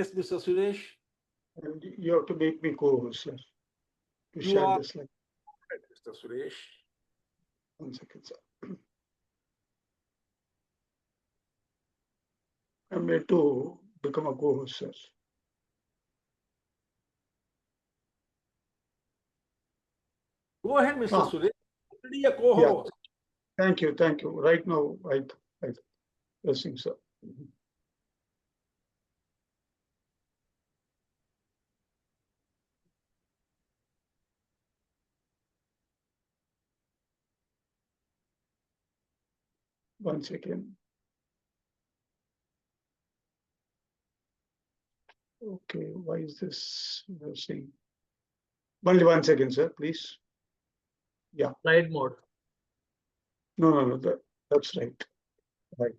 Yes, Mr. Suresh. And you have to make me co-host, sir, to You share are the slide. right, Mr. Suresh. 1 second, sir. I'm made to become a co-host, sir. Go ahead, Mr. Ah, Suresh. Already a yeah. co-host. Thank you. Thank you. Right now, I pressing, sir. 1 second. Okay, why is this saying? Only 1 second, sir, please. Yeah. Slide mode. No, that's right. Right.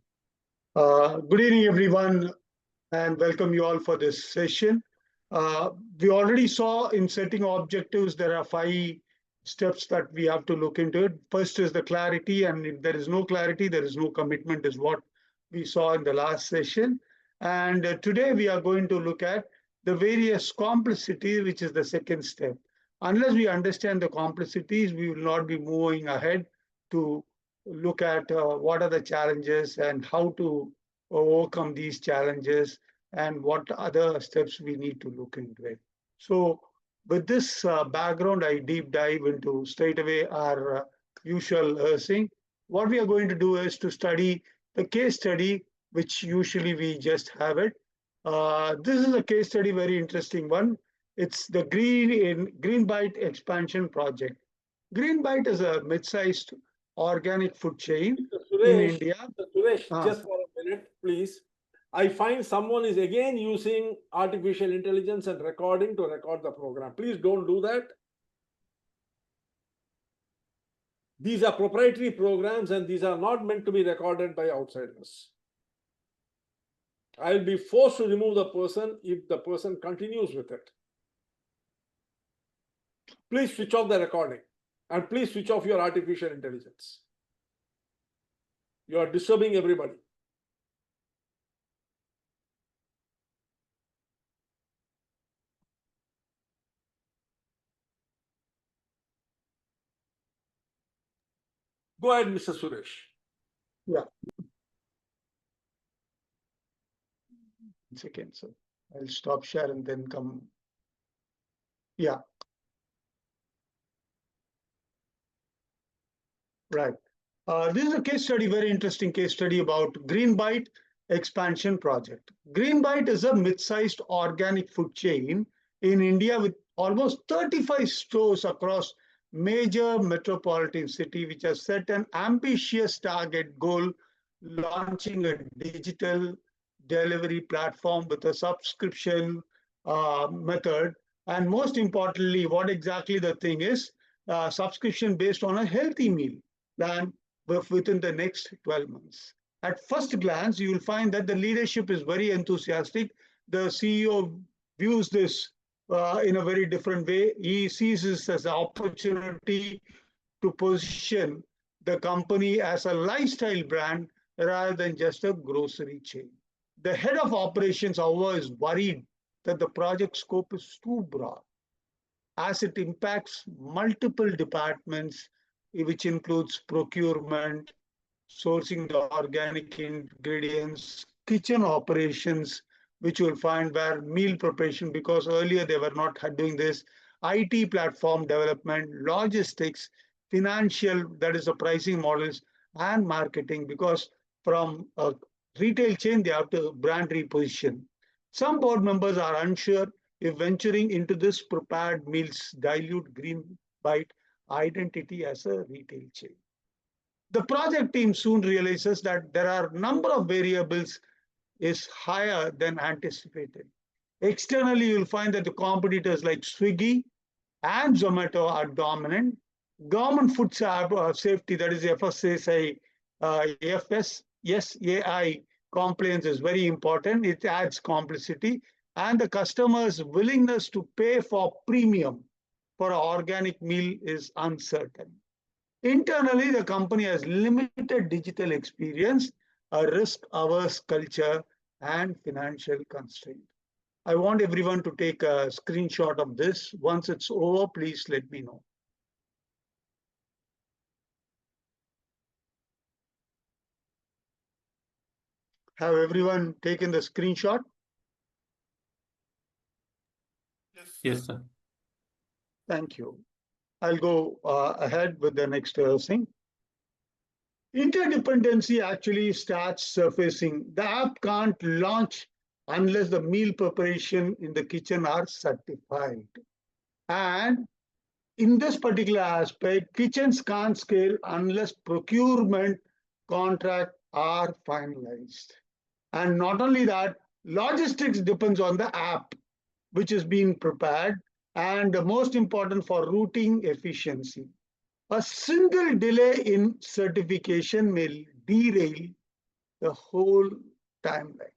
Good evening, everyone, and welcome you all for this session. We already saw in setting objectives, there are 5 steps that we have to look into it. First is the clarity, and if there is no clarity, there is no commitment, is what we saw in the last session. And today we are going to look at the various complexities, which is the second step. Unless we understand the complexities, we will not be moving ahead to look at what are the challenges and how to overcome these challenges and what other steps we need to look into it. So with this background, I deep dive into straight away our usual thing. What we are going to do is to study the case study, which usually we just have it. This is a case study, very interesting one. It's the Greenbite expansion project. Greenbite is a mid-sized organic food chain Mr. in Suresh, India. Mr. Suresh, Ah. just for a minute, please. I find someone is again using artificial intelligence and recording to record the program. Please don't do that. These are proprietary programs and these are not meant to be recorded by outsiders. I'll be forced to remove the person if the person continues with it. Please switch off the recording and please switch off your artificial intelligence. You are disturbing everybody. Go ahead, Mr. Suresh. Yeah. 1 second, so I'll stop share and then come. Yeah. Right. This is a case study, very interesting case study about Greenbite expansion project. Greenbite is a mid-sized organic food chain in India with almost 35 stores across major metropolitan city, which has set an ambitious target goal, launching a digital delivery platform with a subscription method. And most importantly, what exactly the thing is, subscription based on a healthy meal plan within the next 12 months. At first glance, you will find that the leadership is very enthusiastic. The CEO views this in a very different way. He sees this as an opportunity to position the company as a lifestyle brand rather than just a grocery chain. The head of operations, however, is worried that the project scope is too broad as it impacts multiple departments, which includes procurement, sourcing the organic ingredients, kitchen operations, which you will find where meal preparation, because earlier they were not doing this, IT platform development, logistics, financial, that is the pricing models, and marketing, because from a retail chain, they have to brand reposition. Some board members are unsure if venturing into this prepared meals dilute Greenbite identity as a retail chain. The project team soon realizes that there are a number of variables is higher than anticipated. Externally, you'll find that the competitors like Swiggy and Zomato are dominant. Government food safety, that is FSSAI, FSSAI compliance is very important. It adds complexity, and the customer's willingness to pay for premium for an organic meal is uncertain. Internally, the company has limited digital experience, a risk-averse culture, and financial constraint. I want everyone to take a screenshot of this. Once it's over, please let me know. Have everyone taken the screenshot? Yes, sir. Thank you. I'll go ahead with the next thing. Interdependency actually starts surfacing. The app can't launch unless the meal preparation in the kitchen are certified. And in this particular aspect, kitchens can't scale unless procurement contracts are finalized. And not only that, logistics depends on the app which is being prepared, and the most important for routing efficiency. A single delay in certification may derail the whole timeline.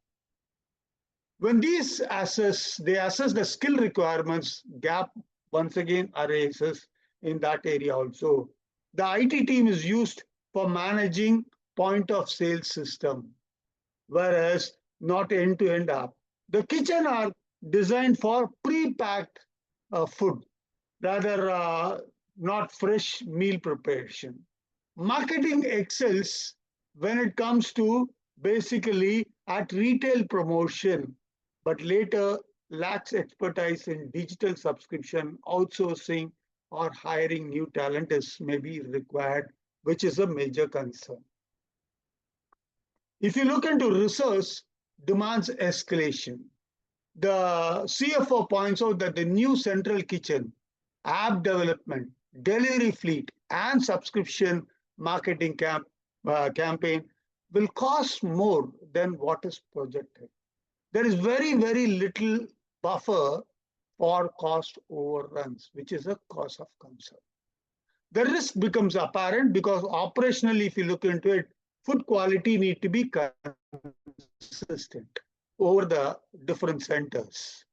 When they assess the skill requirements, gap once again arises in that area also. The IT team is used for managing point of sale system, whereas not end-to-end app. The kitchen are designed for pre-packed food, rather not fresh meal preparation. Marketing excels when it comes to basically at retail promotion, but later lacks expertise in digital subscription, outsourcing, or hiring new talent is maybe required, which is a major concern. If you look into resource demands escalation, the CFO points out that the new central kitchen, app development, delivery fleet, and subscription marketing campaign will cost more than what is projected. There is very, very little buffer for cost overruns, which is a cause of concern. The risk becomes apparent because operationally, if you look into it, food quality need to be consistent over the different centers.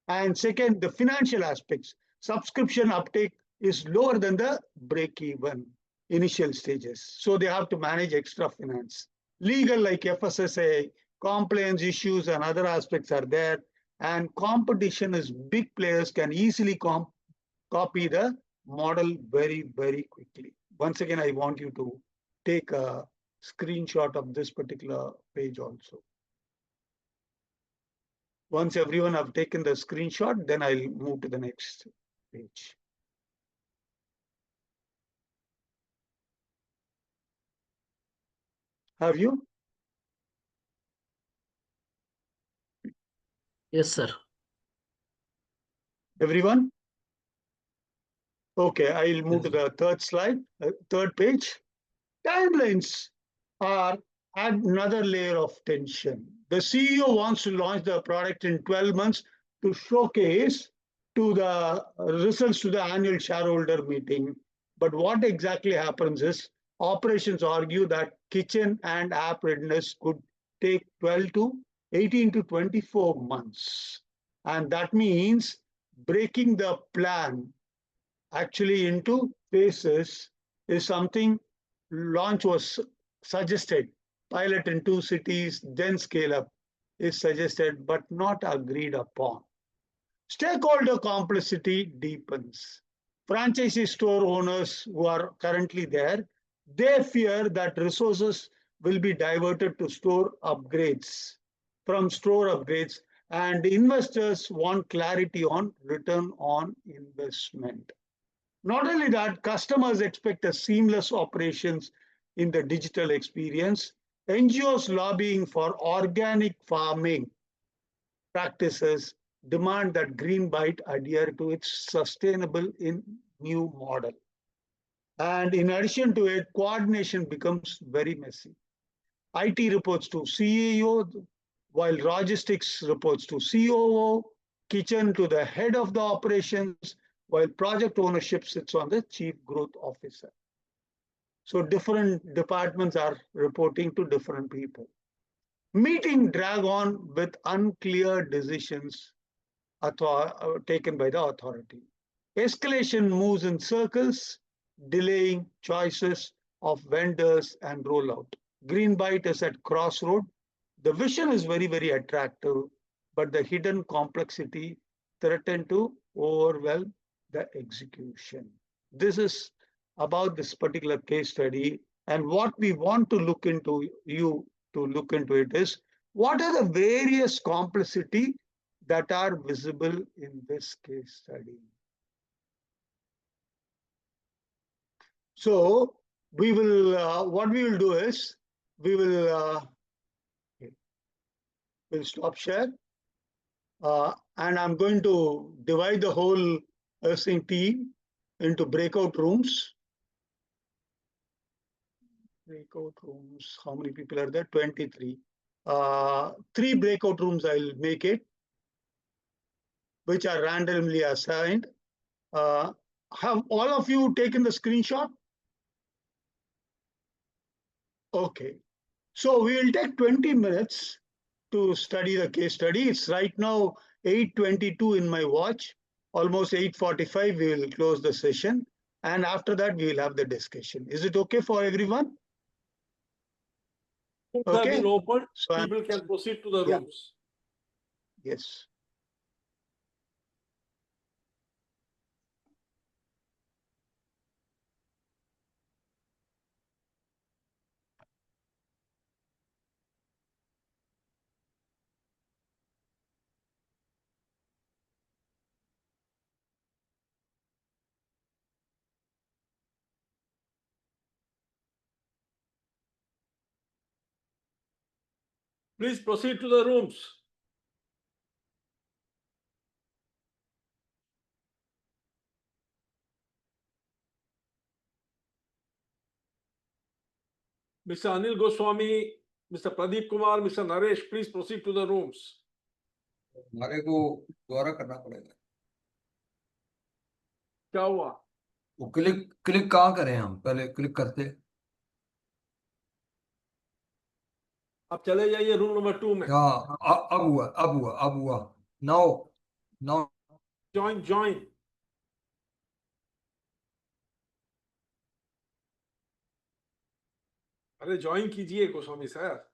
And second, the financial aspects. Subscription uptake is lower than the break-even initial stages. So they have to manage extra finance. Legal like FSSA, compliance issues and other aspects are there. And competition is big players can easily copy the model very, very quickly. Once again, I want you to take a screenshot of this particular page also. Once everyone have taken the screenshot, then I'll move to the next page. Have you? Yes, sir. Everyone? Okay, I'll move to the third slide, third page. Timelines are add another layer of tension. The CEO wants to launch the product in 12 months to showcase to the results to the annual shareholder meeting. But what exactly happens is operations argue that kitchen and app readiness could take 12 to 18 to 24 months. And that means breaking the plan actually into phases is something launch was suggested. Pilot in 2 cities, then scale up is suggested but not agreed upon. Stakeholder complicity deepens. Franchisee store owners who are currently there, they fear that resources will be diverted to store upgrades, and investors want clarity on return on investment. Not only that, customers expect a seamless operations in the digital experience. NGOs lobbying for organic farming practices demand that Greenbite adhere to its sustainable in new model. And in addition to it, coordination becomes very messy. IT reports to CEO, while logistics reports to COO, kitchen to the head of the operations, while project ownership sits on the chief growth officer. So different departments are reporting to different people. Meeting drag on with unclear decisions taken by the authority. Escalation moves in circles, delaying choices of vendors and rollout. Greenbite is at crossroad. The vision is very, very attractive, but the hidden complexity threatened to overwhelm the execution. This is about this particular case study. And what we want to look into, you to look into it, is what are the various complexity that are visible in this case study. So we will, what we will do is, we will we'll stop share. And I'm going to divide the whole nursing team into breakout rooms. Breakout rooms, how many people are there? 23. 3 breakout rooms I'll make it, which are randomly assigned. Have all of you taken the screenshot? Okay. So we will take 20 minutes to study the case study. It's right now 8:22 in my watch. Almost 8:45, we will close the session. And after that, we will have the discussion. Is it okay for everyone? Rooms have Okay. been opened. So People can proceed to the Yeah. rooms. yes. Please proceed to the rooms. Mr. Anil Goswami, Mr. Pradeep Kumar, Mr. Naresh, please proceed to the rooms. हमारे को दोबारा करना पड़ेगा क्या हुआ? वो click click कहाँ करें हम पहले क्लिक करते आप चले जाइए रूम नंबर 2 में. हाँ अब हुआ नाउ नाउ Join. अरे ज्वाइन कीजिए Goswami sir.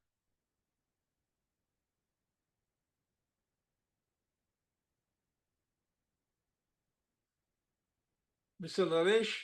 Mr. Naresh.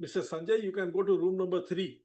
Mr. Sanjay, you can go to room number 3.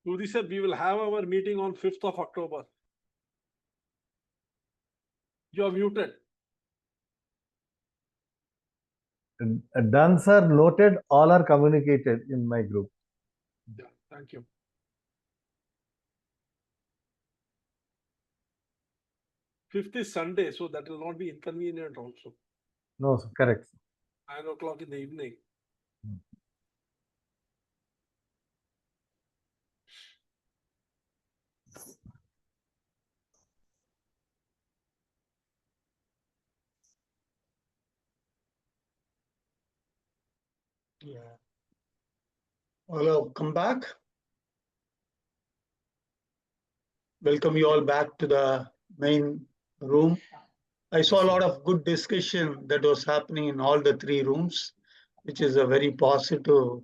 Puri sir, we will have our meeting on 5th of October. You are muted. Done, sir. Noted. All are communicated in my group. Yeah, thank you. Fifth is Sunday, so that will not be inconvenient also. No, sir, correct. 9 o'clock in the evening. Yeah. Hello, come back. Welcome you all back to the main room. I saw a lot of good discussion that was happening in all the three rooms, which is a very positive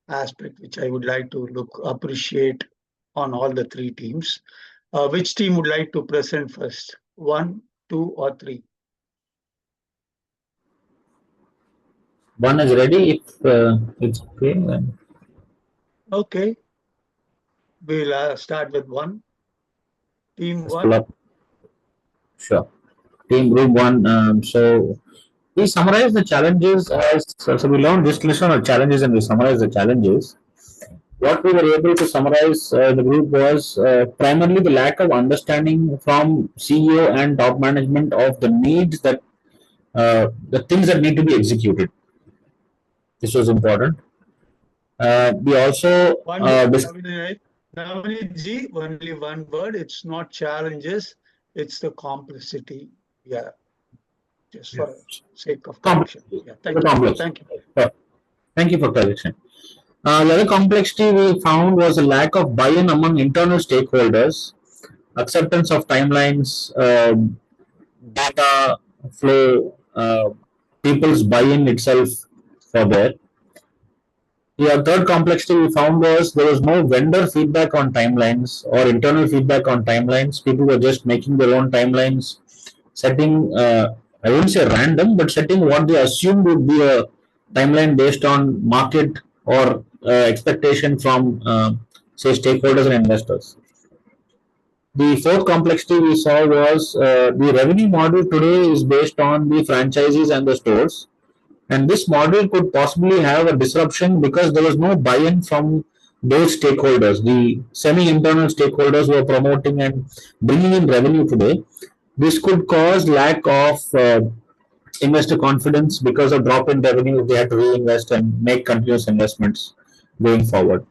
aspect, which I would like to appreciate on all the three teams. Which team would like to present first? 1, 2, or 3? One is ready. If it's okay, then Okay. We'll start with 1. Team let's 1. pull up. Sure. Team group one. So we summarize the challenges as so we learned this lesson of challenges and we summarize the challenges. What we were able to summarize the group was primarily the lack of understanding from CEO and top management of the needs that the things that need to be executed. This was important. We also Navneet ji, only one word. It's not challenges, it's the complexity. Yeah. Just for sake of correction. Yeah. Thank you. Thank you. Thank you for correction. The other complexity we found was a lack of buy-in among internal stakeholders, acceptance of timelines, data flow, people's buy-in itself for that. The third complexity we found was there was no vendor feedback on timelines or internal feedback on timelines. People were just making their own timelines, setting, I wouldn't say random, but setting what they assumed would be a timeline based on market or expectation from, say, stakeholders and investors. The fourth complexity we saw was the revenue model today is based on the franchises and the stores. And this model could possibly have a disruption because there was no buy-in from those stakeholders, the semi-internal stakeholders who are promoting and bringing in revenue today. This could cause lack of investor confidence because of drop in revenue if they had to reinvest and make continuous investments going forward.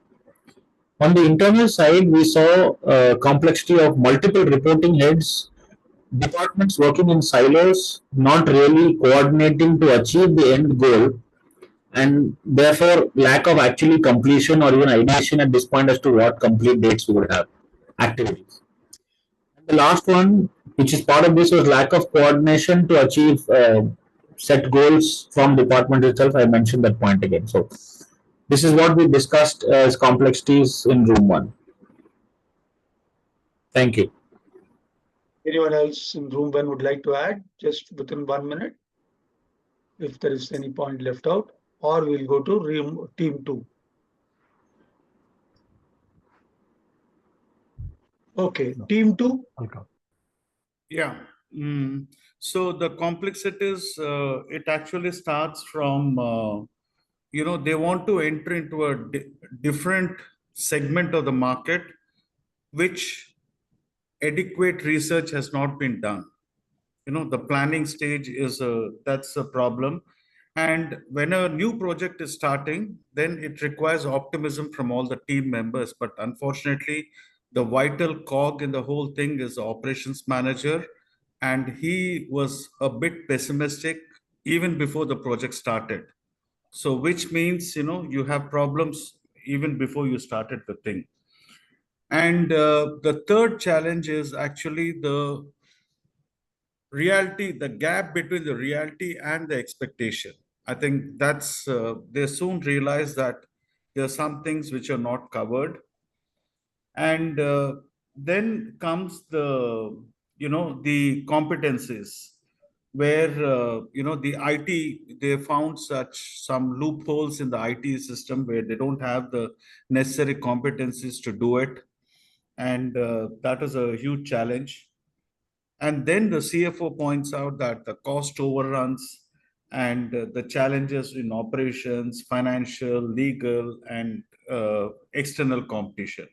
On the internal side, we saw complexity of multiple reporting heads, departments working in silos, not really coordinating to achieve the end goal, and therefore lack of actually completion or even ideation at this point as to what complete dates we would have, activities. And the last one, which is part of this, was lack of coordination to achieve set goals from department itself. I mentioned that point again. So this is what we discussed as complexities in room 1. Thank you. Anyone else in room 1 would like to add just within 1 minute? If there is any point left out, or we'll go to team 2. Okay, team 2. Yeah. So the complexities, it actually starts from, they want to enter into a different segment of the market, which adequate research has not been done. The planning stage that's a problem. And when a new project is starting, then it requires optimism from all the team members. But unfortunately, the vital cog in the whole thing is the operations manager. And he was a bit pessimistic even before the project started. So which means, you have problems even before you started the thing. And the third challenge is actually the reality, the gap between the reality and the expectation. I think that's they soon realize that there are some things which are not covered, and then comes the the competencies. where the IT, they found some loopholes in the IT system where they don't have the necessary competencies to do it, and that is a huge challenge. And then the CFO points out that the cost overruns and the challenges in operations, financial, legal, and external competition.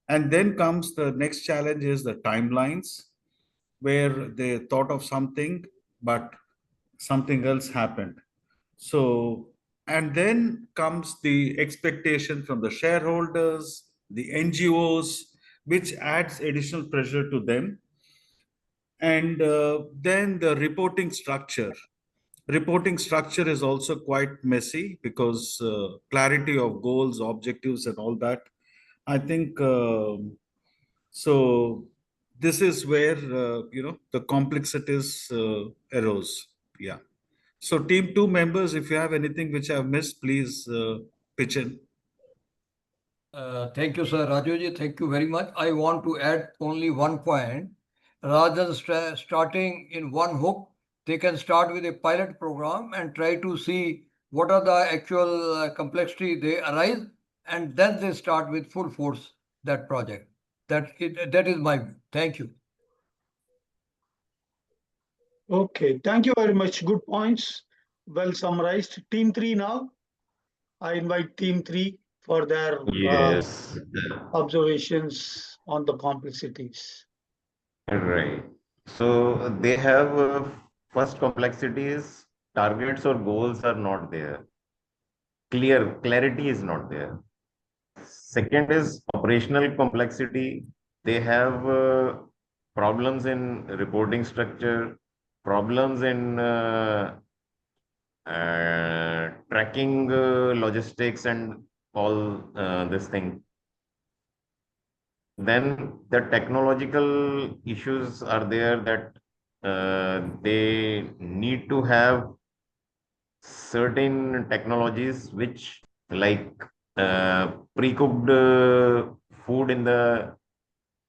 And then comes the next challenge is the timelines, where they thought of something, but something else happened. So, and then comes the expectation from the shareholders, the NGOs, which adds additional pressure to them. And then the reporting structure. Reporting structure is also quite messy because clarity of goals, objectives, and all that. I think so. This is where the complexities arose. Yeah. So, team 2 members, if you have anything which I've missed, please pitch in. Thank you, sir. Rajuji, thank you very much. I want to add only one point. Rather than starting in one hook, they can start with a pilot program and try to see what are the actual complexity they arise, and then they start with full force that project. That is my view. Thank you. Okay, thank you very much. Good points. Well summarized. Team 3 now. I invite Team 3 for their Yes, observations on the complexities. right. So they have first complexity is targets or goals are not there. Clarity is not there. Second is operational complexity. They have problems in reporting structure, problems in tracking logistics and all this thing. Then the technological issues are there that they need to have certain technologies which like pre-cooked food in the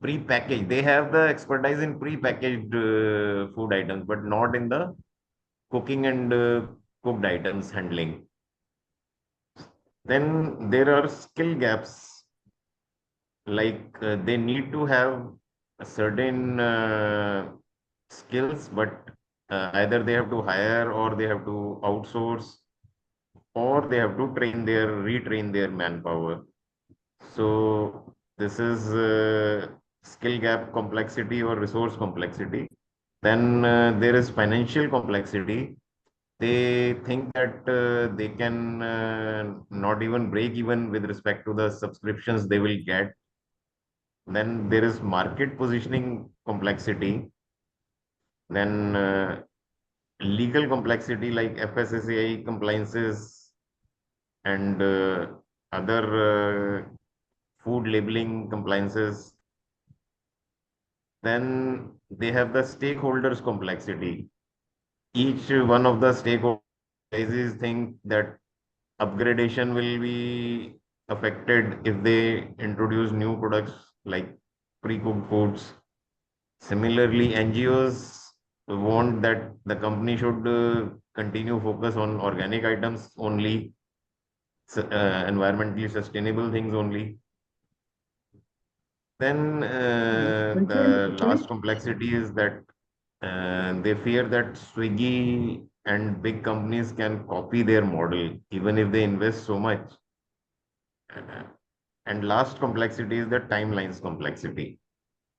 pre-packaged. They have the expertise in pre-packaged food items, but not in the cooking and cooked items handling. Then there are skill gaps, like they need to have a certain skills, but either they have to hire or they have to outsource or they have to retrain their manpower. So this is skill gap complexity or resource complexity. Then there is financial complexity. They think that they can not even break even with respect to the subscriptions they will get. Then there is market positioning complexity. Then legal complexity like FSSAI compliances and other food labeling compliances. Then they have the stakeholders complexity. Each one of the stakeholders think that upgradation will be affected if they introduce new products like pre-cooked foods. Similarly, NGOs want that the company should continue focus on organic items only, environmentally sustainable things only. Then the last complexity is that they fear that Swiggy and big companies can copy their model even if they invest so much. And last complexity is the timelines complexity.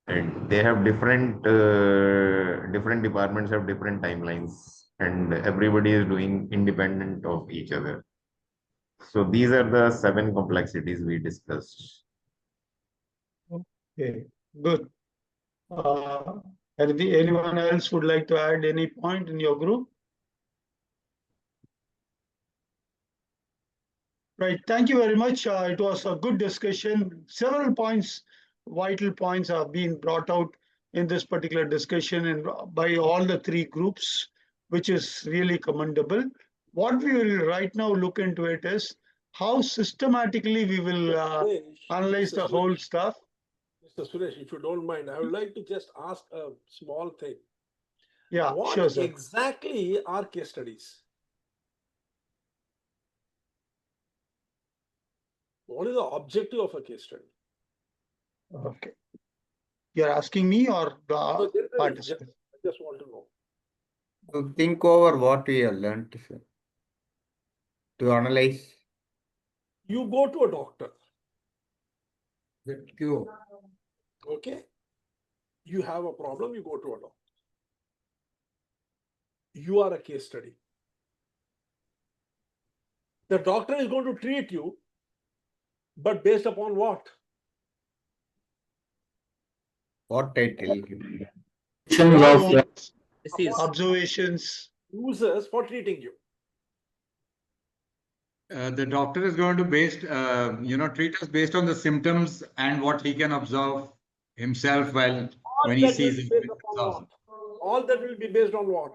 And they have different departments have different timelines, and everybody is doing independent of each other. So these are the 7 complexities we discussed. Okay, good. Anyone else would like to add any point in your group? Right, thank you very much. It was a good discussion. Several points, vital points are being brought out in this particular discussion and by all the 3 groups, which is really commendable. What we will right now look into it is how systematically we will analyze the whole stuff. Mr. Suresh, if you don't mind, I would like to just ask a small thing. Yeah, What sure, sir. exactly are case studies? What is the objective of a case study? Okay. You're asking me or the No, generally, participant? I just want to know. To think over what we have learnt, sir. To analyze. You go to a doctor, Get cure. okay? You have a problem, you go to a doctor. You are a case study. The doctor is going to treat you, but based upon what? What I tell you. Of Observations. Users for treating you. The doctor is going to treat us based on the symptoms and what he can observe himself when he that sees will be it. based upon what? All that will be based on what?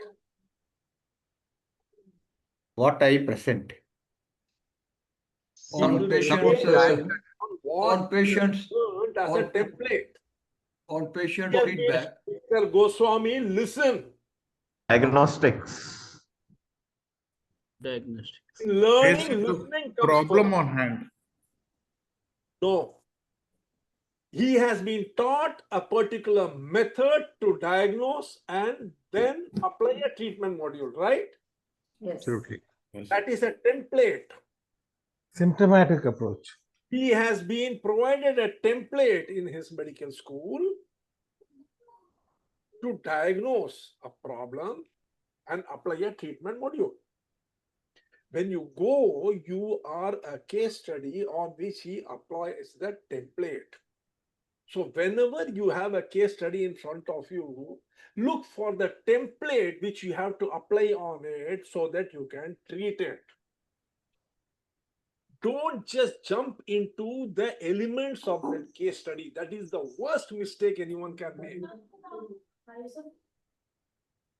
What I present. On patients, What on patients, learned as a on- template. on patient Yes, feedback. Mr. Goswami, listen. Diagnostics. Based Learning, on the listening comes problem first. on hand. No. He has been taught a particular method to diagnose and then apply a treatment module, right? Absolutely. That is a template. Symptomatic approach. He has been provided a template in his medical school to diagnose a problem and apply a treatment module. When you go, you are a case study on which he applies the template. So whenever you have a case study in front of you, look for the template which you have to apply on it so that you can treat it. Don't just jump into the elements of the case study. That is the worst mistake anyone can make.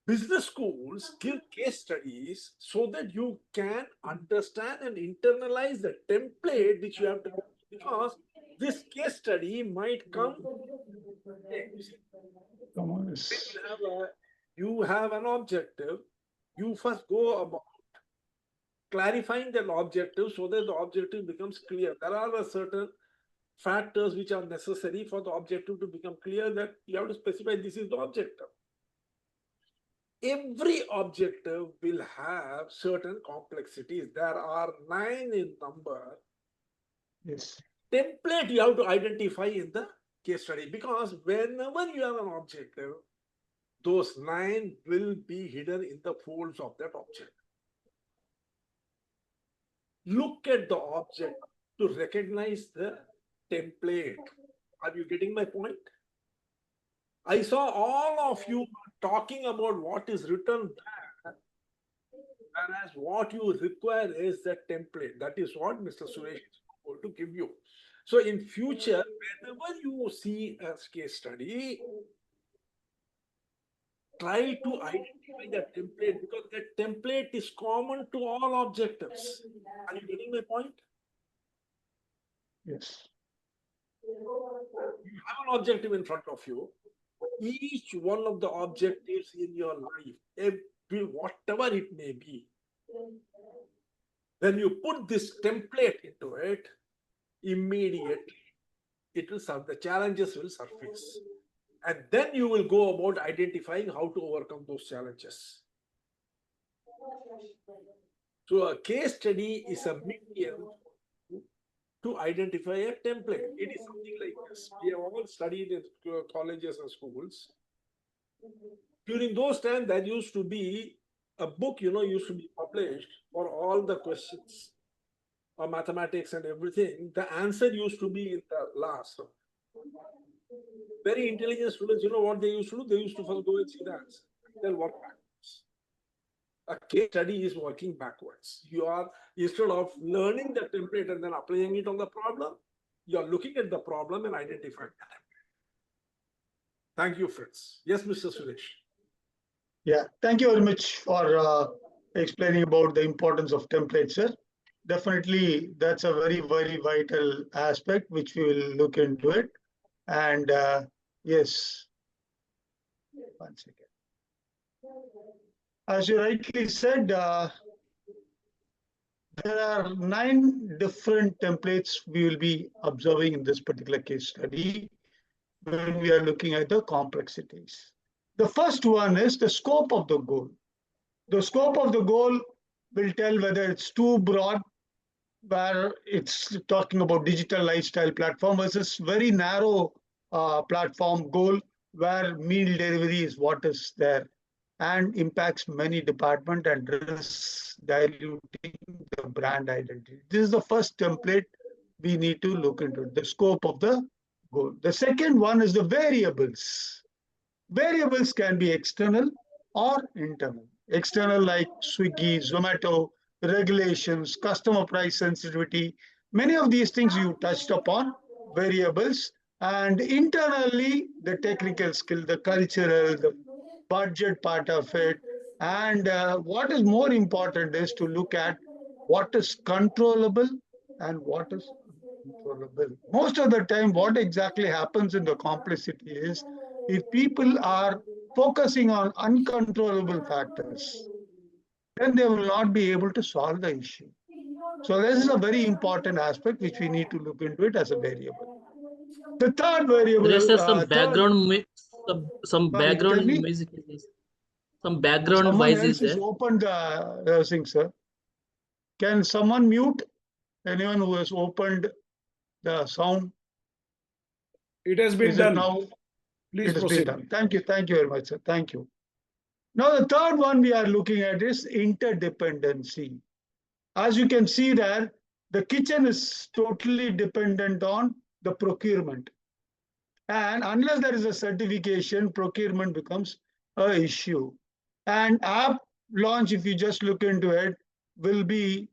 Business schools give case studies so that you can understand and internalize the template which you have to, because this case study might come. You have an objective. You first go about clarifying that objective so that the objective becomes clear. There are certain factors which are necessary for the objective to become clear, that you have to specify this is the objective. Every objective will have certain complexities. There are 9 in number. Yes. Template you have to identify in the case study, because whenever you have an objective, those 9 will be hidden in the folds of that object. Look at the object to recognize the template. Are you getting my point? I saw all of you talking about what is written there, whereas what you require is the template. That is what Mr. Suresh is going to give you. So in future, whenever you see a case study, try to identify the template, because that template is common to all objectives. Are you getting my point? Yes. You have an objective in front of you. Each one of the objectives in your life, whatever it may be, when you put this template into it, immediately it will the challenges will surface. And then you will go about identifying how to overcome those challenges. So a case study is a medium to identify a template. It is something like this. We have all studied in colleges and schools. During those times, there used to be a book, used to be published for all the questions of mathematics and everything. The answer used to be in the last. Very intelligent students, you know what they used to do? They used to first go and see the answer. They'll work backwards. A case study is working backwards. You are, instead of learning the template and then applying it on the problem, you are looking at the problem and identifying the template. Thank you, Fritz. Yes, Mr. Suresh. Yeah, thank you very much for explaining about the importance of templates, sir. Definitely, that's a very, very vital aspect which we will look into it. And yes, 1 second. As you rightly said, there are 9 different templates we will be observing in this particular case study when we are looking at the complexities. The first one is the scope of the goal. The scope of the goal will tell whether it's too broad, where it's talking about digital lifestyle platform, versus very narrow platform goal where meal delivery is what is there and impacts many departments and risks diluting the brand identity. This is the first template we need to look into, the scope of the goal. The second one is the variables. Variables can be external or internal. External like Swiggy, Zomato, regulations, customer price sensitivity. Many of these things you touched upon, variables. And internally, the technical skill, the cultural, the budget part of it. And what is more important is to look at what is controllable and what is uncontrollable. Most of the time, what exactly happens in the complexity is if people are focusing on uncontrollable factors, then they will not be able to solve the issue. So this is a very important aspect which we need to look into it as a variable. The third variable, There is some background, some sorry, tell background me. music is some background Someone voice is else has there. opened the thing, sir. Can someone mute anyone who has opened the sound? It has been Is done. it now? Please It has been proceed. done. Thank you. Thank you very much, sir. Thank you. Now, the third one we are looking at is interdependency. As you can see there, the kitchen is totally dependent on the procurement. And unless there is a certification, procurement becomes an issue. And app launch, if you just look into it, will be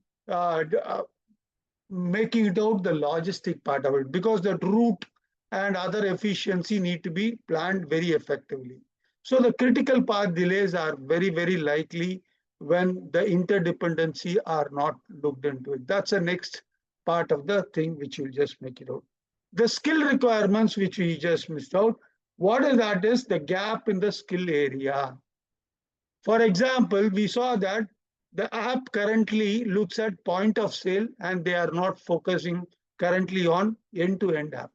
making it out the logistic part of it, because the route and other efficiency need to be planned very effectively. So the critical path delays are very, very likely when the interdependency are not looked into it. That's the next part of the thing which will just make it out. The skill requirements which we just missed out, what is that is the gap in the skill area. For example, we saw that the app currently looks at point of sale and they are not focusing currently on end-to-end app.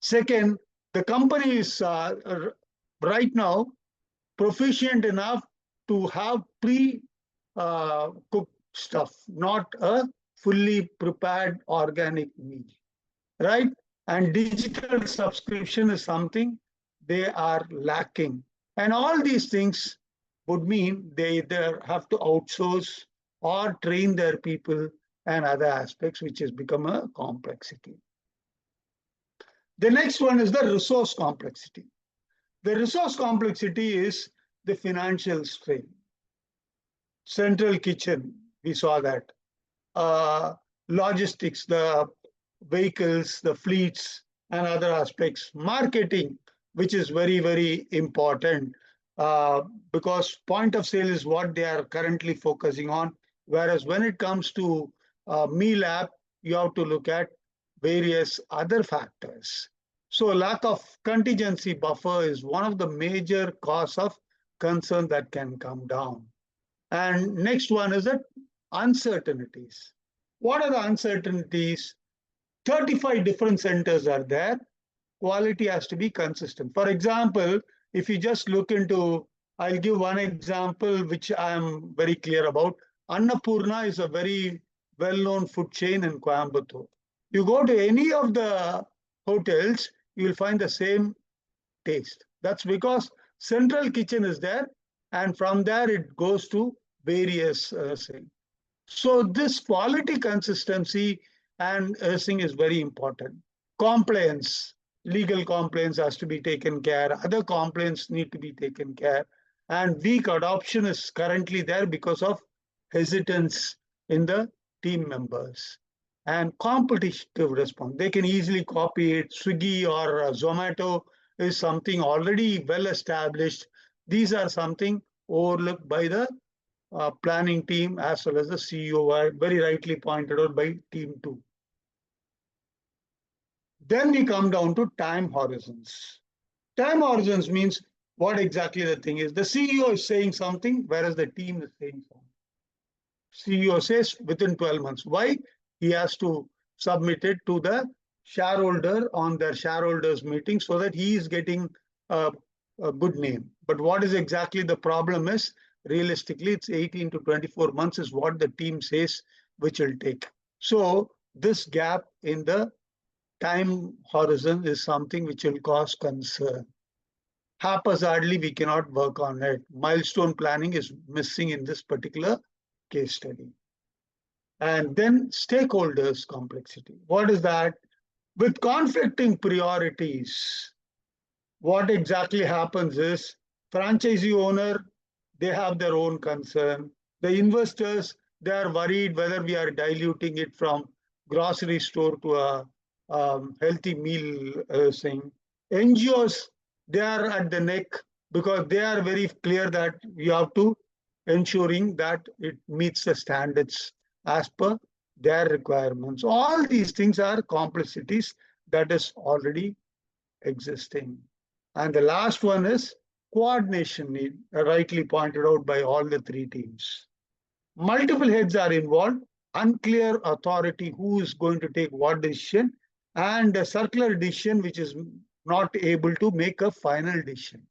Second, the company is right now proficient enough to have pre-cooked stuff, not a fully prepared organic meal, right? And digital subscription is something they are lacking. And all these things would mean they either have to outsource or train their people and other aspects, which has become a complexity. The next one is the resource complexity. The resource complexity is the financial strain. Central kitchen, we saw that. Logistics, the vehicles, the fleets, and other aspects. Marketing, which is very, very important because point of sale is what they are currently focusing on. Whereas when it comes to meal app, you have to look at various other factors. So lack of contingency buffer is one of the major cause of concern that can come down. And next one is that uncertainties. What are the uncertainties? 35 different centers are there. Quality has to be consistent. For example, if you just look into, I'll give one example which I'm very clear about. Annapurna is a very well-known food chain in Coimbatore. You go to any of the hotels, you'll find the same taste. That's because central kitchen is there, and from there it goes to various things. So this quality consistency and thing is very important. Compliance, legal compliance has to be taken care. Other complaints need to be taken care. And weak adoption is currently there because of hesitance in the team members. And competitive response, they can easily copy it. Swiggy or Zomato is something already well established. These are something overlooked by the planning team as well as the CEO, very rightly pointed out by team 2. Then we come down to time horizons. Time horizons means what exactly the thing is. The CEO is saying something, whereas the team is saying something. CEO says within 12 months. Why? He has to submit it to the shareholder on their shareholders meeting so that he is getting a good name. But what is exactly the problem is, realistically, it's 18 to 24 months is what the team says, which will take. So this gap in the time horizon is something which will cause concern. Haphazardly, we cannot work on it. Milestone planning is missing in this particular case study. And then stakeholders complexity. What is that? With conflicting priorities, what exactly happens is franchisee owner, they have their own concern. The investors, they are worried whether we are diluting it from grocery store to a healthy meal thing. NGOs, they are at the neck because they are very clear that we have to ensuring that it meets the standards as per their requirements. All these things are complexities that is already existing. And the last one is coordination need, rightly pointed out by all the three teams. Multiple heads are involved, unclear authority who is going to take what decision, and a circular decision which is not able to make a final decision.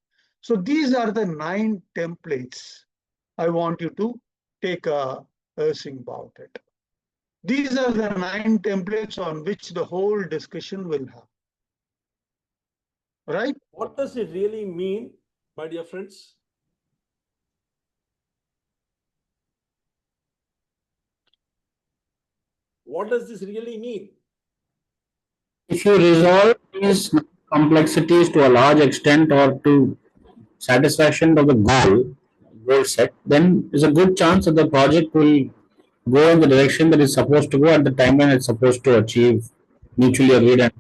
So these are the 9 templates I want you to take a think about it. These are the 9 templates on which the whole discussion will happen. Right? What does it really mean, my dear friends? What does this really mean? If you resolve these complexities to a large extent or to satisfaction of the goal set, then there's a good chance that the project will go in the direction that it's supposed to go at the timeline it's supposed to achieve, mutually agreed. And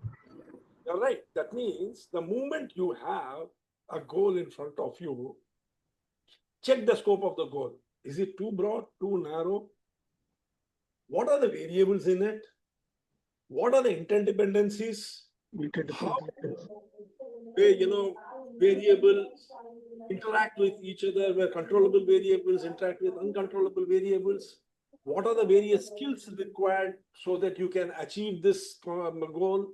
You're right. That means the moment you have a goal in front of you, check the scope of the goal. Is it too broad, too narrow? What are the variables in it? What are the interdependencies? How variables interact with each other, where controllable variables interact with uncontrollable variables? What are the various skills required so that you can achieve this goal?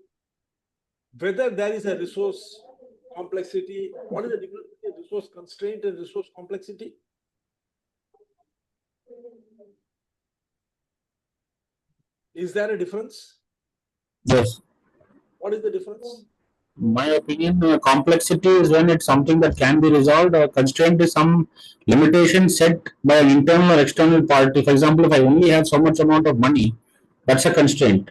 Whether there is a resource complexity, what is the difference between resource constraint and resource complexity? Is there a difference? yes, What is the difference? my opinion, complexity is when it's something that can be resolved. Or constraint is some limitation set by an internal or external party. For example, if I only have so much amount of money, that's a constraint.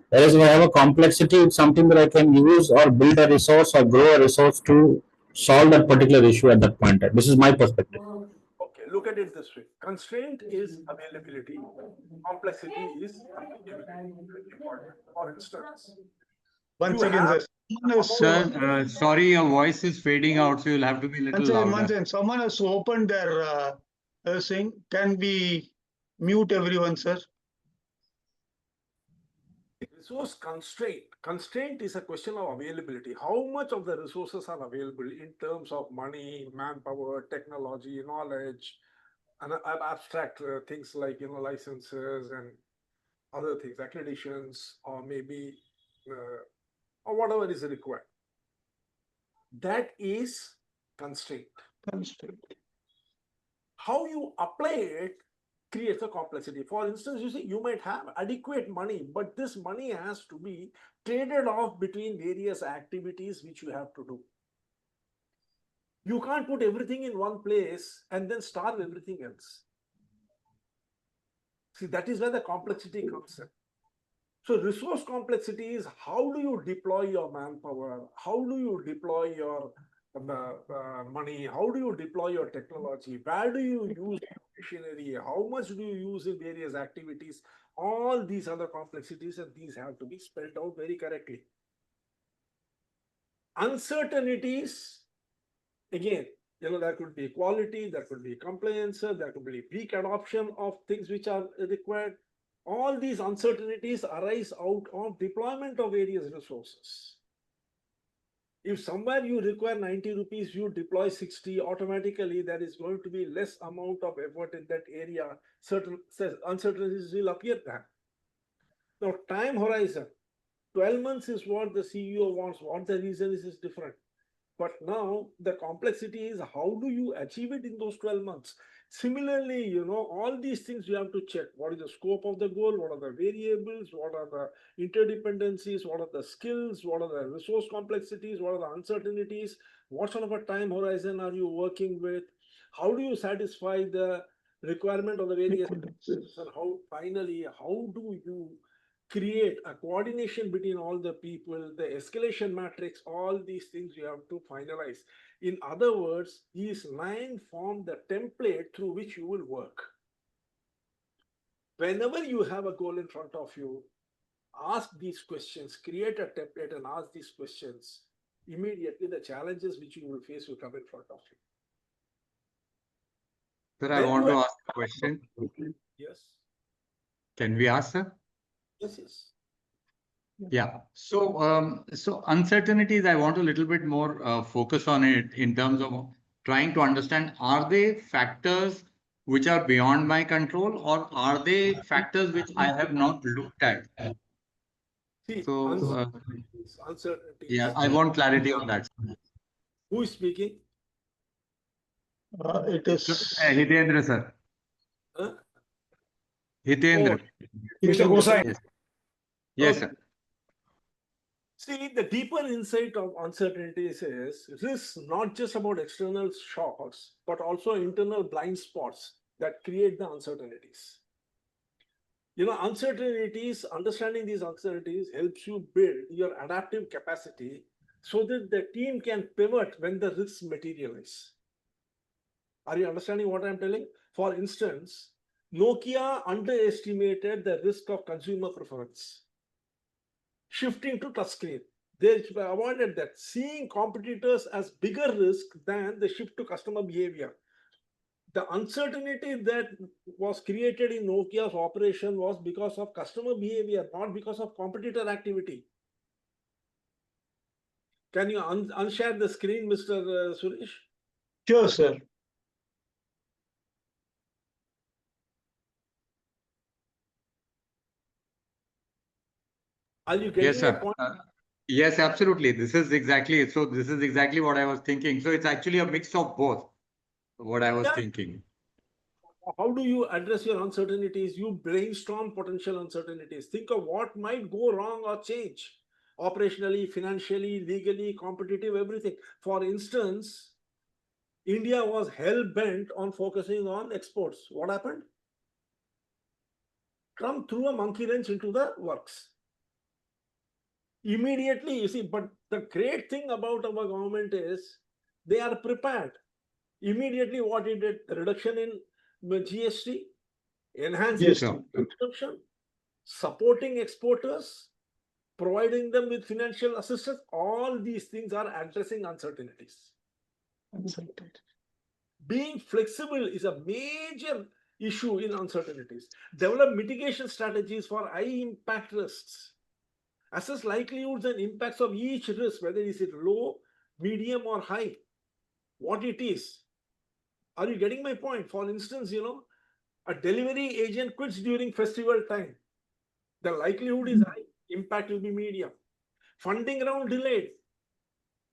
Whereas if I have a complexity, it's something that I can use or build a resource or grow a resource to solve that particular issue at that point. This is my perspective. Okay, look at it this way. Constraint is availability. Complexity is availability. For instance, Once you again, have Sir, sorry, your voice is fading out, so you'll have to be a little louder. Manjan, someone has opened their thing. Can we mute everyone, sir? resource constraint. Constraint is a question of availability. How much of the resources are available in terms of money, manpower, technology, knowledge, and abstract things like licenses and other things, accreditations, or maybe or whatever is required. That is constraint. How you apply it creates a complexity. For instance, you see, you might have adequate money, but this money has to be traded off between various activities which you have to do. You can't put everything in one place and then starve everything else. See, that is where the complexity comes in. So resource complexity is how do you deploy your manpower? How do you deploy your money? How do you deploy your technology? Where do you use machinery? How much do you use in various activities? All these other complexities, and these have to be spelled out very correctly. Uncertainties, again, there could be quality, there could be compliance, there could be weak adoption of things which are required. All these uncertainties arise out of deployment of various resources. If somewhere you require 90 rupees, you deploy 60, automatically there is going to be less amount of effort in that area. Certain uncertainties will appear there. Now, time horizon, 12 months is what the CEO wants. What the reason is different. But now the complexity is how do you achieve it in those 12 months? Similarly, all these things you have to check. What is the scope of the goal? What are the variables? What are the interdependencies? What are the skills? What are the resource complexities? What are the uncertainties? What sort of a time horizon are you working with? How do you satisfy the requirement of the various systems? And how do you create a coordination between all the people, the escalation matrix, all these things you have to finalize. In other words, these 9 form the template through which you will work. Whenever you have a goal in front of you, ask these questions, create a template and ask these questions. Immediately the challenges which you will face will come in front of you. Sir, I want to ask a question. Yes. Can we ask, sir? Yes. Yeah. So, so uncertainties, I want a little bit more focus on it in terms of trying to understand, are they factors which are beyond my control, or are they factors which I have not looked at? See, So, uncertainties. yeah, I want clarity on that. Who is speaking? It is Hitendra, sir. Huh? Hitendra. Mr. Gosai. Yes, yes, Okay. sir. See, the deeper insight of uncertainties is risk not just about external shocks, but also internal blind spots that create the uncertainties. Uncertainties, understanding these uncertainties helps you build your adaptive capacity so that the team can pivot when the risks materialize. Are you understanding what I'm telling? For instance, Nokia underestimated the risk of consumer preference. Shifting to touchscreen, they avoided that, seeing competitors as bigger risk than the shift to customer behavior. The uncertainty that was created in Nokia's operation was because of customer behavior, not because of competitor activity. Can you unshare the screen, Mr. Suresh? sure, sir. Are you getting Yes, my sir. point? Yes, absolutely. This is exactly what I was thinking. So it's actually a mix of both, what I was thinking. How do you address your uncertainties? You brainstorm potential uncertainties. Think of what might go wrong or change operationally, financially, legally, competitive, everything. For instance, India was hell bent on focusing on exports. What happened? Trump threw a monkey wrench into the works. Immediately, you see, but the great thing about our government is they are prepared. Immediately, what he did, reduction in GST, enhancing consumption, supporting exporters, providing them with financial assistance, all these things are addressing uncertainties. Being flexible is a major issue in uncertainties. Develop mitigation strategies for high impact risks. Assess likelihoods and impacts of each risk, whether is it low, medium, or high. What it is. Are you getting my point? For instance, a delivery agent quits during festival time. The likelihood is high, impact will be medium. Funding round delayed,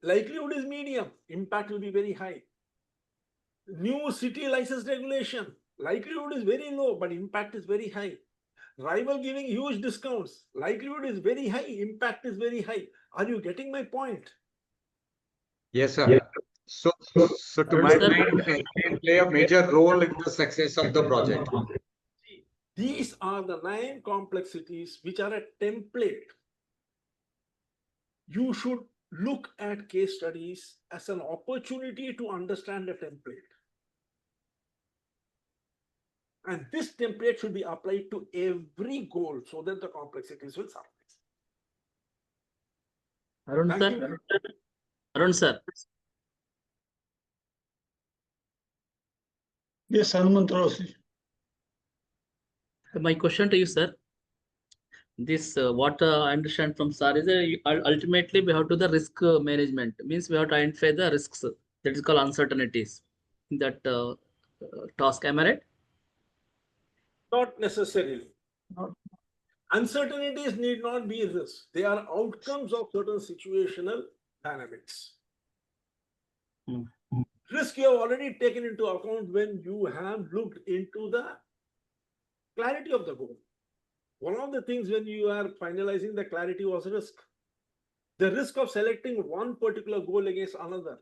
likelihood is medium, impact will be very high. New city license regulation, likelihood is very low, but impact is very high. Rival giving huge discounts, likelihood is very high, impact is very high. Are you getting my point? Yes, sir. So to my mind, it can play a major role in the success of the project. These are the 9 complexities which are a template. You should look at case studies as an opportunity to understand the template. And this template should be applied to every goal so that the complexities will surface. Arun Thank sir. you. Arun sir. Yes, Hanumantrao. My question to you, sir. this what I understand from sir is ultimately we have to the risk management, means we have to identify the risks, that is called uncertainties in that task. Am I right? Not necessarily. Uncertainties need not be risk. They are outcomes of certain situational dynamics. Hmm. Risk you have already taken into account when you have looked into the clarity of the goal. One of the things when you are finalizing the clarity was risk. The risk of selecting one particular goal against another,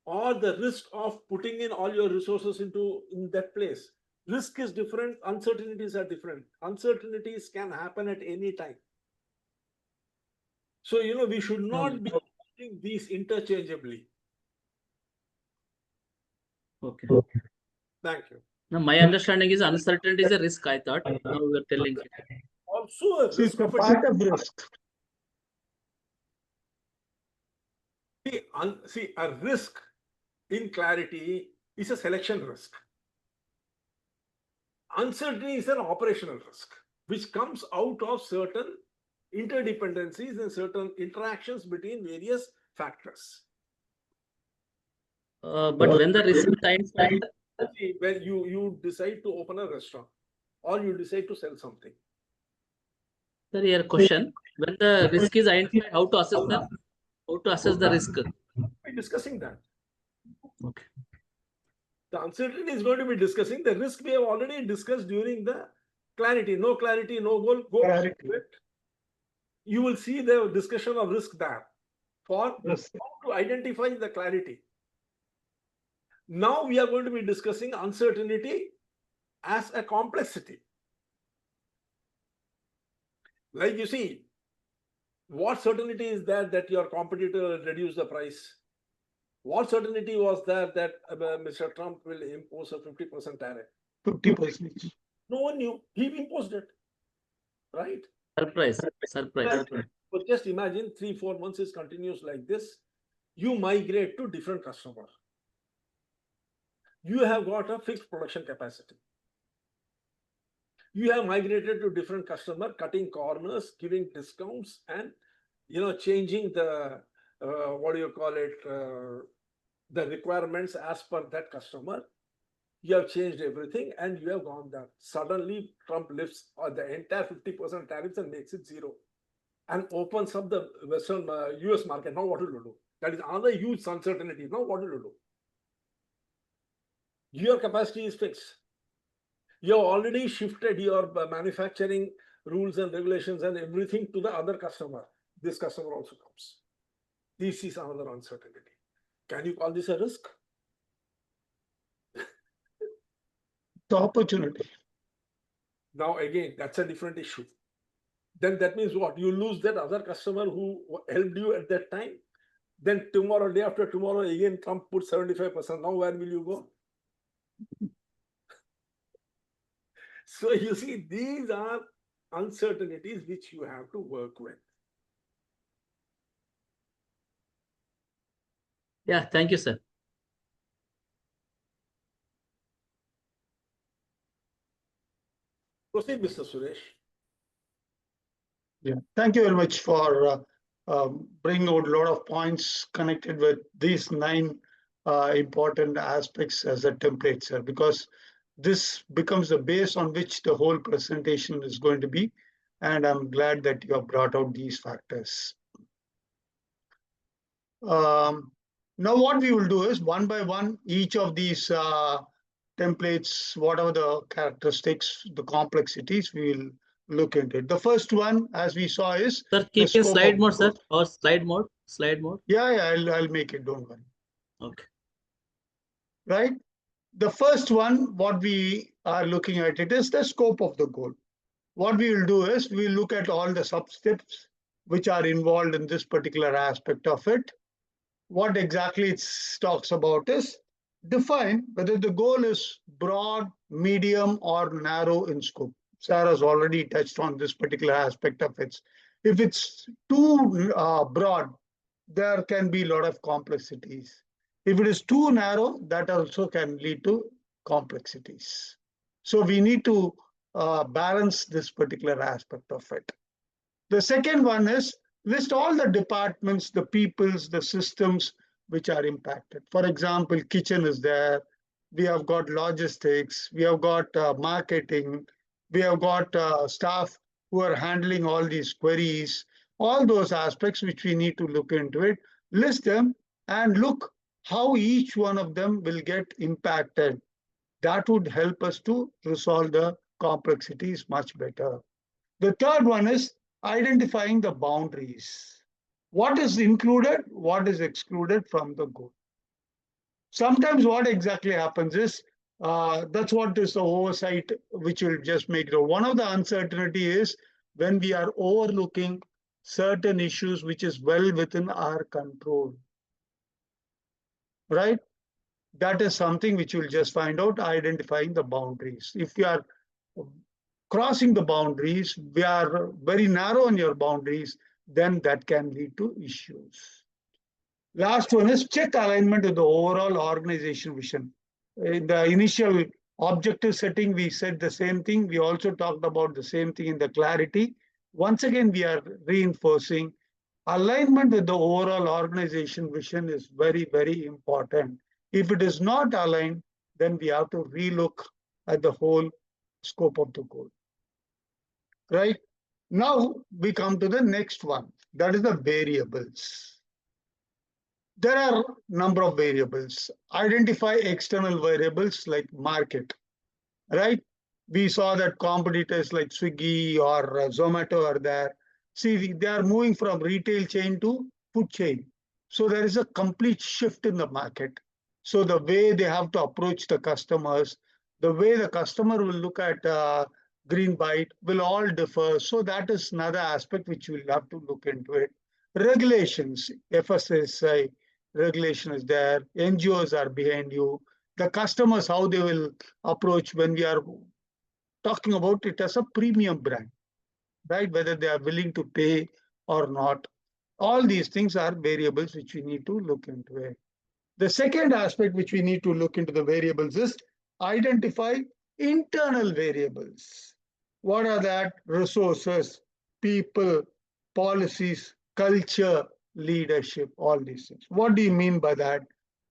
or the risk of putting in all your resources in that place. Risk is different, uncertainties are different. Uncertainties can happen at any time. So, we should not be using these interchangeably. Okay. Thank you. Now, my understanding is uncertainty is a risk, I thought. Now we are telling it. Also a See, risk it's a of part of risk. See, a risk in clarity is a selection risk. Uncertainty is an operational risk, which comes out of certain interdependencies and certain interactions between various factors. But when the risk is identified, When you decide to open a restaurant or you decide to sell something. sir, here question: when the risk is identified, how to assess the risk? We're discussing that. Okay. The uncertainty is going to be discussing the risk we have already discussed during the clarity. No clarity, no goal. Clarity. You will see the discussion of risk there for Risk. how to identify the clarity. Now we are going to be discussing uncertainty as a complexity. Like you see, what certainty is there that your competitor will reduce the price? What certainty was there that Mr. Trump will impose a 50% tariff? 50%. No one knew. He imposed it, right? Surprise. But just imagine 3-4 months is continuous like this. You migrate to different customer. You have got a fixed production capacity. You have migrated to different customer, cutting corners, giving discounts, and changing the the requirements as per that customer. You have changed everything and you have gone there. Suddenly, Trump lifts the entire 50% tariffs and makes it zero, and opens up the Western US market. Now what will you do? That is another huge uncertainty. Now what will you do? Your capacity is fixed. You have already shifted your manufacturing rules and regulations and everything to the other customer. This customer also comes. This is another uncertainty. Can you call this a risk? The opportunity. Now again, that's a different issue. Then that means what? You lose that other customer who helped you at that time. Then tomorrow, day after tomorrow, again Trump puts 75%. Now where will you go? So you see, these are uncertainties which you have to work with. Yeah, thank you, sir. Proceed, Mr. Suresh. Yeah, thank you very much for bringing out a lot of points connected with these 9 important aspects as a template, sir, because this becomes the base on which the whole presentation is going to be. And I'm glad that you have brought out these factors. Now what we will do is one by one, each of these templates, whatever the characteristics, the complexities, we will look into it. The first one, as we saw, is Sir, keep in slide mode, sir, or slide mode. Yeah, I'll make it. Don't worry. Okay. Right. The first one, what we are looking at it is the scope of the goal. What we will do is we look at all the sub-steps which are involved in this particular aspect of it. What exactly it talks about is define whether the goal is broad, medium, or narrow in scope. Sarah's already touched on this particular aspect of it. If it's too broad, there can be a lot of complexities. If it is too narrow, that also can lead to complexities. So we need to balance this particular aspect of it. The second one is list all the departments, the peoples, the systems which are impacted. For example, kitchen is there. We have got logistics. We have got marketing. We have got staff who are handling all these queries. All those aspects which we need to look into it, list them and look how each one of them will get impacted. That would help us to resolve the complexities much better. The third one is identifying the boundaries. What is included, what is excluded from the goal. Sometimes what exactly happens is, that's what is the oversight which will just make the one of the uncertainty is when we are overlooking certain issues which is well within our control. Right? That is something which you'll just find out, identifying the boundaries. If you are crossing the boundaries, we are very narrow on your boundaries, then that can lead to issues. Last one is check alignment with the overall organization vision. In the initial objective setting, we said the same thing. We also talked about the same thing in the clarity. Once again, we are reinforcing alignment with the overall organization vision is very, very important. If it is not aligned, then we have to relook at the whole scope of the goal. Right? Now we come to the next one. That is the variables. There are a number of variables. Identify external variables like market. Right? We saw that competitors like Swiggy or Zomato are there. See, they are moving from retail chain to food chain. So there is a complete shift in the market. So the way they have to approach the customers, the way the customer will look at Greenbyte will all differ. So that is another aspect which we'll have to look into it. Regulations, FSSAI regulation is there. NGOs are behind you. The customers, how they will approach when we are talking about it as a premium brand, right? Whether they are willing to pay or not. All these things are variables which we need to look into it. The second aspect which we need to look into the variables is identify internal variables. What are that? Resources, people, policies, culture, leadership, all these things. What do you mean by that?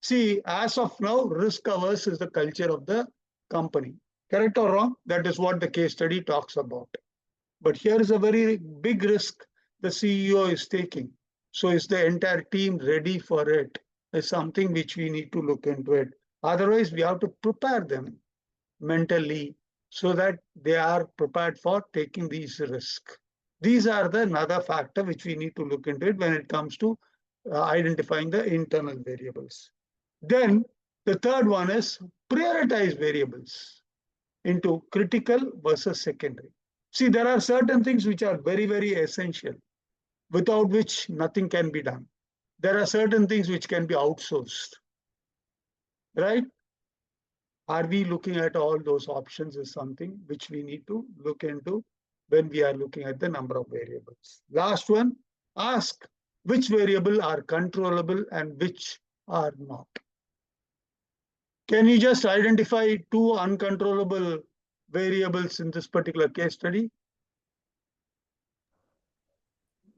See, as of now, risk averse is the culture of the company. Correct or wrong? That is what the case study talks about. But here is a very big risk the CEO is taking. So is the entire team ready for it? Is something which we need to look into it. Otherwise, we have to prepare them mentally so that they are prepared for taking these risks. These are the another factor which we need to look into it when it comes to identifying the internal variables. Then the third one is prioritize variables into critical versus secondary. See, there are certain things which are very, very essential, without which nothing can be done. There are certain things which can be outsourced, right? Are we looking at all those options is something which we need to look into when we are looking at the number of variables. Last one, ask which variable are controllable and which are not. Can you just identify 2 uncontrollable variables in this particular case study?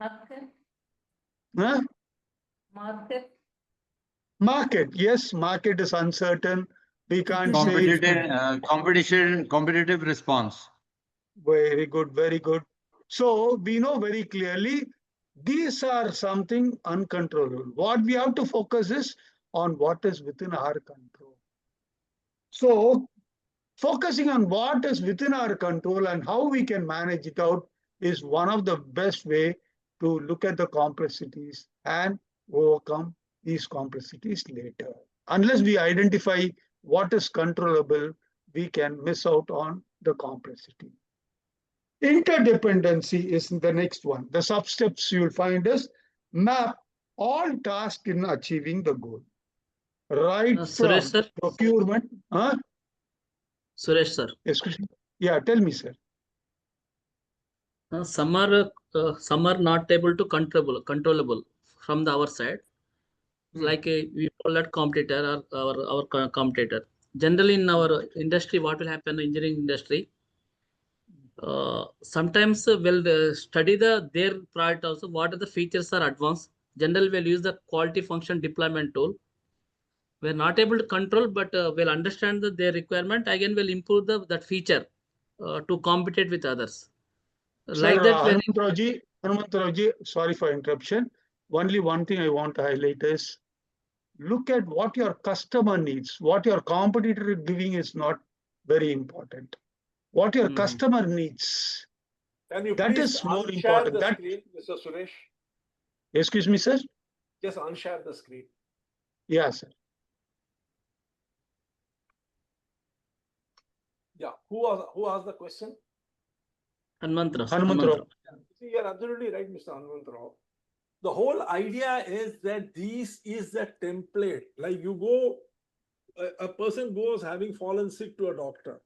Market. Huh? Market. Market, yes, market is uncertain. We can't say. Competitive response. Very good, very good. So we know very clearly these are something uncontrollable. What we have to focus is on what is within our control. So focusing on what is within our control and how we can manage it out is one of the best way to look at the complexities and overcome these complexities later. Unless we identify what is controllable, we can miss out on the complexity. Interdependency is the next one. The sub-steps you'll find is map all tasks in achieving the goal. Right from Suresh, sir. procurement. Huh? Suresh, sir. Yeah, tell me, sir. Some are not able to controllable from our side. Like we call that competitor or our competitor. Generally in our industry, what will happen in the engineering industry? sometimes we'll study their product also, what are the features are advanced. Generally, we'll use the quality function deployment tool. We're not able to control, but we'll understand their requirement. Again, we'll improve that feature to compete with others. Like Sir, that, when Hanumantarao ji, sorry for interruption. Only one thing I want to highlight is look at what your customer needs. What your competitor is giving is not very important. What your customer needs, Can you that please is more unshare important. the That, screen, Mr. Suresh? excuse me, sir? Just unshare the screen. Yeah, sir. Yeah. Who asked the question? Hanumantarao. Hanumantarao. See, you're absolutely right, Mr. Hanumantarao. The whole idea is that this is the template. Like you go, a person goes having fallen sick to a doctor.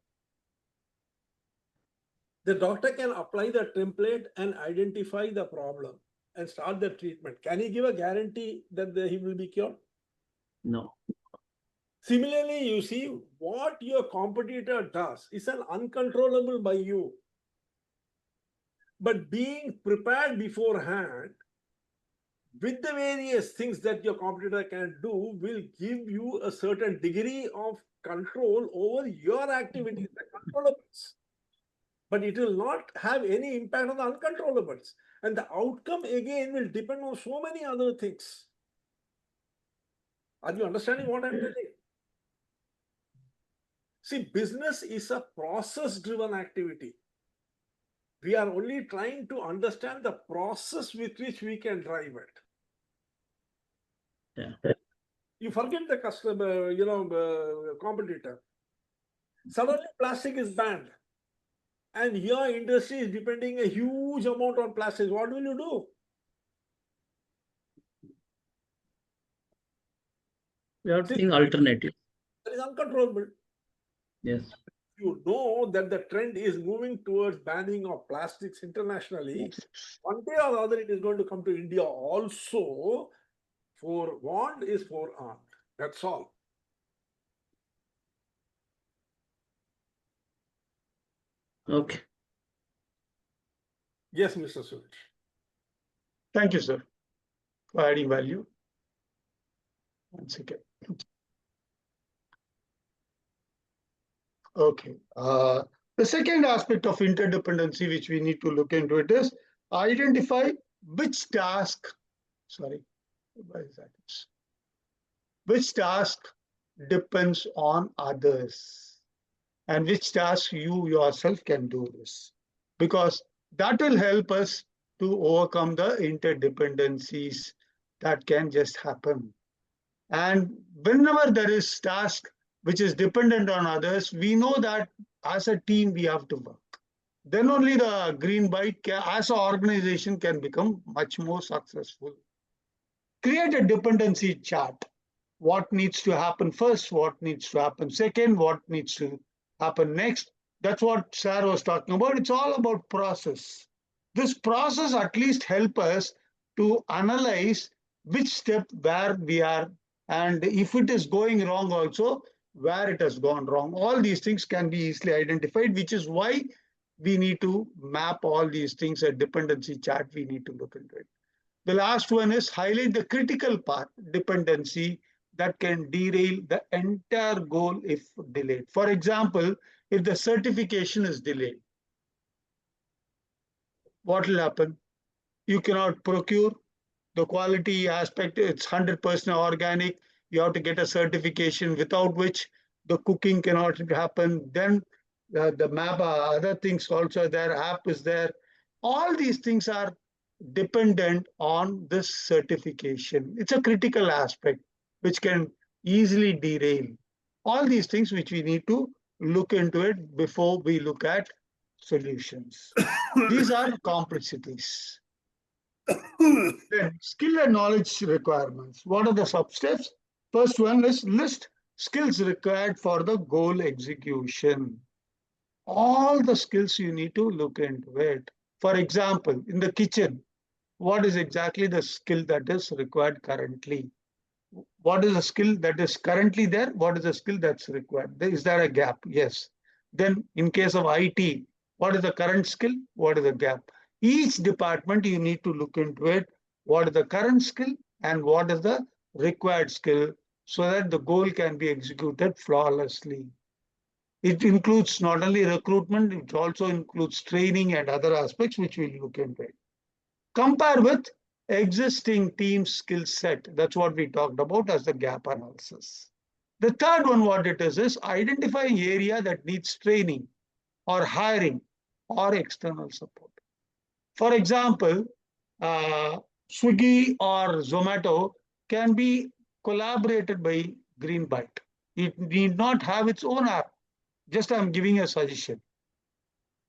The doctor can apply the template and identify the problem and start the treatment. Can he give a guarantee that he will be cured? No. Similarly, you see what your competitor does is an uncontrollable by you. But being prepared beforehand with the various things that your competitor can do will give you a certain degree of control over your activities, the controllables. But it will not have any impact on the uncontrollables. And the outcome again will depend on so many other things. Are you understanding what I'm telling? See, business is a process-driven activity. We are only trying to understand the process with which we can drive it. Yeah. You forget the customer, competitor. Suddenly plastic is banned. And your industry is depending a huge amount on plastics. What will you do? We have to think alternative. That is uncontrollable. Yes. You know that the trend is moving towards banning of plastics internationally. One day or the other, it is going to come to India also. Forewarned is forearmed. That's all. Okay. Yes, Mr. Suresh. Thank you, sir, for adding value. One second. Okay. The second aspect of interdependency, which we need to look into it, is identify which task, which task depends on others and which task you yourself can do this, because that will help us to overcome the interdependencies that can just happen. And whenever there is task which is dependent on others, we know that as a team we have to work. Then only the Greenbyte as an organization can become much more successful. Create a dependency chart. What needs to happen first, what needs to happen second, what needs to happen next. That's what Sarah was talking about. It's all about process. This process at least help us to analyze which step where we are, and if it is going wrong also, where it has gone wrong. All these things can be easily identified, which is why we need to map all these things, a dependency chart, we need to look into it. The last one is highlight the critical path dependency that can derail the entire goal if delayed. For example, if the certification is delayed, what will happen? You cannot procure the quality aspect. It's 100% organic. You have to get a certification, without which the cooking cannot happen. Then the map, other things also there, app is there. All these things are dependent on this certification. It's a critical aspect which can easily derail. All these things which we need to look into it before we look at solutions. These are complexities. Then skill and knowledge requirements. What are the sub-steps? First one is list skills required for the goal execution. All the skills you need to look into it. For example, in the kitchen, what is exactly the skill that is required currently? What is the skill that is currently there? What is the skill that's required? Is there a gap? Yes. Then in case of IT, What is the current skill? What is the gap? Each department, you need to look into it. What is the current skill and what is the required skill so that the goal can be executed flawlessly. It includes not only recruitment, it also includes training and other aspects which we'll look into it. Compare with existing team skill set. That's what we talked about as the gap analysis. The third one, what it is identifying area that needs training or hiring or external support. For example, Swiggy or Zomato can be collaborated by Greenbyte. It need not have its own app. Just I'm giving a suggestion.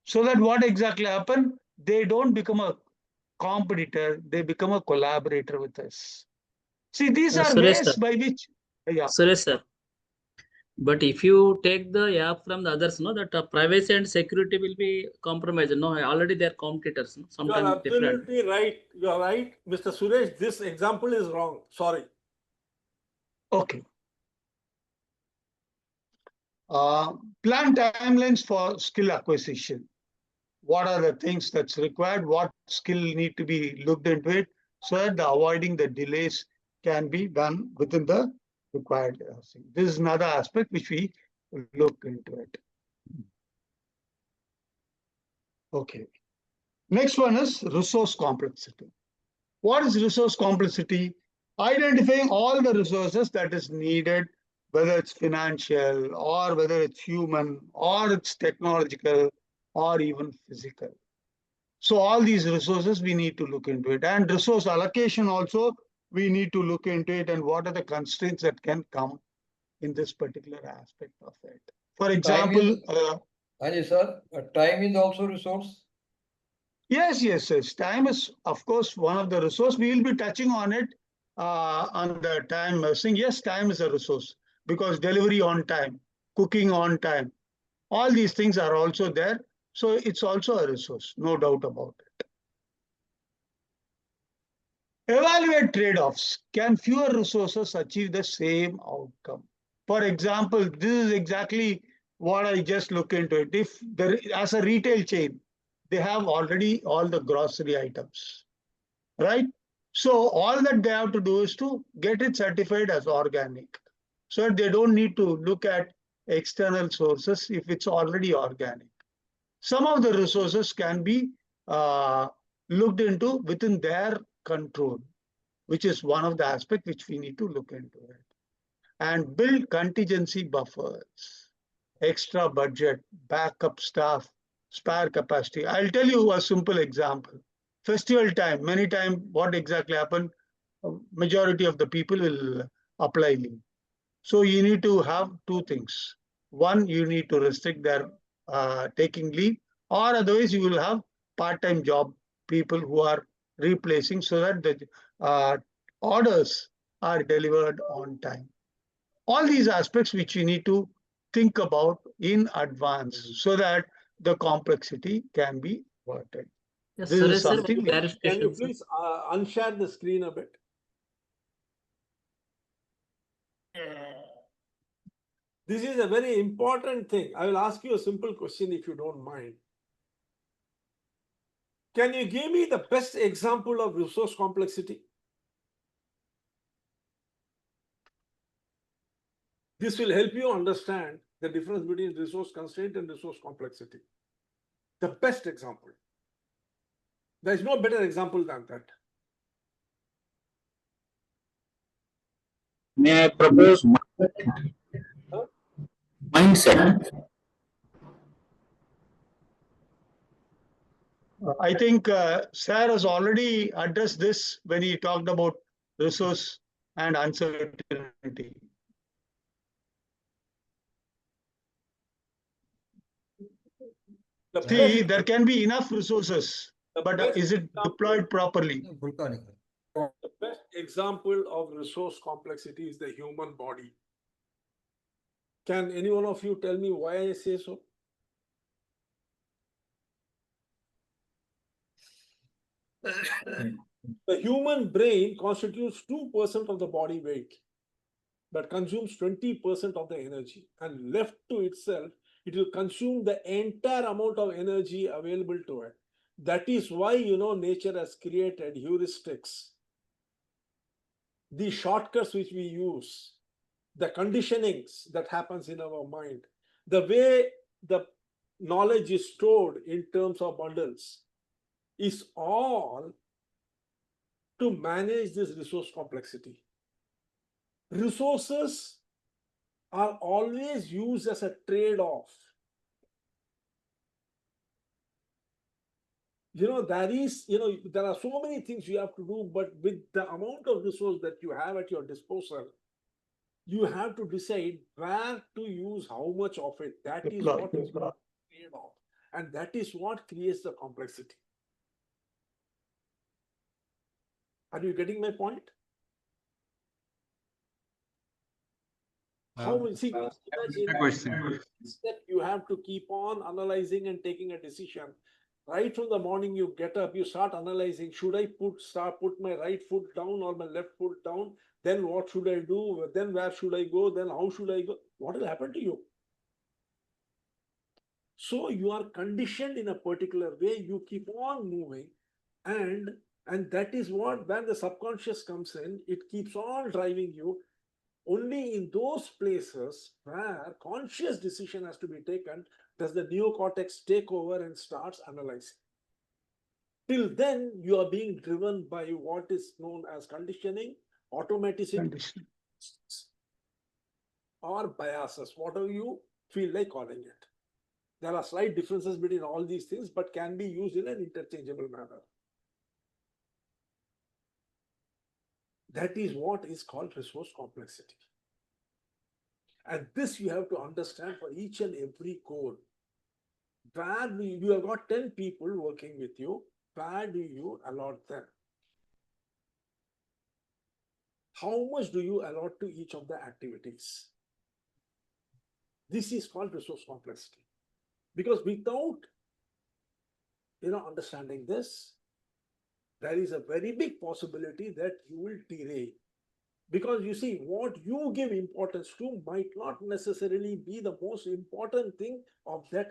So that what exactly happen? They don't become a competitor, they become a collaborator with us. See, these are Suresh ways sir. by which, yeah. Suresh sir. But if you take the app from the others, no, that privacy and security will be compromised. No, already they are competitors. No? You are Sometimes different. absolutely right. You are right, Mr. Suresh. This example is wrong. Sorry. Okay. Plan timelines for skill acquisition. What are the things that's required? What skill need to be looked into it so that avoiding the delays can be done within the required. This is another aspect which we look into it. Okay. Next one is resource complexity. What is resource complexity? Identifying all the resources that is needed, whether it's financial or whether it's human or it's technological or even physical. So all these resources, we need to look into it. And resource allocation also, we need to look into it and what are the constraints that can come in this particular aspect of it. For example, Ajay sir, time is also resource. yes. Time is, of course, one of the resource. We will be touching on it on the time nursing. Yes, time is a resource because delivery on time, cooking on time, all these things are also there. So it's also a resource, no doubt about it. Evaluate trade-offs. Can fewer resources achieve the same outcome? For example, this is exactly what I just look into it. If there, as a retail chain, they have already all the grocery items, right? So all that they have to do is to get it certified as organic. So they don't need to look at external sources if it's already organic. Some of the resources can be looked into within their control, which is one of the aspects which we need to look into it. And build contingency buffers, extra budget, backup staff, spare capacity. I'll tell you a simple example. Festival time, many times what exactly happened, majority of the people will apply leave. So you need to have two things. One, you need to restrict their taking leave, or otherwise you will have part-time job people who are replacing so that the orders are delivered on time. All these aspects which you need to think about in advance so that the complexity can be avoided. Yes, This Suresh is sir, something one which, Can you clarification, sir. please unshare the screen a bit? This is a very important thing. I will ask you a simple question if you don't mind. Can you give me the best example of resource complexity? This will help you understand the difference between resource constraint and resource complexity. The best example. There is no better example than that. May I propose mindset? I think Sir has already addressed this when he talked about resource and uncertainty. See, there can be enough resources, but is it deployed properly? The best example of resource complexity is the human body. Can any one of you tell me why I say so? The human brain constitutes 2% of the body weight, but consumes 20% of the energy, and left to itself, It will consume the entire amount of energy available to it. That is why, nature has created heuristics, the shortcuts which we use, the conditionings that happens in our mind, the way the knowledge is stored in terms of bundles is all to manage this resource complexity. Resources are always used as a trade-off. There are so many things you have to do, but with the amount of resource that you have at your disposal, you have to decide where to use how much of it. That is what is trade-off. And that is what creates the complexity. Are you getting my point? Step you have to keep on analyzing and taking a decision. Right from the morning you get up, you start analyzing, should I put my right foot down or my left foot down? Then what should I do? Then where should I go? Then how should I go? What will happen to you? So you are conditioned in a particular way, you keep on moving, and that is what, when the subconscious comes in, it keeps on driving you. Only in those places where conscious decision has to be taken does the neocortex take over and starts analyzing. Till then, you are being driven by what is known as conditioning, automaticity, or biases, whatever you feel like calling it. There are slight differences between all these things, but can be used in an interchangeable manner. That is what is called resource complexity. And this you have to understand for each and every goal. Where you have got 10 people working with you, where do you allot them? How much do you allot to each of the activities? This is called resource complexity. Because without understanding this, there is a very big possibility that you will derail. Because you see, what you give importance to might not necessarily be the most important thing of that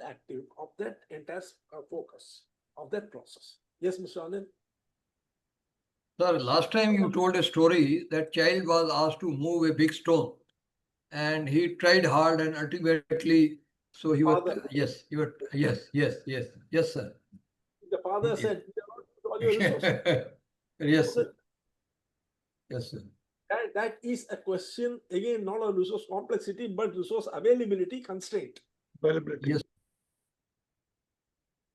entire focus, of that process. Yes, Mr. Anil? Sir, last time you told a story that child was asked to move a big stone and he tried hard and ultimately, so he was, yes, sir. The father said, all your resources. Yes, sir. Yes, sir. That is a question, again, not of resource complexity, but resource availability constraint. Availability. Yes.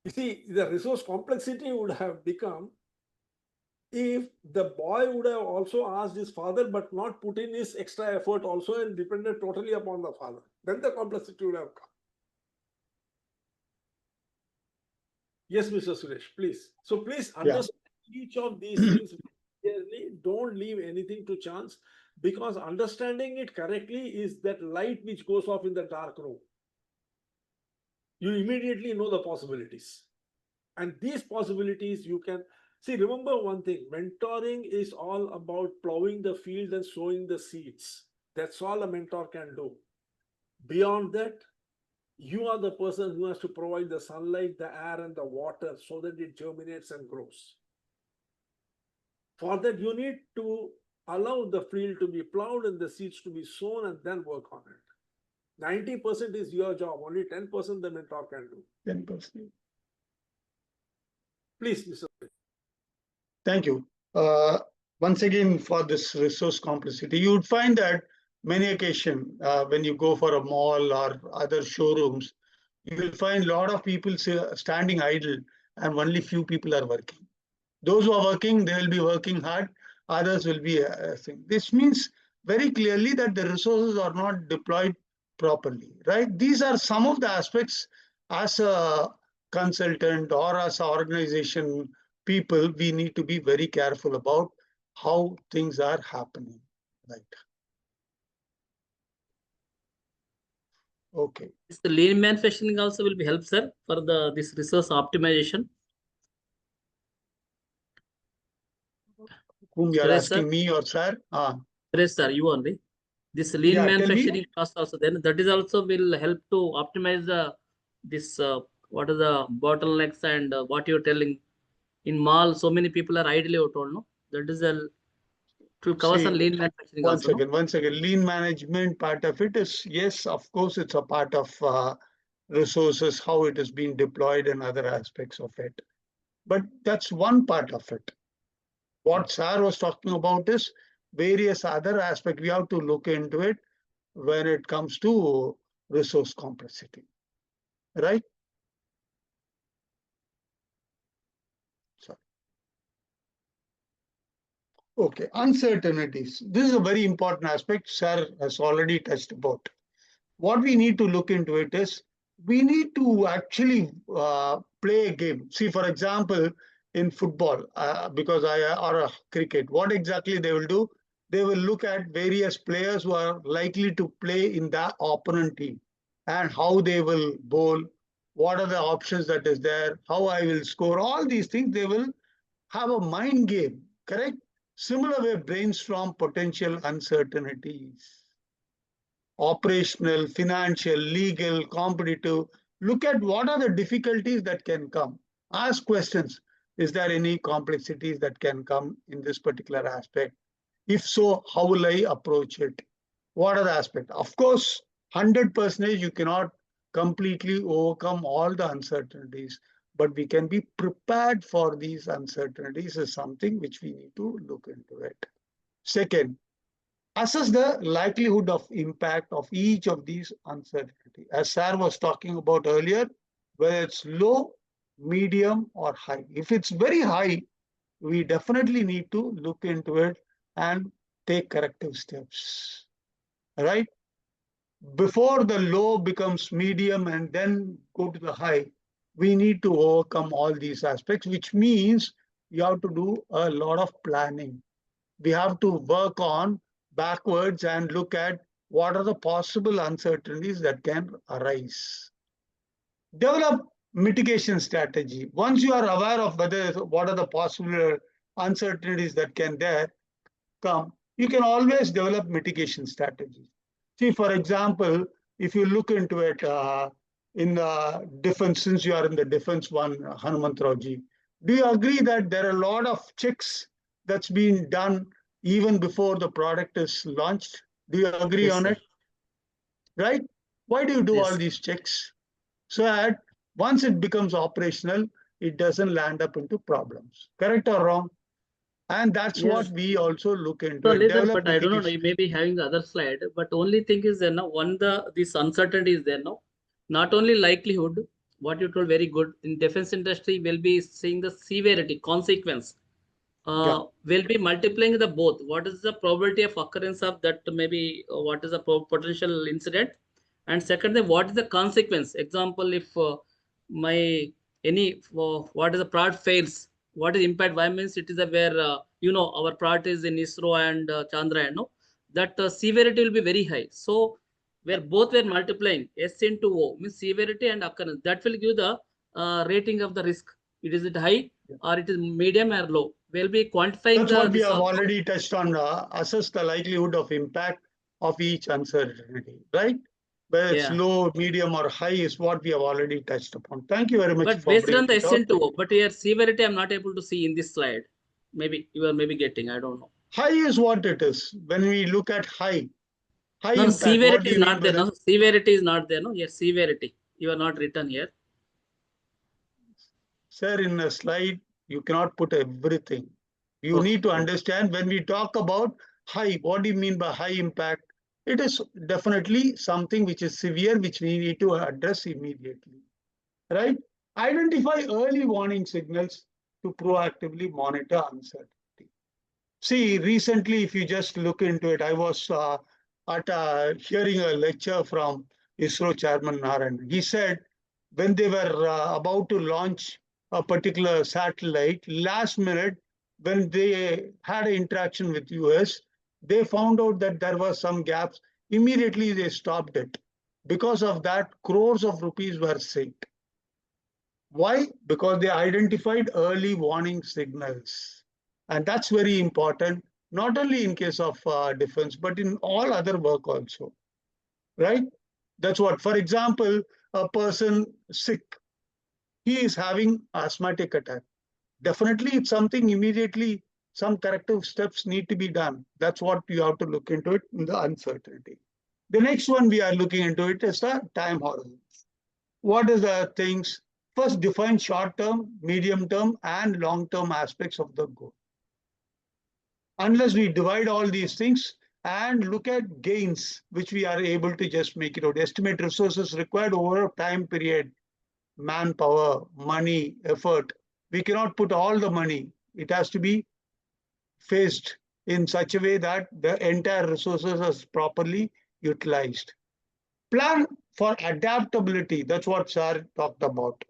You see, the resource complexity would have become if the boy would have also asked his father, but not put in his extra effort also and depended totally upon the father. Then the complexity would have come. Yes, Mr. Suresh, please. So please understand each of these things clearly. Don't leave anything to chance, because understanding it correctly is that light which goes off in the dark room. You immediately know the possibilities. And these possibilities you can see. Remember one thing, mentoring is all about plowing the field and sowing the seeds. That's all a mentor can do. Beyond that, you are the person who has to provide the sunlight, the air, and the water so that it germinates and grows. For that, you need to allow the field to be plowed and the seeds to be sown and then work on it. 90% is your job, only 10% the mentor can do. 10%. Please, Mr. Thank you. Once again, for this resource complexity, you would find that many occasions when you go for a mall or other showrooms, you will find a lot of people standing idle and only few people are working. Those who are working, they will be working hard. Others will be this means very clearly that the resources are not deployed properly, right? These are some of the aspects as a consultant or as an organization people, we need to be very careful about how things are happening, right? Okay. The lean manufacturing also will be help, sir, for this resource optimization. Whom you are asking, me or sir? Yes, sir, you only. This lean Yeah, tell me. manufacturing cost also, then that is also will help to optimize this what are the bottlenecks and what you're telling in mall. So many people are idly out, no? That is a to cover See, some lean manufacturing one also, no? second, one second. Lean management part of it is, yes, of course, it's a part of resources, how it is being deployed and other aspects of it. But that's one part of it. What Sir was talking about is various other aspects. We have to look into it when it comes to resource complexity, right? Sorry. Okay, uncertainties. This is a very important aspect Sir has already touched about. What we need to look into it is we need to actually play a game. See, for example, in football, or cricket, what exactly they will do? They will look at various players who are likely to play in the opponent team and how they will bowl, what are the options that is there, how I will score, all these things. They will have a mind game, correct? Similar way, brainstorm potential uncertainties. Operational, financial, legal, competitive. Look at what are the difficulties that can come. Ask questions. Is there any complexities that can come in this particular aspect? If so, how will I approach it? What are the aspects? Of course, 100% you cannot completely overcome all the uncertainties, but we can be prepared for these uncertainties is something which we need to look into it. Second, assess the likelihood of impact of each of these uncertainty. As Sir was talking about earlier, whether it's low, medium, or high. If it's very high, we definitely need to look into it and take corrective steps. Right? Before the low becomes medium and then go to the high, we need to overcome all these aspects, which means you have to do a lot of planning. We have to work on backwards and look at what are the possible uncertainties that can arise. Develop mitigation strategy. Once you are aware of what are the possible uncertainties that can come, you can always develop mitigation strategies. See, for example, if you look into it in the defense, since you are in the defense one, Hanumantrao-ji, do you agree that there are a lot of checks that's been done even before the product is launched? Do you agree Yes, on sir. it? Right? Why do you do all Yes. these checks? So that once it becomes operational, it doesn't land up into problems. Correct or wrong? And that's Yes. what we also look into. So it. later, Develop but I don't know, mitigation. you may be having the other slide, but only thing is there now, this uncertainty is there now. Not only likelihood, what you told very good, in defense industry, we'll be seeing the severity, consequence. Yeah. We'll be multiplying the both. What is the probability of occurrence of that, maybe what is the potential incident? And second thing, what is the consequence? Example, if what is the product fails, what is impact? Why means it is a where our product is in ISRO and Chandrayaan, no? That severity will be very high. So where both were multiplying, S into O means severity and occurrence. That will give the rating of the risk. Is it high or it is medium or low? We'll be quantifying That's what we this have also. already touched on. Assess the likelihood of impact of each uncertainty, right? Whether it's Yeah. low, medium, or high is what we have already touched upon. Thank you very much But for based bringing on the it out. SN2, but here severity I'm not able to see in this slide. Maybe you are maybe getting, I don't know. High is what it is. When we look at high No, impact, what severity do is you mean not by there. that? No, severity is not there. No, yes, severity. You are not written here. Sir, in a slide, you cannot put everything. You need to understand when we talk about high, what do you mean by high impact? It is definitely something which is severe, which we need to address immediately, right? Identify early warning signals to proactively monitor uncertainty. See, recently, if you just look into it, I was hearing a lecture from ISRO chairman Narayan. He said when they were about to launch a particular satellite, last minute, when they had an interaction with US, they found out that there were some gaps. Immediately, they stopped it. Because of that, crores of rupees were saved. Why? Because they identified early warning signals. And that's very important. not only in case of defense, but in all other work also, right? That's what, for example, a person sick, he is having asthmatic attack. Definitely it's something immediately, some corrective steps need to be done. That's what you have to look into it in the uncertainty. The next one we are looking into it is the time horizon. What is the things? First, define short-term, medium-term, and long-term aspects of the goal. Unless we divide all these things and look at gains, which we are able to just make it out, estimate resources required over a time period, manpower, money, effort. We cannot put all the money. It has to be phased in such a way that the entire resources are properly utilized. Plan for adaptability. That's what Sir talked about.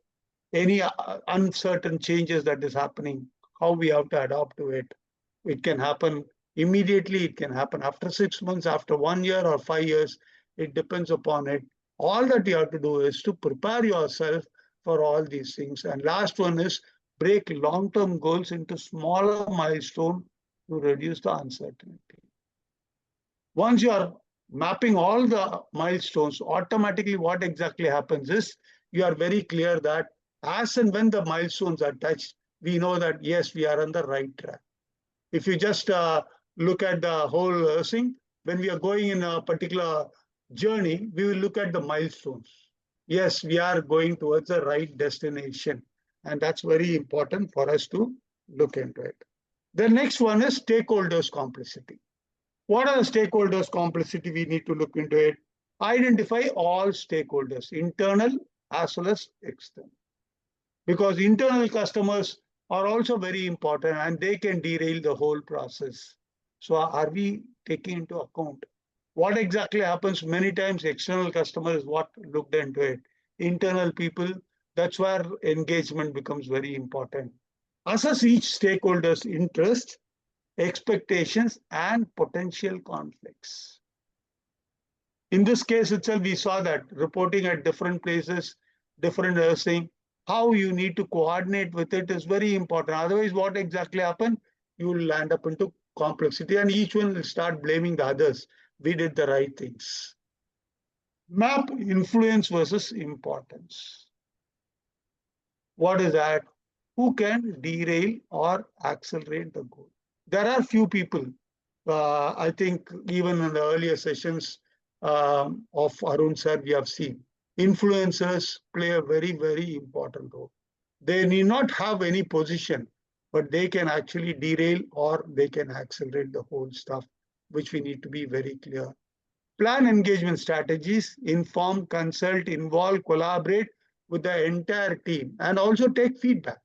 Any uncertain changes that is happening, how we have to adapt to it. It can happen immediately. It can happen after 6 months, after 1 year or 5 years. It depends upon it. All that you have to do is to prepare yourself for all these things. And last one is break long-term goals into smaller milestones to reduce the uncertainty. Once you are mapping all the milestones, automatically what exactly happens is you are very clear that as and when the milestones are touched, we know that yes, we are on the right track. If you just look at the whole thing, when we are going in a particular journey, we will look at the milestones. Yes, we are going towards the right destination. And that's very important for us to look into it. The next one is stakeholders complexity. What are the stakeholders complexity? We need to look into it. Identify all stakeholders, internal as well as external. Because internal customers are also very important and they can derail the whole process. So are we taking into account what exactly happens? Many times external customer is what looked into it. Internal people, that's where engagement becomes very important. Assess each stakeholder's interest, expectations, and potential conflicts. In this case itself, we saw that reporting at different places, different thing, how you need to coordinate with it is very important. Otherwise, what exactly happen? You will land up into complexity and each one will start blaming the others. We did the right things. Map influence versus importance. What is that? Who can derail or accelerate the goal? There are few people, I think even in the earlier sessions of Arun sir, we have seen influencers play a very, very important role. They need not have any position, but they can actually derail or they can accelerate the whole stuff, which we need to be very clear. Plan engagement strategies, inform, consult, involve, collaborate with the entire team, and also take feedback.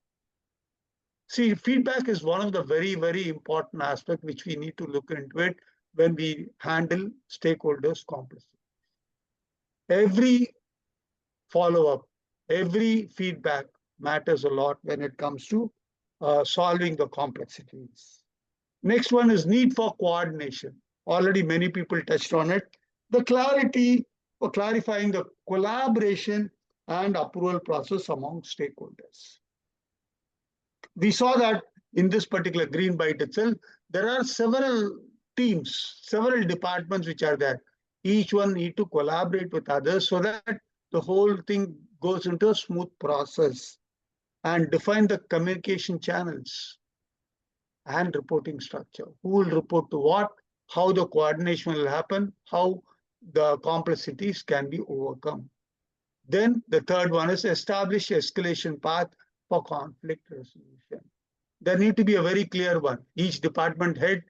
See, feedback is one of the very, very important aspects which we need to look into it when we handle stakeholders complexity. Every follow-up, every feedback matters a lot when it comes to solving the complexities. Next one is need for coordination. Already many people touched on it. The clarity for clarifying the collaboration and approval process among stakeholders. We saw that in this particular Green Byte itself, there are several teams, several departments which are there. Each one need to collaborate with others so that the whole thing goes into a smooth process, and define the communication channels and reporting structure. Who will report to what, how the coordination will happen, how the complexities can be overcome. Then the third one is establish escalation path for conflict resolution. There need to be a very clear one. Each department head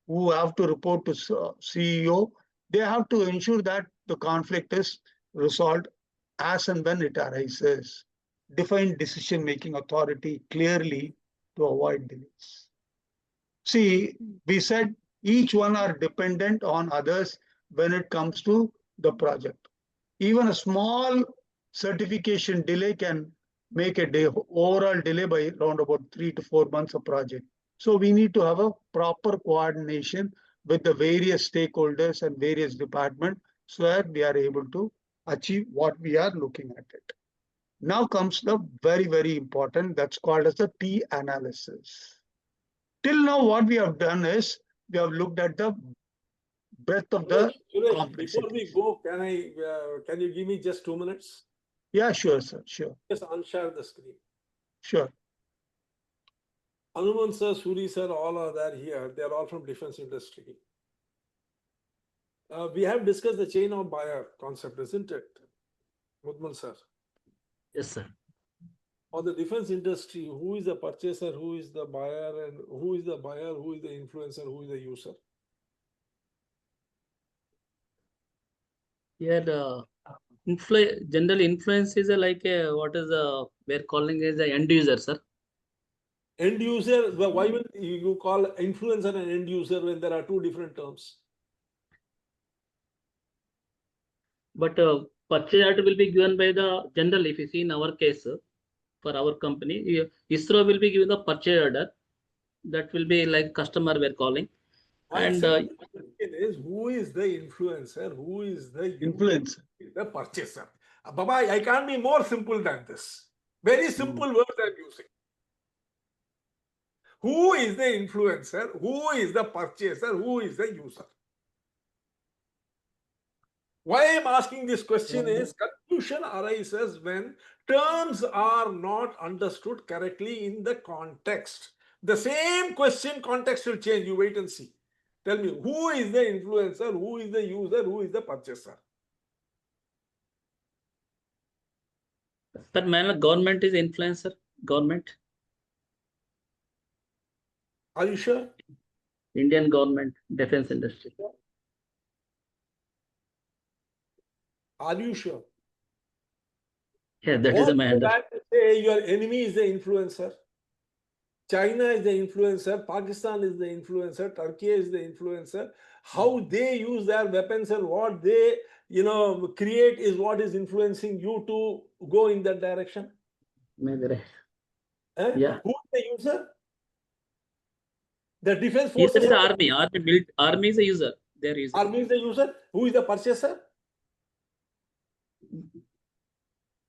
who have to report to CEO, they have to ensure that the conflict is resolved as and when it arises. Define decision-making authority clearly to avoid delays. See, we said each one are dependent on others when it comes to the project. Even a small certification delay can make a overall delay by around about 3 to 4 months of project. So we need to have a proper coordination with the various stakeholders and various departments so that we are able to achieve what we are looking at it. Now comes the very, very important, that's called as the T analysis. Till now, what we have done is we have looked at the breadth of the Suresh, before we complexities. go, can you give me just 2 minutes? Yeah, sure, sir. Sure, Just unshare the screen. sure. Hanuman sir, Suri sir, all are there here. They are all from defense industry. We have discussed the chain of buyer concept, isn't it? Hanuman sir. Yes, sir. For the defense industry, who is the purchaser, who is the buyer, and who is the buyer, who is the influencer, who is the user? Here, general influence is like what is we're calling as the end user, sir. End user, why will you call influencer and end user when there are two different terms? But purchase order will be given by the general. If you see in our case, for our company, ISRO will be given the purchase order. That will be like customer we're calling. And The question is, who is the influencer? Who is the Influencer. The purchaser? Baba, I can't be more simple than this. Very simple words I'm using. Who is the influencer? Who is the purchaser? Who is the user? Why I'm asking this question is confusion arises when terms are not understood correctly in the context. The same question context will change. You wait and see. Tell me, who is the influencer? Who is the user? Who is the purchaser? that man, government is influencer. Government, Are you sure? Indian government, defense industry. Are you sure? Yeah, that is my understanding. That to say your enemy is the influencer. China is the influencer. Pakistan is the influencer. Turkey is the influencer. How they use their weapons and what they create is what is influencing you to go in that direction. Maybe right. Eh? Yeah. Who is the user? The defense User forces. is the army. Army is a user. Their user. Army is the user. Who is the purchaser?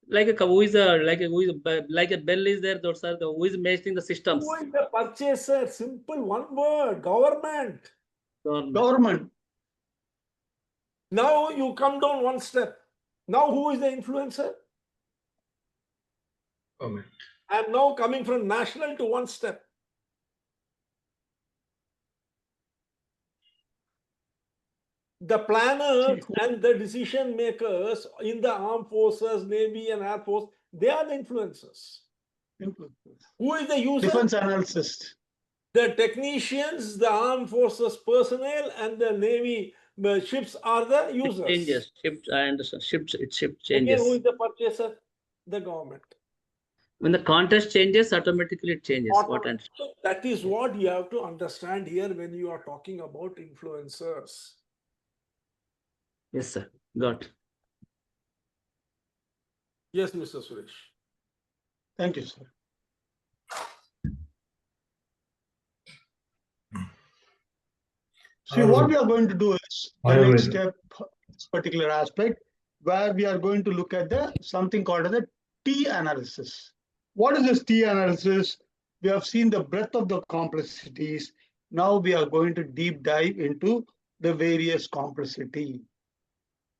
Like a who is a like a bell is there. Those are the who is managing the systems. Who is the purchaser? Simple one word. Government. Government. Now you come down one step. Now who is the influencer? Government. I am now coming from national to one step. The planners and the decision makers in the armed forces, Navy and Air Force, they are the influencers. Who is the user? Defense analyst. The technicians, the armed forces personnel, and the Navy ships are the users. Changes. Ships, I understand. Ship Again, changes. who is the purchaser? The government. When the context changes, automatically it changes. What and So that is what you have to understand here when you are talking about influencers. yes, sir. Got. Yes, Mr. Suresh. Thank you, sir. See, what we are going to do is the next step, this particular aspect, where we are going to look at the something called the T analysis. What is this T analysis? We have seen the breadth of the complexities. Now we are going to deep dive into the various complexity.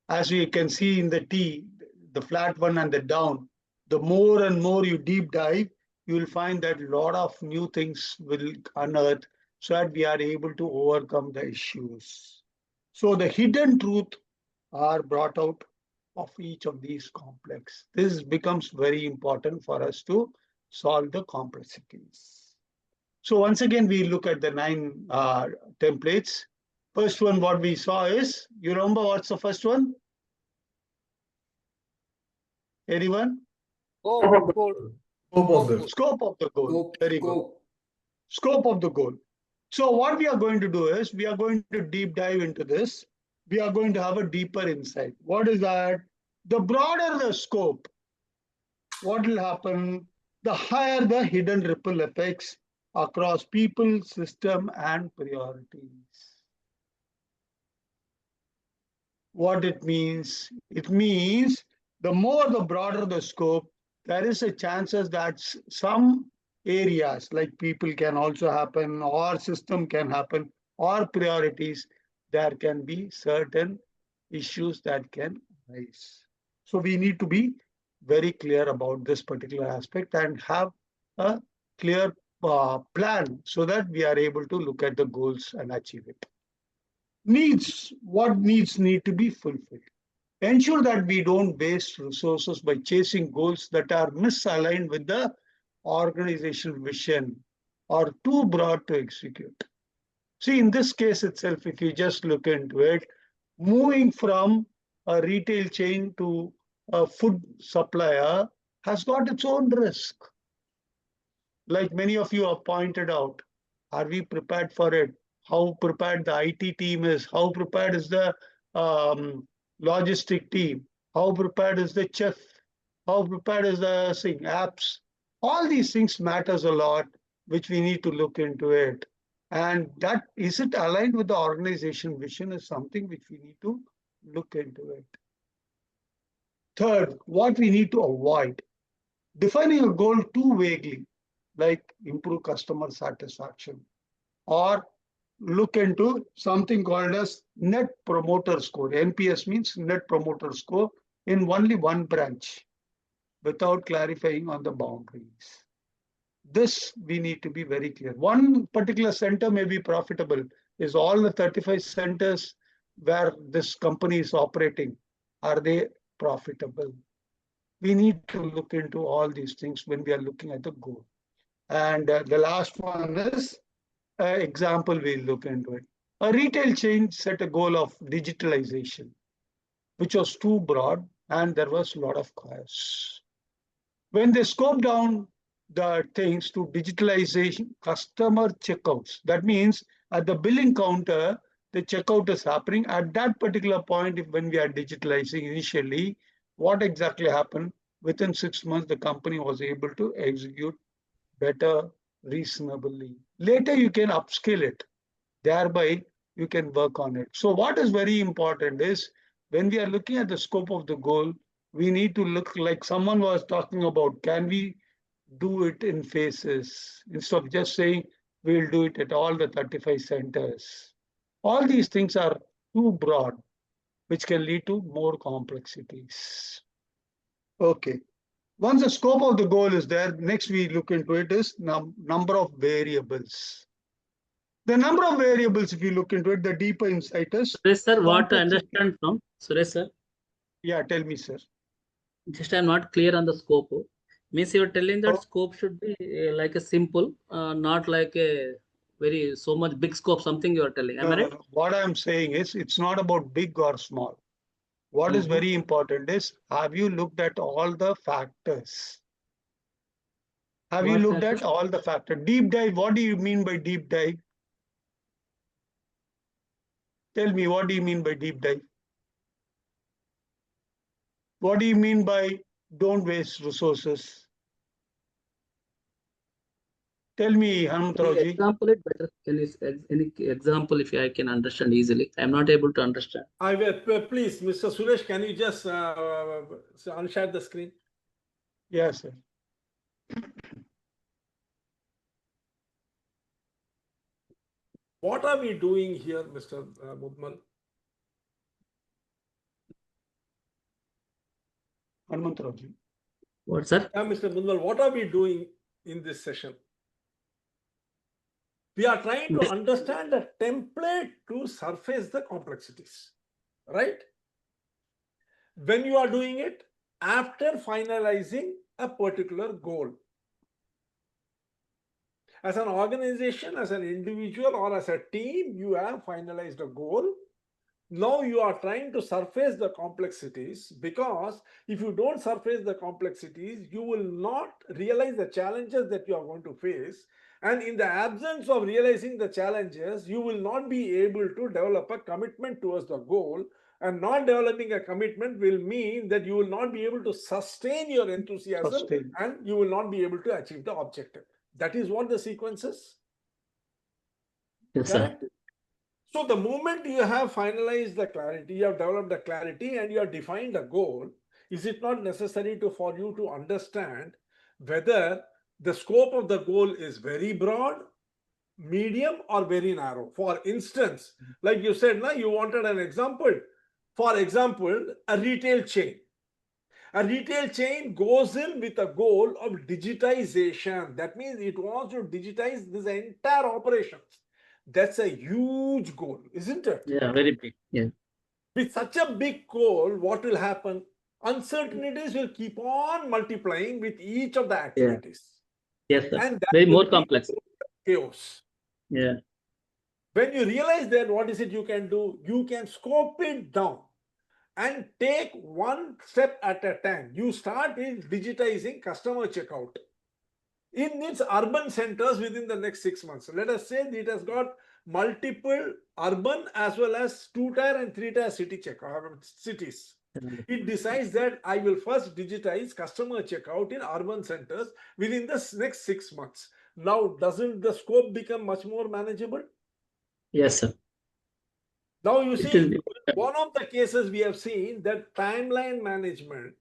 As you can see in the T, the flat one and the down, the more and more you deep dive, you will find that a lot of new things will unearth so that we are able to overcome the issues. So the hidden truth are brought out of each of these complex. This becomes very important for us to solve the complexities. So once again, we look at the 9 templates. First one, what we saw is, you remember what's the first one? Anyone? Scope of the goal. Scope of the goal. Very good. Scope of the goal. So what we are going to do is, we are going to deep dive into this. We are going to have a deeper insight. What is that? The broader the scope, what will happen? The higher the hidden ripple effects across people, system, and priorities. What it means? It means the more the broader the scope, there is a chances that some areas like people can also happen or system can happen or priorities, there can be certain issues that can arise. So we need to be very clear about this particular aspect and have a clear plan so that we are able to look at the goals and achieve it. Needs, what needs need to be fulfilled? Ensure that we don't waste resources by chasing goals that are misaligned with the organizational vision or too broad to execute. See, in this case itself, if you just look into it, moving from a retail chain to a food supplier has got its own risk. Like many of you have pointed out, are we prepared for it? How prepared the IT team is? How prepared is the logistic team? How prepared is the chef? How prepared is the apps? All these things matters a lot, which we need to look into it. And that, is it aligned with the organization vision, is something which we need to look into it. Third, what we need to avoid. Defining a goal too vaguely, like improve customer satisfaction, or look into something called as Net Promoter Score. NPS means Net Promoter Score in only one branch without clarifying on the boundaries. This we need to be very clear. One particular center may be profitable. Is all the 35 centers where this company is operating, are they profitable? We need to look into all these things when we are looking at the goal. And the last one is example, we'll look into it. A retail chain set a goal of digitalization, which was too broad and there was a lot of chaos. When they scoped down the things to digitalization, customer checkouts, that means at the billing counter, the checkout is happening. At that particular point, when we are digitalizing initially, what exactly happened? Within 6 months, the company was able to execute better reasonably. Later, you can upscale it. Thereby, you can work on it. So what is very important is when we are looking at the scope of the goal, we need to look like someone was talking about, can we do it in phases instead of just saying we'll do it at all the 35 centers. All these things are too broad, which can lead to more complexities. Okay. Once the scope of the goal is there, next we look into it is number of variables. The number of variables, if you look into it, the deeper insight is. Suresh sir, what I understand from Suresh sir? Yeah, tell me, sir. Just I'm not clear on the scope. Means you're telling that scope should be like a simple, not like a very so much big scope, something you are telling. Am I right? No. What I'm saying is it's not about big or small. What is very important is, have you looked at all the factors? Have you looked at all the factors? Deep dive, what do you mean by deep dive? Tell me, what do you mean by deep dive? What do you mean by don't waste resources? Tell me, Hanumantarao ji. Example it better. Any example if I can understand easily? I'm not able to understand. I will, please, Mr. Suresh, can you just unshare the screen? Yes, sir. What are we doing here, Mr. Mudmal? Hanumantarao ji. What, sir? Mr. Mudmal, what are we doing in this session? We are trying to understand a template to surface the complexities, right? When you are doing it after finalizing a particular goal. As an organization, as an individual, or as a team, you have finalized a goal. Now you are trying to surface the complexities, because if you don't surface the complexities, you will not realize the challenges that you are going to face. And in the absence of realizing the challenges, you will not be able to develop a commitment towards the goal. And not developing a commitment will mean that you will not be able to sustain your enthusiasm and you will not be able to achieve the objective. That is what the sequence is. Yes, sir. So the moment you have finalized the clarity, you have developed the clarity and you have defined a goal, is it not necessary for you to understand whether the scope of the goal is very broad medium, or very narrow. For instance, like you said, now you wanted an example. For example, a retail chain. A retail chain goes in with a goal of digitization. That means it wants to digitize this entire operations. That's a huge goal, isn't it? Yeah, very big. Yeah. With such a big goal, what will happen? Uncertainties will keep on multiplying with each of the activities. Yes, sir. And that Very will more be complex. chaos. Yeah. When you realize that, what is it you can do? You can scope it down and take one step at a time. You start with digitizing customer checkout in its urban centers within the next 6 months. Let us say it has got multiple urban as well as 2-tier and 3-tier cities. It decides that I will first digitize customer checkout in urban centers within the next 6 months. Now, doesn't the scope become much more manageable? Yes, sir. Now you It see, will one of the cases we have seen that timeline management,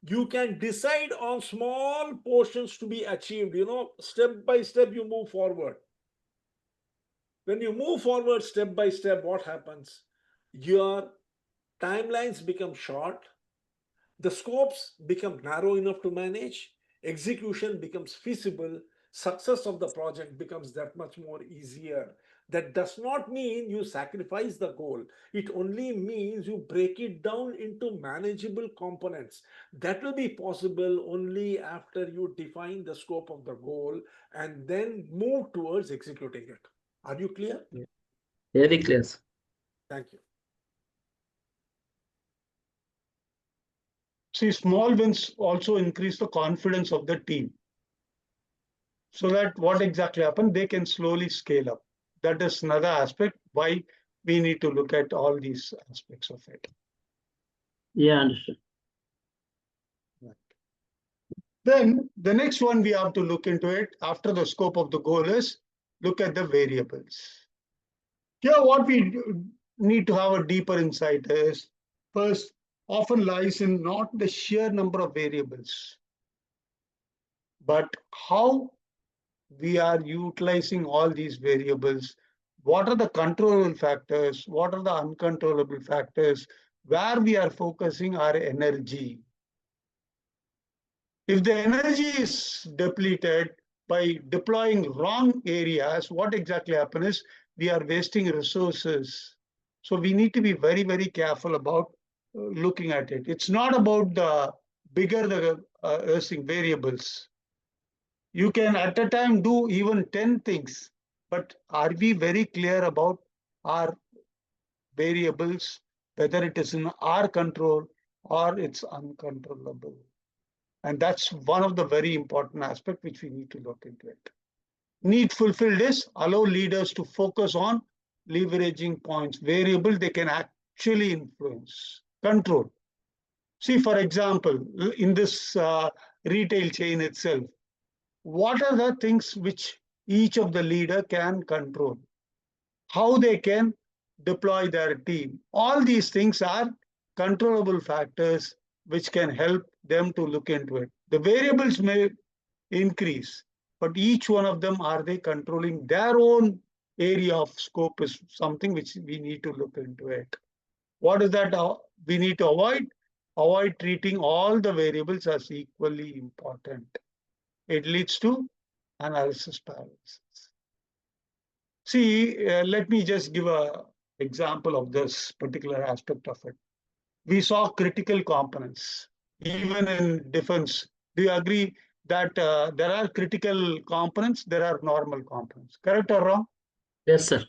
you can decide on small portions to be achieved, step by step you move forward. When you move forward step by step, what happens? Your timelines become short, the scopes become narrow enough to manage, execution becomes feasible, success of the project becomes that much more easier. That does not mean you sacrifice the goal. It only means you break it down into manageable components. That will be possible only after you define the scope of the goal and then move towards executing it. Are you clear? very clear, sir. Thank you. See, small wins also increase the confidence of the team. So that what exactly happened, they can slowly scale up. That is another aspect why we need to look at all these aspects of it. Yeah, understood. Then the next one we have to look into it after the scope of the goal is look at the variables. Here, what we need to have a deeper insight is first often lies in not the sheer number of variables, but how we are utilizing all these variables. What are the controllable factors? What are the uncontrollable factors? Where we are focusing our energy. If the energy is depleted by deploying wrong areas, what exactly happens is we are wasting resources. So we need to be very, very careful about looking at it. It's not about the bigger the variables. You can at a time do even 10 things, but are we very clear about our variables, whether it is in our control or it's uncontrollable? And that's one of the very important aspects which we need to look into it. Need fulfilled is allow leaders to focus on leveraging points, variable they can actually influence, control. See, for example, in this retail chain itself, what are the things which each of the leader can control? How they can deploy their team? All these things are controllable factors which can help them to look into it. The variables may increase, but each one of them, are they controlling their own area of scope is something which we need to look into it. What is that we need to avoid? Avoid treating all the variables as equally important. It leads to analysis paralysis. See, let me just give an example of this particular aspect of it. We saw critical components, even in defense. Do you agree that there are critical components, there are normal components? Correct or wrong? Yes, sir.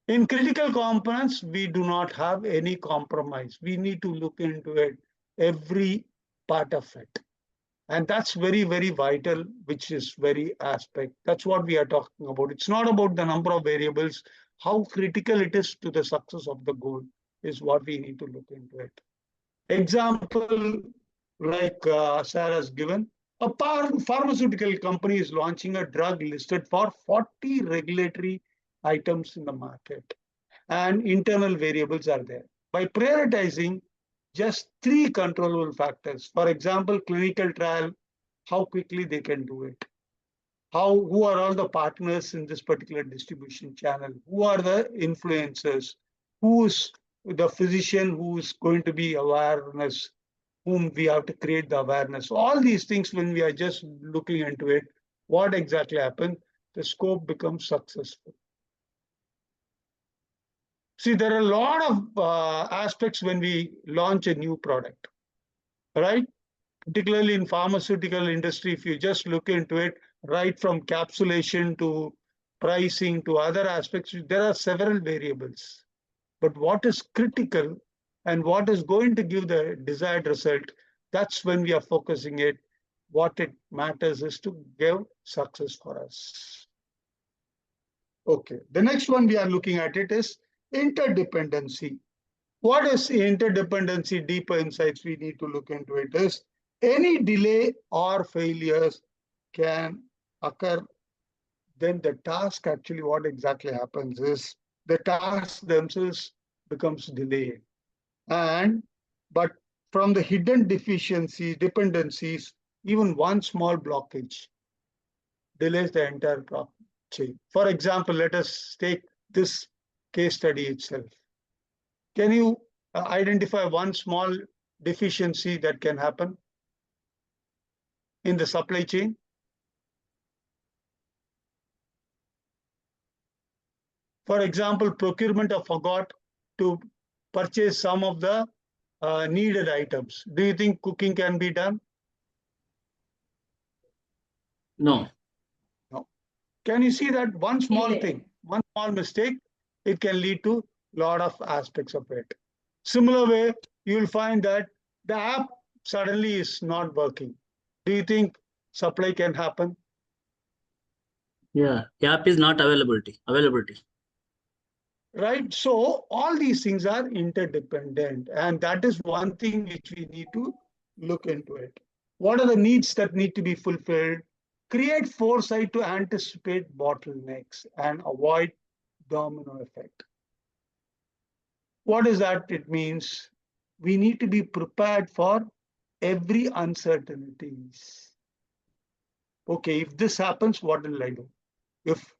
In critical components, we do not have any compromise. We need to look into it, every part of it. And that's very, very vital, which is very aspect. That's what we are talking about. It's not about the number of variables, how critical it is to the success of the goal is what we need to look into it. Example, like Sarah has given, a pharmaceutical company is launching a drug listed for 40 regulatory items in the market, and internal variables are there. By prioritizing just 3 controllable factors, for example, clinical trial, how quickly they can do it. who are all the partners in this particular distribution channel? Who are the influencers? Who's the physician who's going to be awareness, whom we have to create the awareness? All these things, when we are just looking into it, what exactly happened? The scope becomes successful. See, there are a lot of aspects when we launch a new product, right? Particularly in pharmaceutical industry, if you just look into it, right from capsulation to pricing to other aspects, there are several variables. But what is critical and what is going to give the desired result, that's when we are focusing it. What it matters is to give success for us. Okay, the next one we are looking at it is interdependency. What is interdependency? Deeper insights we need to look into it is any delay or failures can occur. Then the task, actually what exactly happens is the task themselves becomes delayed. But from the hidden dependencies, even one small blockage delays the entire chain. For example, let us take this case study itself. Can you identify one small deficiency that can happen in the supply chain? For example, procurement forgot to purchase some of the needed items. Do you think cooking can be done? No. No. Can you see that one small Delay. thing, one small mistake, it can lead to a lot of aspects of it. Similar way, you will find that the app suddenly is not working. Do you think supply can happen? Yeah, app is not availability. Right? So all these things are interdependent, and that is one thing which we need to look into it. What are the needs that need to be fulfilled? Create foresight to anticipate bottlenecks and avoid domino effect. What is that? It means we need to be prepared for every uncertainties. Okay, if this happens, what will I do? If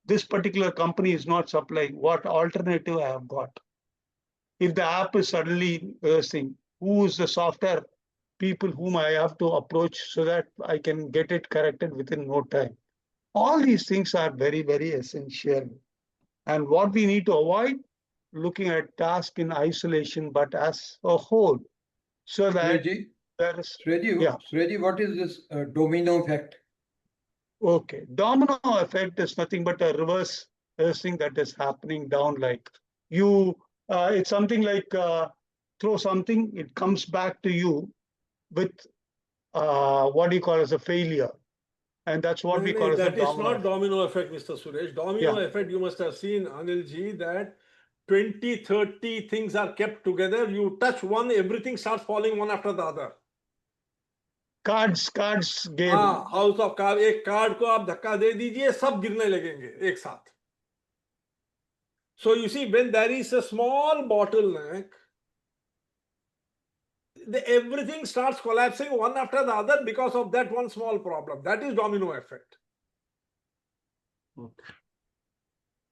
this particular company is not supplying, what alternative I have got? If the app is suddenly bursting, who is the software people whom I have to approach so that I can get it corrected within no time? All these things are very, very essential. And what we need to avoid, looking at task in isolation, but as a whole, so that Suryaji, there is, Suryaji, Suryaji, what is this domino effect? okay, domino effect is nothing but a reverse thing that is happening down. Like you, it's something like throw something, it comes back to you with what do you call as a failure, and that's what we call as a that is domino not effect. domino effect, Mr. Suresh. Domino effect, you must have seen, Anilji, that 20, 30 things are kept together. You touch one, everything starts falling one after the other. Cards game. हाँ, house of card, एक card को आप धक्का दे दीजिए, सब गिरने लगेंगे एक साथ. So you see, when there is a small bottleneck, everything starts collapsing one after the other because of that one small problem. That is domino effect. Okay.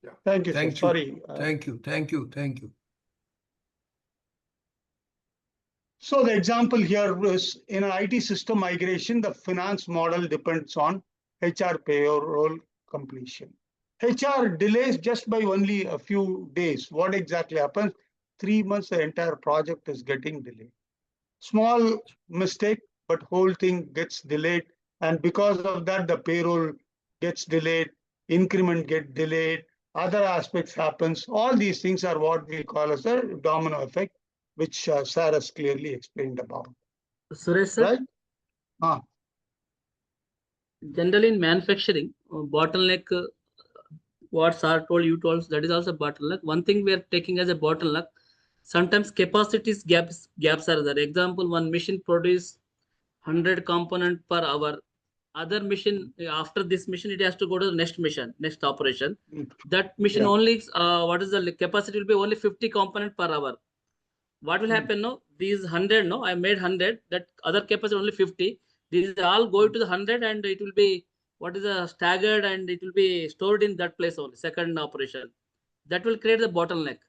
Yeah. Thank you, Thank sir. you. Sorry. Thank you. So the example here is in an IT system migration, the finance model depends on HR payroll completion. HR delays just by only a few days. What exactly happens? 3 months, the entire project is getting delayed. Small mistake, but whole thing gets delayed. And because of that, the payroll gets delayed, increment get delayed, other aspects happens. All these things are what we call as a domino effect, which Sarah has clearly explained about. Suresh sir, Right? generally in manufacturing, bottleneck, what sir told, you told, that is also bottleneck. One thing we are taking as a bottleneck, sometimes capacities gaps are there. Example, one machine produce 100 component per hour. Other machine, after this machine, it has to go to the next operation. That machine only, what is the capacity will be only 50 component per hour. What will happen now? These 100, I made 100, that other capacity only 50. These all go to the 100 and it will be what is the staggered and it will be stored in that place only, second operation. That will create the bottleneck.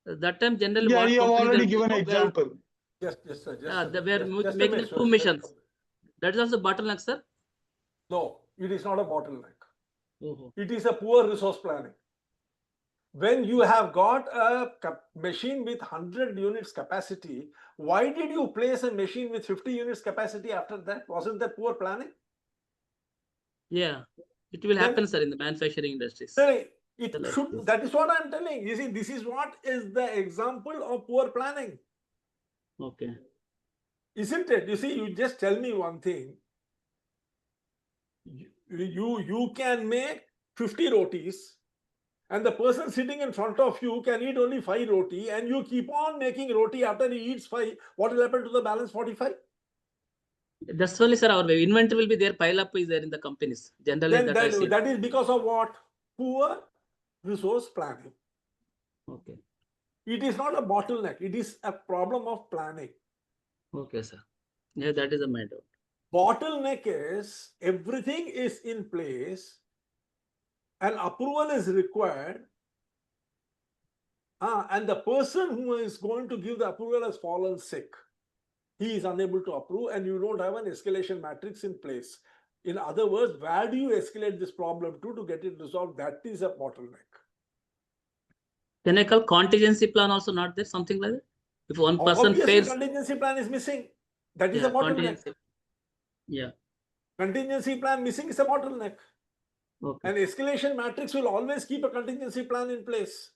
That time generally Yeah, what you have companies already are doing, given an example. Yes, sir. they are making the two missions. That is also bottleneck, sir. No, it is not a bottleneck. Oh, It is a poor resource planning. When you have got a machine with 100 units capacity, why did you place a machine with 50 units capacity after that? Wasn't that poor planning? yeah, it will happen, sir, in the manufacturing industries. It should. That is what I'm telling. You see, this is what is the example of poor planning. Okay. Isn't it? You see, you just tell me one thing. You can make 50 rotis, and the person sitting in front of you can eat only 5 roti, and you keep on making roti after he eats 5. What will happen to the balance 45? That's only, sir, our inventory will be there, pile up is there in the companies. Generally, Then that is because of what? Poor resource planning. Okay. It is not a bottleneck. It is a problem of planning. Okay, sir. Yeah, that is a matter. Bottleneck is everything is in place and approval is required. And the person who is going to give the approval has fallen sick. He is unable to approve and you don't have an escalation matrix in place. In other words, where do you escalate this problem to get it resolved? That is a bottleneck. Can I call contingency plan also not there? Something like that? If one person Obviously, fails. contingency plan is missing. That is a bottleneck. Yeah. Contingency plan missing is a bottleneck. Okay. An escalation matrix will always keep a contingency plan in place.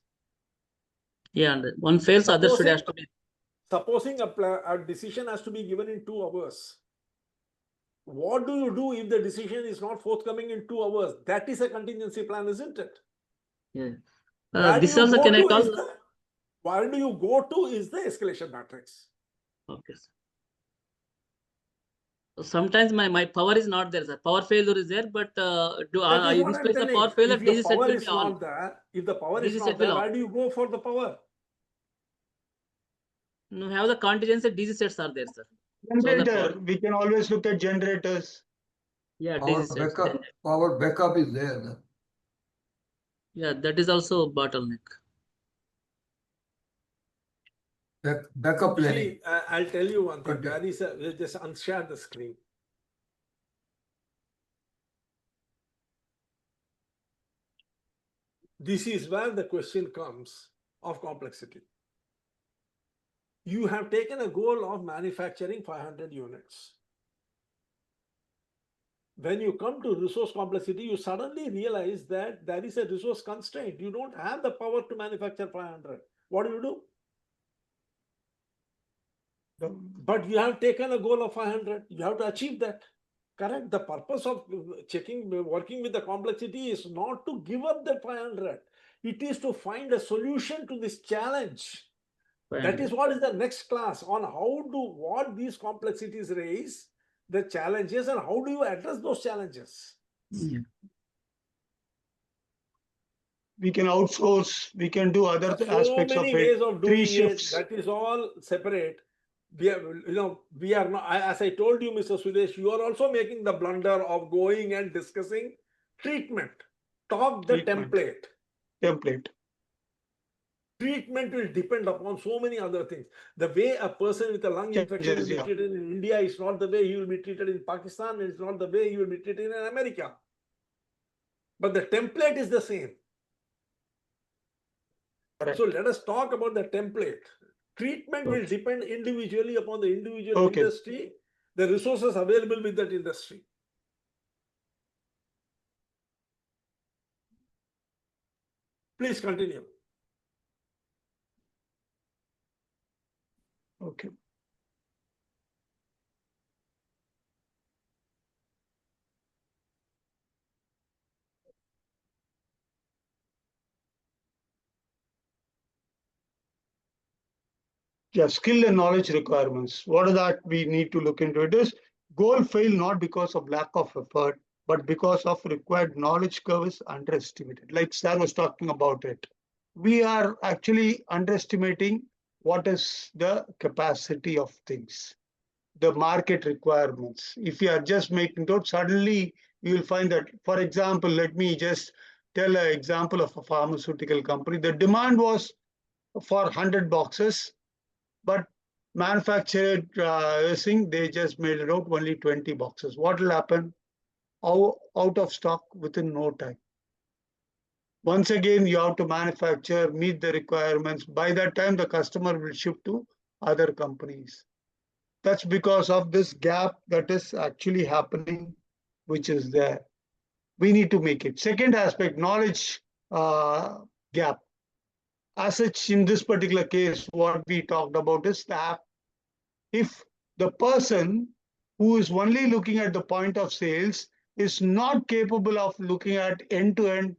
Yeah, and one fails, others should have to be. Supposing a decision has to be given in 2 hours. What do you do if the decision is not forthcoming in 2 hours? That is a contingency plan, isn't it? Yeah. This also can I call? Where do you go to is the escalation matrix. Okay. Sometimes my power is not there, sir. Power failure is there, but in this place the power failure, DC set will be on. If the power is not there, where do you go for the power? No, have the contingency DC sets are there, sir. Generator, we can always look at generators. Yeah, Power DC sets. power backup is there. Yeah, that is also bottleneck. Backup planning. See, I'll tell you one thing. There is we'll just unshare the screen. This is where the question comes of complexity. You have taken a goal of manufacturing 500 units. When you come to resource complexity, you suddenly realize that there is a resource constraint. You don't have the power to manufacture 500. What do? But you have taken a goal of 500. You have to achieve that. Correct? The purpose of working with the complexity is not to give up the 500. It is to find a solution to this challenge. That is what is the next class on what these complexities raise, the challenges, and how do you address those challenges? Yeah. We can outsource, we can do other aspects of it. So many ways of doing 3 it. shifts. That is all separate. We are not, as I told you, Mr. Sudesh, you are also making the blunder of going and discussing treatment. Talk the template. Treatment will depend upon so many other things. The way a person with a lung infection will be treated in India is not the way he will be treated in Pakistan. It's not the way he will be treated in America. But the template is the same. So let us talk about the template. Treatment will depend individually upon the individual industry, the resources available with that industry. Please continue. Okay. Yeah, skill and knowledge requirements. What is that we need to look into? It is goal fail not because of lack of effort, but because of required knowledge curve is underestimated. Like Sir was talking about it. We are actually underestimating what is the capacity of things, the market requirements. If you are just making out, suddenly you will find that, for example, let me just tell an example of a pharmaceutical company. The demand was for 100 boxes, but manufactured thing, they just made it out only 20 boxes. What will happen? Out of stock within no time. Once again, you have to manufacture, meet the requirements. By that time, the customer will shift to other companies. That's because of this gap that is actually happening, which is there. We need to make it. Second aspect, knowledge gap. As such, in this particular case, what we talked about is the app. If the person who is only looking at the point of sales is not capable of looking at end-to-end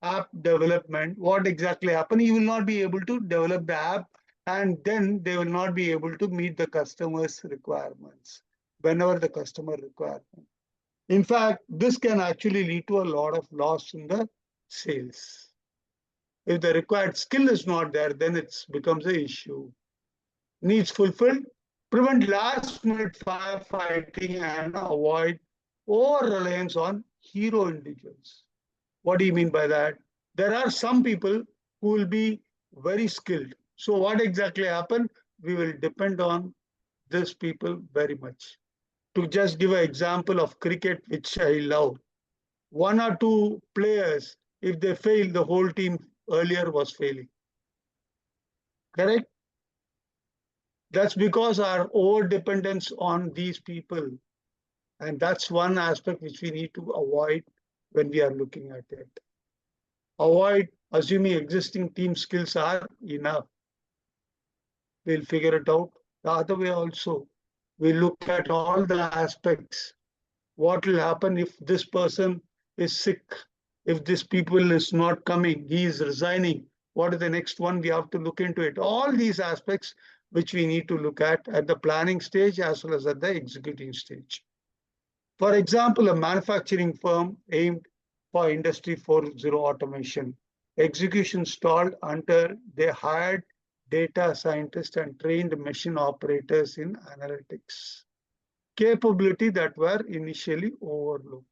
app development, what exactly happens? He will not be able to develop the app, and then they will not be able to meet the customer's requirements whenever the customer requirement. In fact, this can actually lead to a lot of loss in the sales. If the required skill is not there, then it becomes an issue. Needs fulfilled, prevent last-minute firefighting and avoid over-reliance on hero individuals. What do you mean by that? There are some people who will be very skilled. So what exactly happened? We will depend on these people very much. To just give an example of cricket, which I love, 1 or 2 players, if they fail, the whole team earlier was failing. Correct? That's because our over-dependence on these people. And that's one aspect which we need to avoid when we are looking at it. Avoid assuming existing team skills are enough. We'll figure it out. The other way also, we look at all the aspects. What will happen if this person is sick? If this people is not coming, he is resigning. What is the next one? We have to look into it. All these aspects which we need to look at the planning stage as well as at the executing stage. For example, a manufacturing firm aimed for Industry 4.0 automation. Execution stalled until they hired data scientists and trained machine operators in analytics. Capability that were initially overlooked.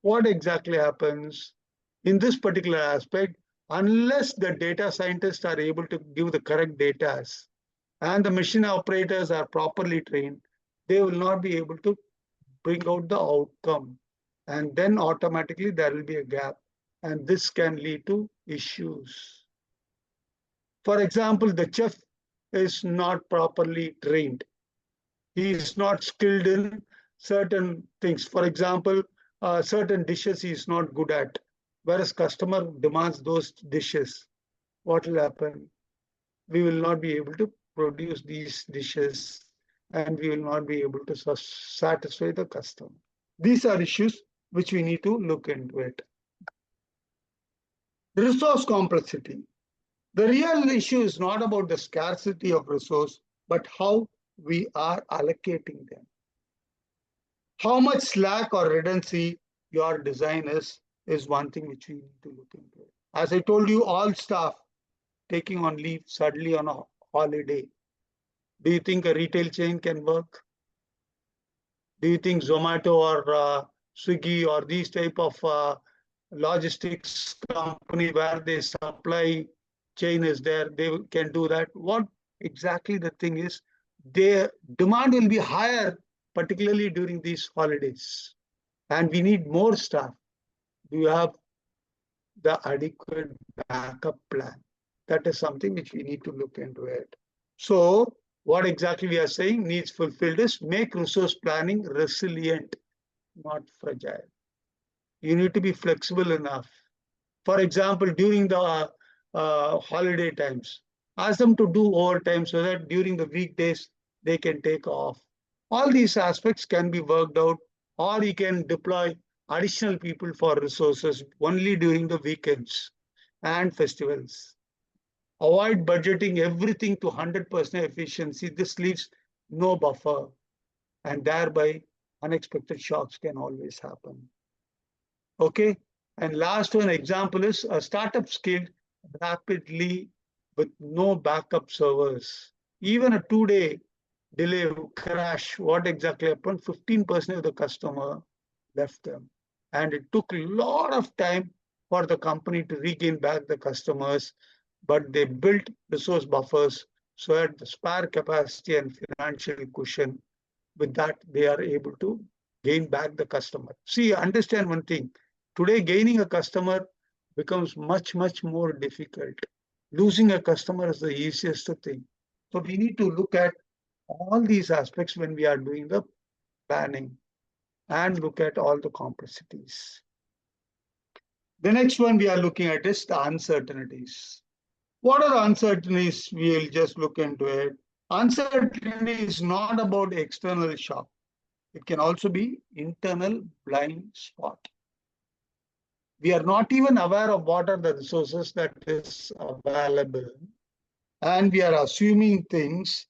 What exactly happens in this particular aspect? Unless the data scientists are able to give the correct data and the machine operators are properly trained, they will not be able to bring out the outcome. And then automatically there will be a gap. And this can lead to issues. For example, the chef is not properly trained. He is not skilled in certain things. For example, certain dishes he is not good at, whereas customer demands those dishes. What will happen? We will not be able to produce these dishes and we will not be able to satisfy the customer. These are issues which we need to look into it. Resource complexity. The real issue is not about the scarcity of resource, but how we are allocating them. How much slack or redundancy your design is one thing which we need to look into. As I told you, all staff taking on leave suddenly on a holiday. Do you think a retail chain can work? Do you think Zomato or Swiggy or these type of logistics company where they supply chain is there, they can do that? What exactly the thing is, their demand will be higher, particularly during these holidays. And we need more staff. Do you have the adequate backup plan? That is something which we need to look into it. So what exactly we are saying needs fulfilled is make resource planning resilient, not fragile. You need to be flexible enough. For example, during the holiday times, ask them to do overtime so that during the weekdays they can take off. All these aspects can be worked out, or you can deploy additional people for resources only during the weekends and festivals. Avoid budgeting everything to 100% efficiency. This leaves no buffer, and thereby unexpected shocks can always happen. Okay, and last one example is a startup scaled rapidly with no backup servers. Even a 2-day delay crash, what exactly happened? 15% of the customer left them. and it took a lot of time for the company to regain back the customers, but they built resource buffers so that the spare capacity and financial cushion, with that, they are able to gain back the customer. See, understand one thing. Today, gaining a customer becomes much, much more difficult. Losing a customer is the easiest thing. So we need to look at all these aspects when we are doing the planning and look at all the complexities. The next one we are looking at is the uncertainties. What are the uncertainties? We'll just look into it. Uncertainty is not about external shock. It can also be internal blind spot. We are not even aware of what are the resources that is available, and we are assuming things,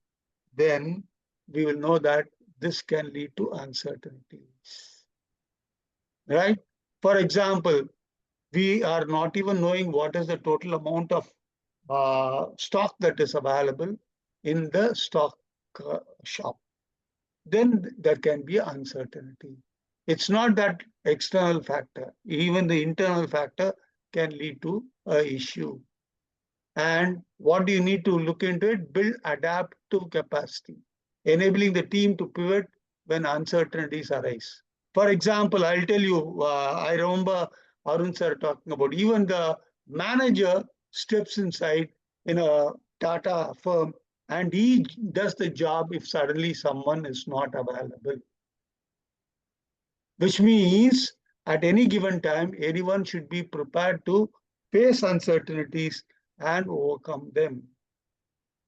then we will know that this can lead to uncertainties. Right? For example, we are not even knowing what is the total amount of stock that is available in the stock shop. Then there can be uncertainty. It's not that external factor, even the internal factor can lead to an issue. And what do you need to look into it? Build adaptive capacity, enabling the team to pivot when uncertainties arise. For example, I'll tell you, I remember Arun sir talking about even the manager steps inside in a Tata firm and he does the job if suddenly someone is not available. Which means at any given time, anyone should be prepared to face uncertainties and overcome them.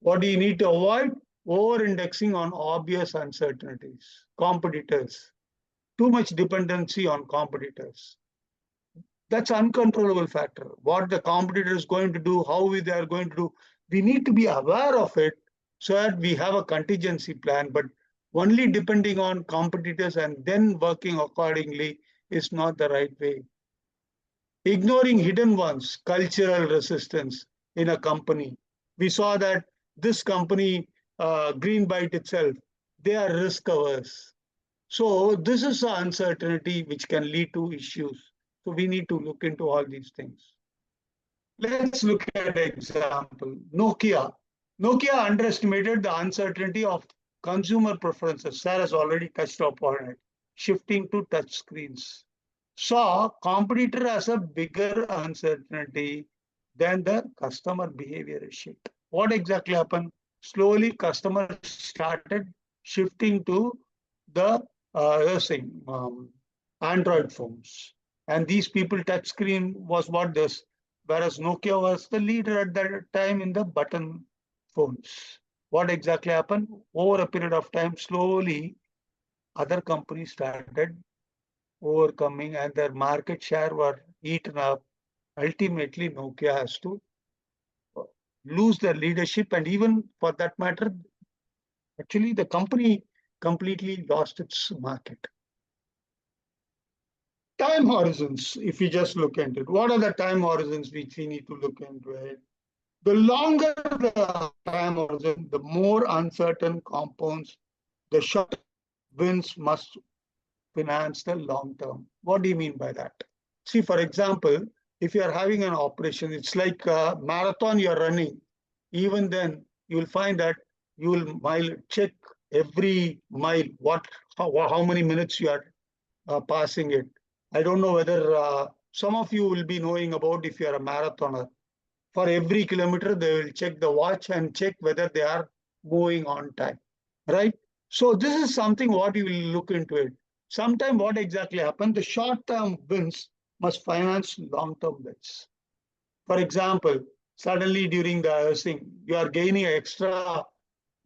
What do you need to avoid? Over-indexing on obvious uncertainties, competitors, too much dependency on competitors. That's uncontrollable factor. What the competitor is going to do, how they are going to do, we need to be aware of it so that we have a contingency plan, but only depending on competitors and then working accordingly is not the right way. Ignoring hidden ones, cultural resistance in a company. We saw that this company, Greenbyte itself, they are risk averse. So this is an uncertainty which can lead to issues. So we need to look into all these things. Let's look at an example. Nokia. Nokia underestimated the uncertainty of consumer preferences. Sir has already touched upon it. Shifting to touch screens. Saw competitor as a bigger uncertainty than the customer behavior shift. What exactly happened? Slowly, customers started shifting to the Android phones. And these people touchscreen was what this, whereas Nokia was the leader at that time in the button phones. What exactly happened? Over a period of time, slowly, other companies started overcoming and their market share were eaten up. Ultimately, Nokia has to lose their leadership, and even for that matter, actually the company completely lost its market. Time horizons, if you just look into it, what are the time horizons which we need to look into it? The longer the time horizon, the more uncertain compounds, the short wins must finance the long term. What do you mean by that? See, for example, if you are having an operation, it's like a marathon you're running. Even then, you will find that you will check every mile, how many minutes you are passing it. I don't know whether some of you will be knowing about if you are a marathoner. For every kilometer, they will check the watch and check whether they are moving on time, right? So this is something what you will look into it. Sometime what exactly happened, the short-term wins must finance long-term wins. For example, suddenly during the thing, you are gaining extra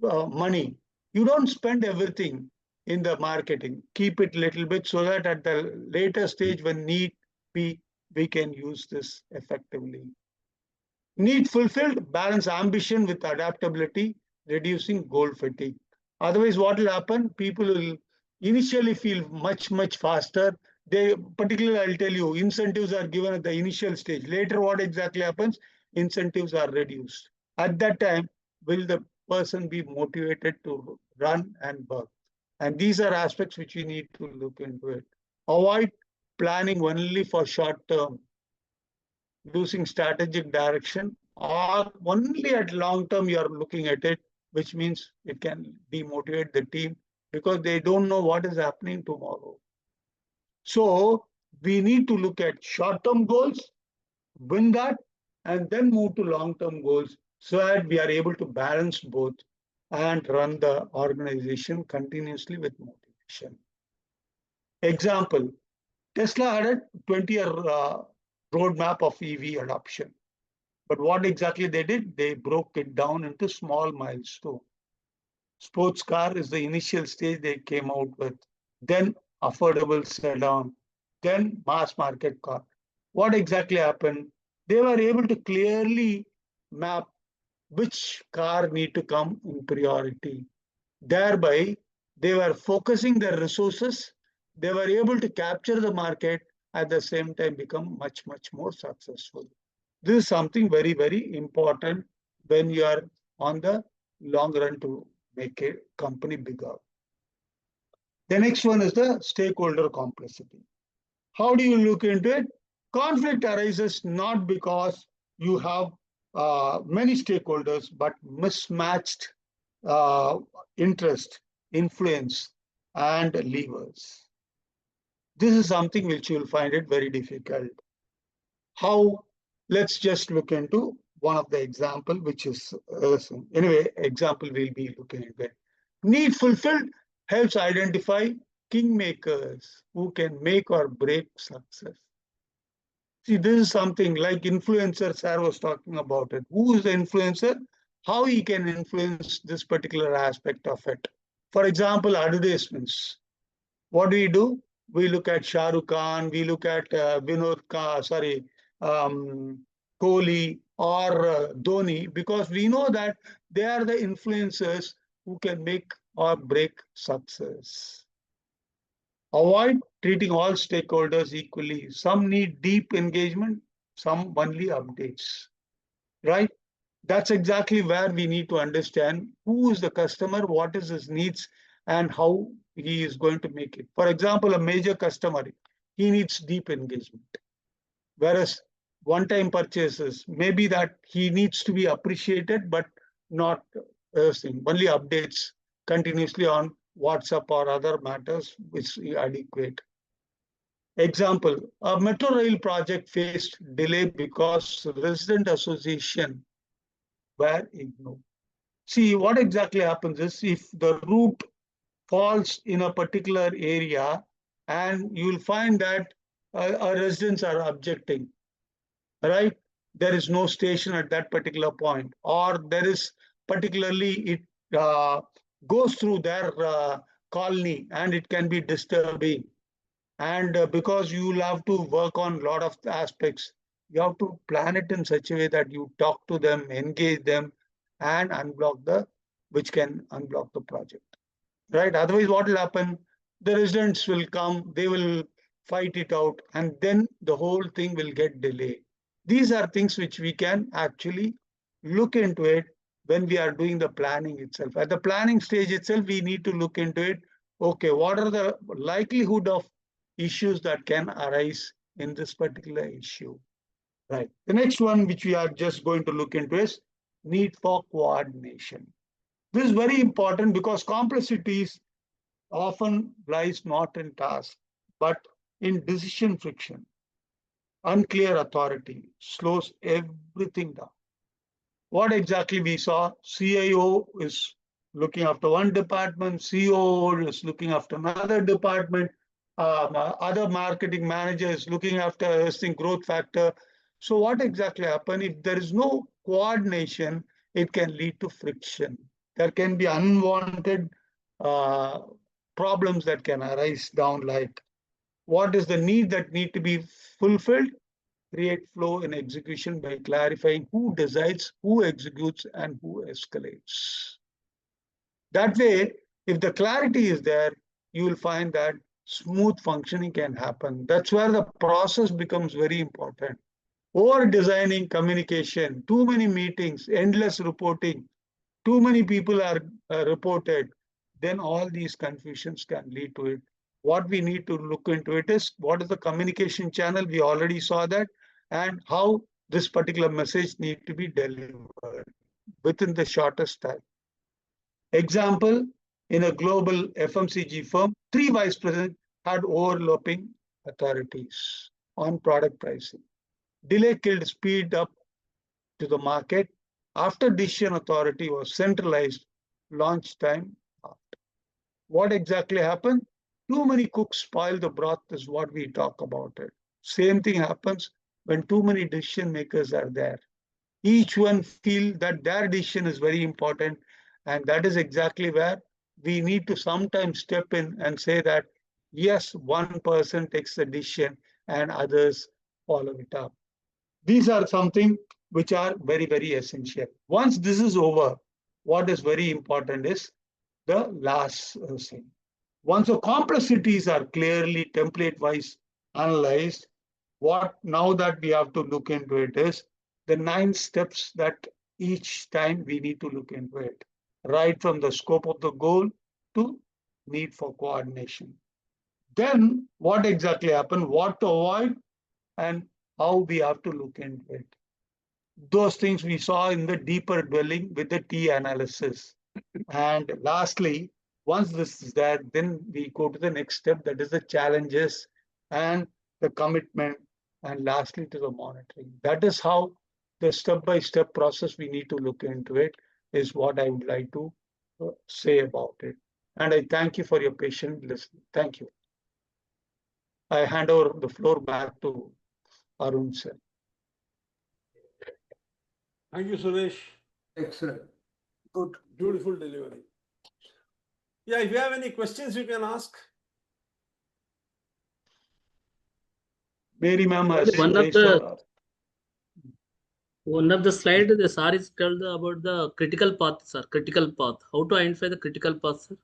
money. You don't spend everything in the marketing. Keep it little bit so that at the later stage when need be, we can use this effectively. Need fulfilled, balance ambition with adaptability, reducing goal fatigue. Otherwise, what will happen? People will initially feel much faster. They particularly, I'll tell you, incentives are given at the initial stage. Later, what exactly happens? Incentives are reduced. At that time, will the person be motivated to run and work? And these are aspects which we need to look into it. Avoid planning only for short term, losing strategic direction, or only at long term you are looking at it, which means it can demotivate the team because they don't know what is happening tomorrow. So we need to look at short-term goals, win that, and then move to long-term goals so that we are able to balance both and run the organization continuously with motivation. Example, Tesla had a 20-year roadmap of EV adoption. But what exactly they did? They broke it down into small milestones. Sports car is the initial stage they came out with. Then affordable sedan, then mass market car. What exactly happened? They were able to clearly map which car need to come in priority. Thereby, they were focusing their resources. They were able to capture the market, at the same time become much, much more successful. This is something very, very important when you are on the long run to make a company bigger. The next one is the stakeholder complexity. How do you look into it? Conflict arises not because you have many stakeholders, but mismatched interest, influence, and levers. This is something which you will find it very difficult. How? Let's just look into one of the example, which is anyway, example we'll be looking at it. Need fulfilled helps identify kingmakers who can make or break success. See, this is something like influencer, Sarah was talking about it. Who is the influencer? How he can influence this particular aspect of it. For example, advertisements. What do? We look at Shah Rukh Khan, we look at Vinod Khan, Kohli or Dhoni, because we know that they are the influencers who can make or break success. Avoid treating all stakeholders equally. Some need deep engagement, some only updates, right? That's exactly where we need to understand who is the customer, what is his needs, and how he is going to make it. For example, a major customer, he needs deep engagement. Whereas one-time purchases, maybe that he needs to be appreciated, but not only updates continuously on WhatsApp or other matters which is adequate. Example, a metro rail project faced delay because resident association were ignored. See, what exactly happens is if the route falls in a particular area and you will find that our residents are objecting, right? There is no station at that particular point, or there is particularly it goes through their colony and it can be disturbing. And because you will have to work on a lot of aspects, you have to plan it in such a way that you talk to them, engage them, and which can unblock the project, right? Otherwise, what will happen? The residents will come, they will fight it out, and then the whole thing will get delayed. These are things which we can actually look into it when we are doing the planning itself. At the planning stage itself, we need to look into it. Okay, what are the likelihood of issues that can arise in this particular issue? Right. The next one, which we are just going to look into, is need for coordination. This is very important because complexities often lies not in task, but in decision friction. Unclear authority slows everything down. What exactly we saw? CIO is looking after one department, COO is looking after another department, other marketing manager is looking after this growth factor. So what exactly happens? If there is no coordination, it can lead to friction. There can be unwanted problems that can arise down, like what is the need that need to be fulfilled? Create flow in execution by clarifying who decides, who executes, and who escalates. That way, if the clarity is there, you will find that smooth functioning can happen. That's where the process becomes very important. Over designing communication, too many meetings, endless reporting, too many people are reported, then all these confusions can lead to it. what we need to look into it is what is the communication channel, we already saw that, and how this particular message need to be delivered within the shortest time. Example, in a global FMCG firm, 3 vice presidents had overlapping authorities on product pricing. Delay killed speed up to the market. After decision authority was centralized, launch time stopped. What exactly happened? Too many cooks spoil the broth is what we talk about it. Same thing happens when too many decision makers are there. Each one feel that their decision is very important, and that is exactly where we need to sometimes step in and say that, yes, one person takes the decision and others follow it up. These are something which are very, very essential. Once this is over, what is very important is the last thing. Once the complexities are clearly template-wise analyzed, what now that we have to look into it is the 9 steps that each time we need to look into it, right from the scope of the goal to need for coordination. Then what exactly happened, what to avoid, and how we have to look into it. Those things we saw in the deeper dwelling with the T analysis. And lastly, once this is there, then we go to the next step, that is the challenges and the commitment, and lastly to the monitoring. That is how the step-by-step process we need to look into it, is what I would like to say about it. And I thank you for your patient listening. Thank you. I hand over the floor back to Arun sir. Thank you, Suresh. Excellent. Good. Beautiful delivery. Yeah, if you have any questions, you can ask. Mary ma'am has One of raised the her- One of the slide, the sir is told about the critical path, sir. Critical path. How to identify the critical path, sir?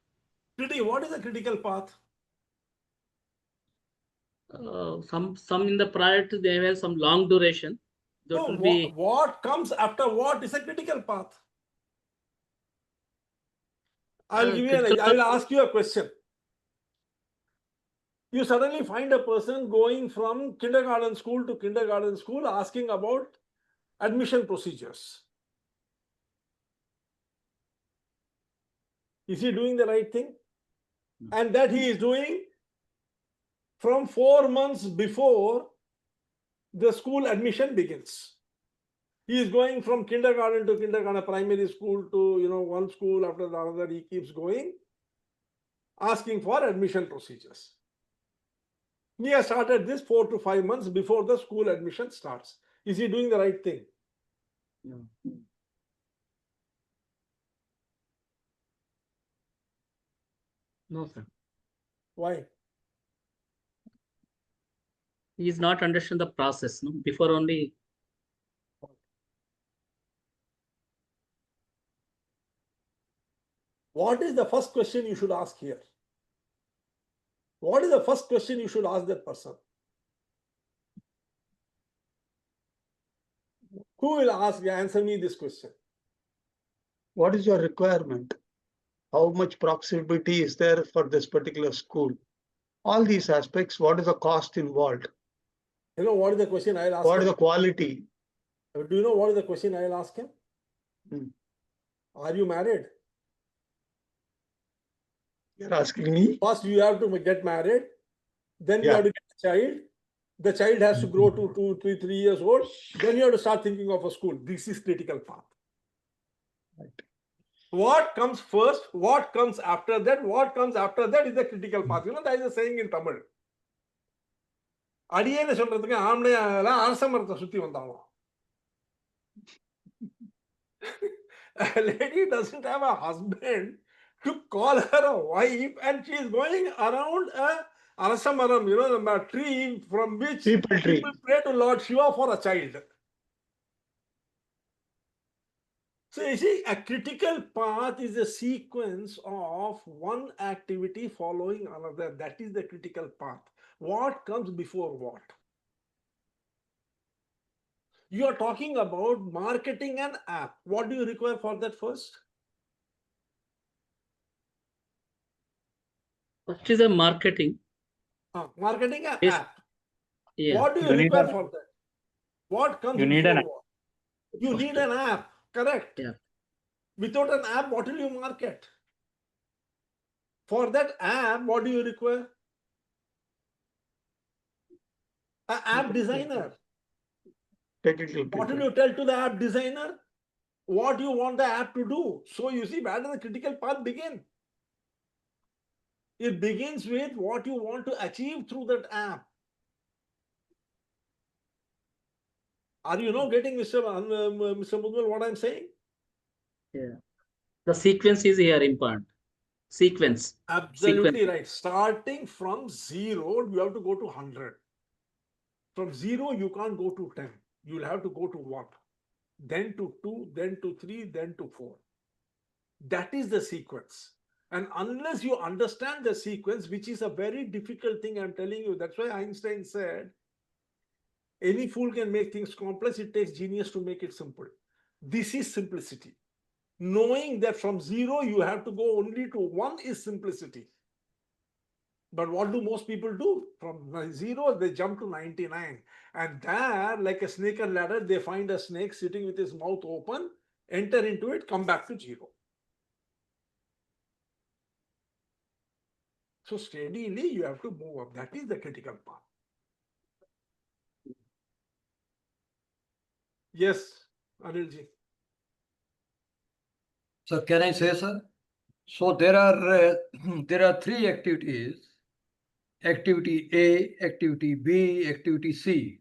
What is the critical path? Some in the priority they have some long duration. That No, will be what comes after what is a critical path? I will ask you a question. You suddenly find a person going from kindergarten school to kindergarten school asking about admission procedures. Is he doing the right thing? And that he is doing from 4 months before the school admission begins. He is going from kindergarten to kindergarten, primary school to, one school after the other. He keeps going, asking for admission procedures. He has started this 4 to 5 months before the school admission starts. Is he doing the right thing? no, sir. Why? He is not understand the process. No, before only. What is the first question you should ask here? What is the first question you should ask that person? Who will answer me this question? What is your requirement? How much proximity is there for this particular school? All these aspects, what is the cost involved? You know what is the question I'll ask What him? is the quality? Do you know what is the question I'll ask him? Are you married? You're asking me? First, you have to get married. Then you Yeah. have to get a child. The child has to grow to 2, 3, 3 years old. Then you have to start thinking of a school. This is critical path. Right. What comes first? What comes after that? What comes after that is the critical path. That is a saying in Tamil. அடியேன்னு சொல்றதுக்கு ஆம்பளையால அரச மரத்தை சுத்தி வந்தாலும். A lady doesn't have a husband to call her a wife, and she is going around a arasamaram, the tree from which People tree. people pray to Lord Shiva for a child. So you see, a critical path is a sequence of one activity following another. That is the critical path. What comes before what? You are talking about marketing an app. What do you require for that first? First is a marketing. Marketing an Yes. app. Yeah. What do you You need require an- for that? What comes You need before an what? You need an app, correct? Yeah. Without an app, what will you market? For that app, what do you require? An app designer. Technical What will people. you tell to the app designer? What you want the app to do? So you see, where does the critical path begin? It begins with what you want to achieve through that app. Are you now getting, Mr. Mudgal, what I'm saying? Yeah. The sequence is here important. Sequence. Absolutely right. Starting from 0, you have to go to 100. From 0, you can't go to 10. You will have to go to 1, then to 2, then to 3, then to 4. That is the sequence. And unless you understand the sequence, which is a very difficult thing, I'm telling you, that's why Einstein said, any fool can make things complex, it takes genius to make it simple. This is simplicity. Knowing that from 0, you have to go only to 1 is simplicity. But what do most people do? From 0, they jump to 99. And there, like a snake and ladder, they find a snake sitting with his mouth open, enter into it, come back to 0. So steadily, you have to move up. That is the critical path. Yes, Anilji. So can I say, sir? So there are there are 3 activities: activity A, activity B, activity C.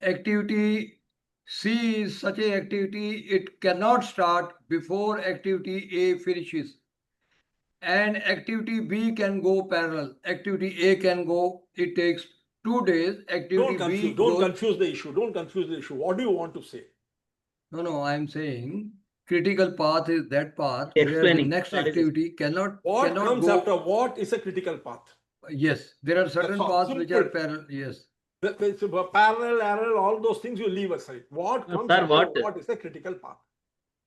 Activity C is such a activity, it cannot start before activity A finishes. And activity B can go parallel. Activity A can go, it takes 2 days. Activity B Don't goes. confuse the issue. Don't confuse the issue. What do you want to say? No, I'm saying critical path is that path where the Explaining. next That is it. activity cannot What comes go. after what is a critical path? Yes, there are certain all. paths which are Simple. parallel. Yes. Parallel, all those things you leave aside. What comes Sir, after what is the critical path?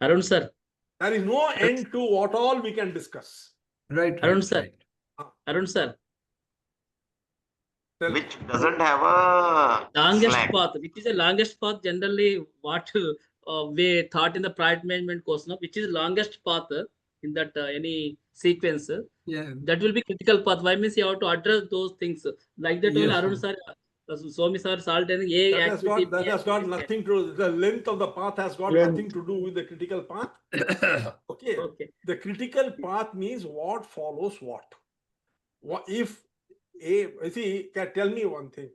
Arun sir. There is no end to what all we can discuss. Right. Arun Right. sir. Right. Arun sir. Which doesn't have a Longest slack. path, which is the longest path generally what we thought in the project management course, no? Which is longest path in that any sequence. Yeah. That will be critical path. Why means you have to address those things. Like that only Yes. Arun sir, Somi sir, salt and A That activity. has got nothing to, the length of the path has got Length. nothing to do with the critical path. Okay. Okay. The critical path means what follows what. What if see, tell me one thing.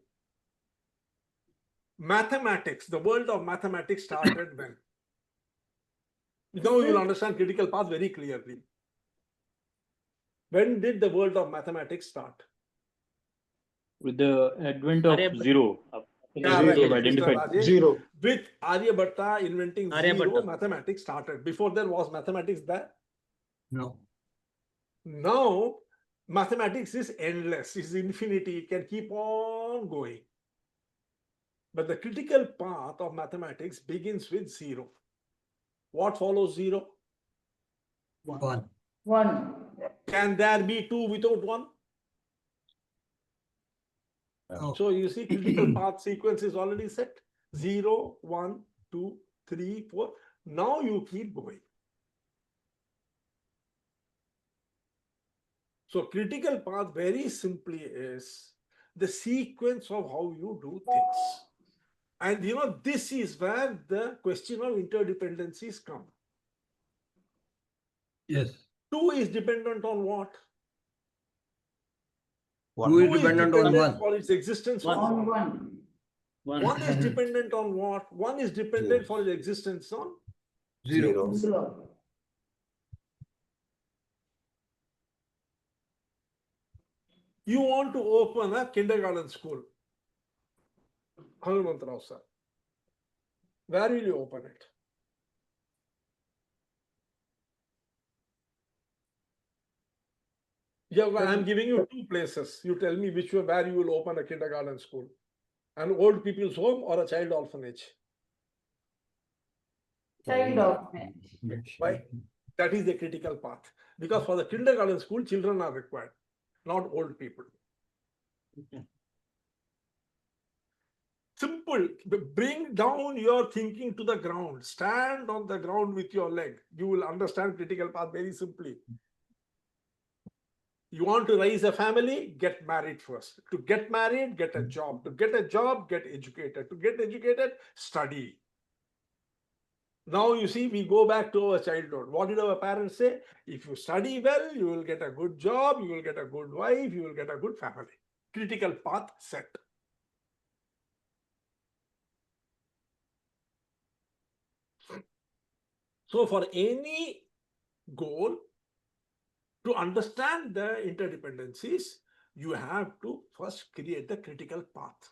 Mathematics, the world of mathematics started when? Now you will understand critical path very clearly. When did the world of mathematics start? With the advent of Aryabhatta. zero, Yeah, we right, have Mr. identified. Rajesh. 0. With Aryabhatta inventing zero, Aryabhatta. mathematics started. Before there was mathematics there. No. Now, mathematics is endless, is infinity, it can keep on going. But the critical path of mathematics begins with 0. What follows 0? 1. 1. Can there be 2 without 1? Oh. So you see, critical path sequence is already set. 0, 1, 2, 3, 4. Now you keep going. So critical path very simply is the sequence of how you do things. And you know, this is where the question of interdependencies come. Yes. 2 is dependent on what? 2 is dependent on 1. for its existence. On 1. 1 is dependent on what? 1 is dependent for its existence on 0. 0. You want to open a kindergarten school. Hanumantrao sir. Where will you open it? Yeah, I'm giving you 2 places. You tell me which one, where you will open a kindergarten school. An old people's home or a child orphanage. Child orphanage. Why? That is the critical path. Because for the kindergarten school, children are required, not old people. Simple. Bring down your thinking to the ground. Stand on the ground with your leg. You will understand critical path very simply. You want to raise a family? Get married first. To get married, get a job. To get a job, get educated. To get educated, study. Now you see, we go back to our childhood. What did our parents say? If you study well, you will get a good job, you will get a good wife, you will get a good family. Critical path set. So for any goal, to understand the interdependencies, you have to first create the critical path.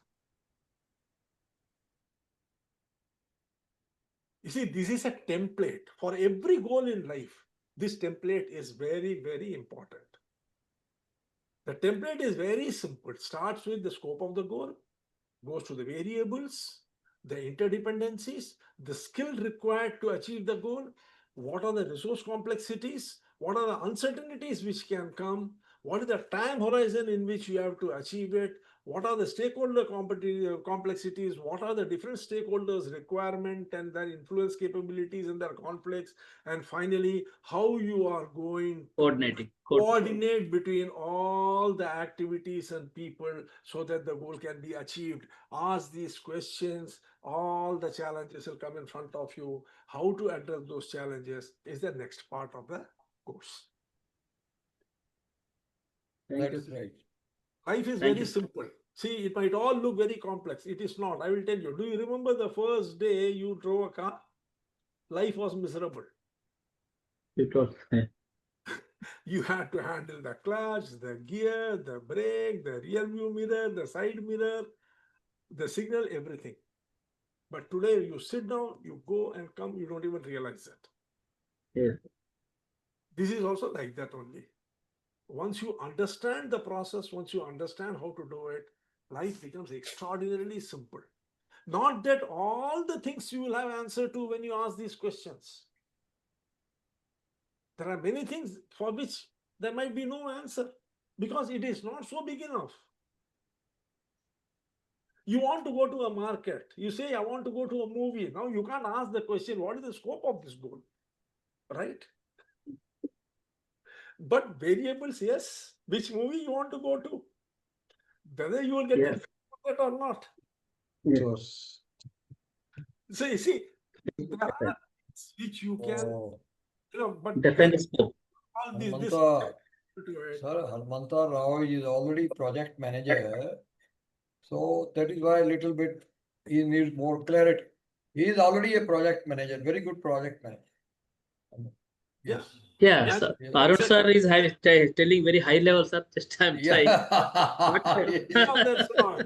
You see, this is a template for every goal in life. This template is very, very important. The template is very simple. It starts with the scope of the goal, goes to the variables, the interdependencies, the skill required to achieve the goal, what are the resource complexities, what are the uncertainties which can come, what is the time horizon in which you have to achieve it, what are the stakeholder complexities, what are the different stakeholders' requirement and their influence capabilities and their conflicts, and finally, how you are going to coordinate between all the activities and people so that the goal can be achieved. Ask these questions, all the challenges will come in front of you. How to address those challenges is the next part of the course. That is right. Life is very simple. See, it might all look very complex. It is not. I will tell you. Do you remember the first day you drove a car? Life was miserable. It was. You had to handle the clutch, the gear, the brake, the rear view mirror, the side mirror, the signal, everything. But today you sit down, you go and come, you don't even realize it. Yes. This is also like that only. Once you understand the process, once you understand how to do it, life becomes extraordinarily simple. Not that all the things you will have answer to when you ask these questions. There are many things for which there might be no answer because it is not so big enough. You want to go to a market. You say, I want to go to a movie. Now you can't ask the question, what is the scope of this goal? Right? But variables, yes. Which movie you want to go to? Whether you will get Yes. it or not. Yes. So you see, there are things which you can, but Define scope. all this Sir, Harmanta Rao is already project manager. So that is why a little bit he needs more clarity. He is already a project manager, very good project manager. Yes. Yeah, And- sir. Arun sir is telling very high level, sir. Just I'm trying. No, that's not.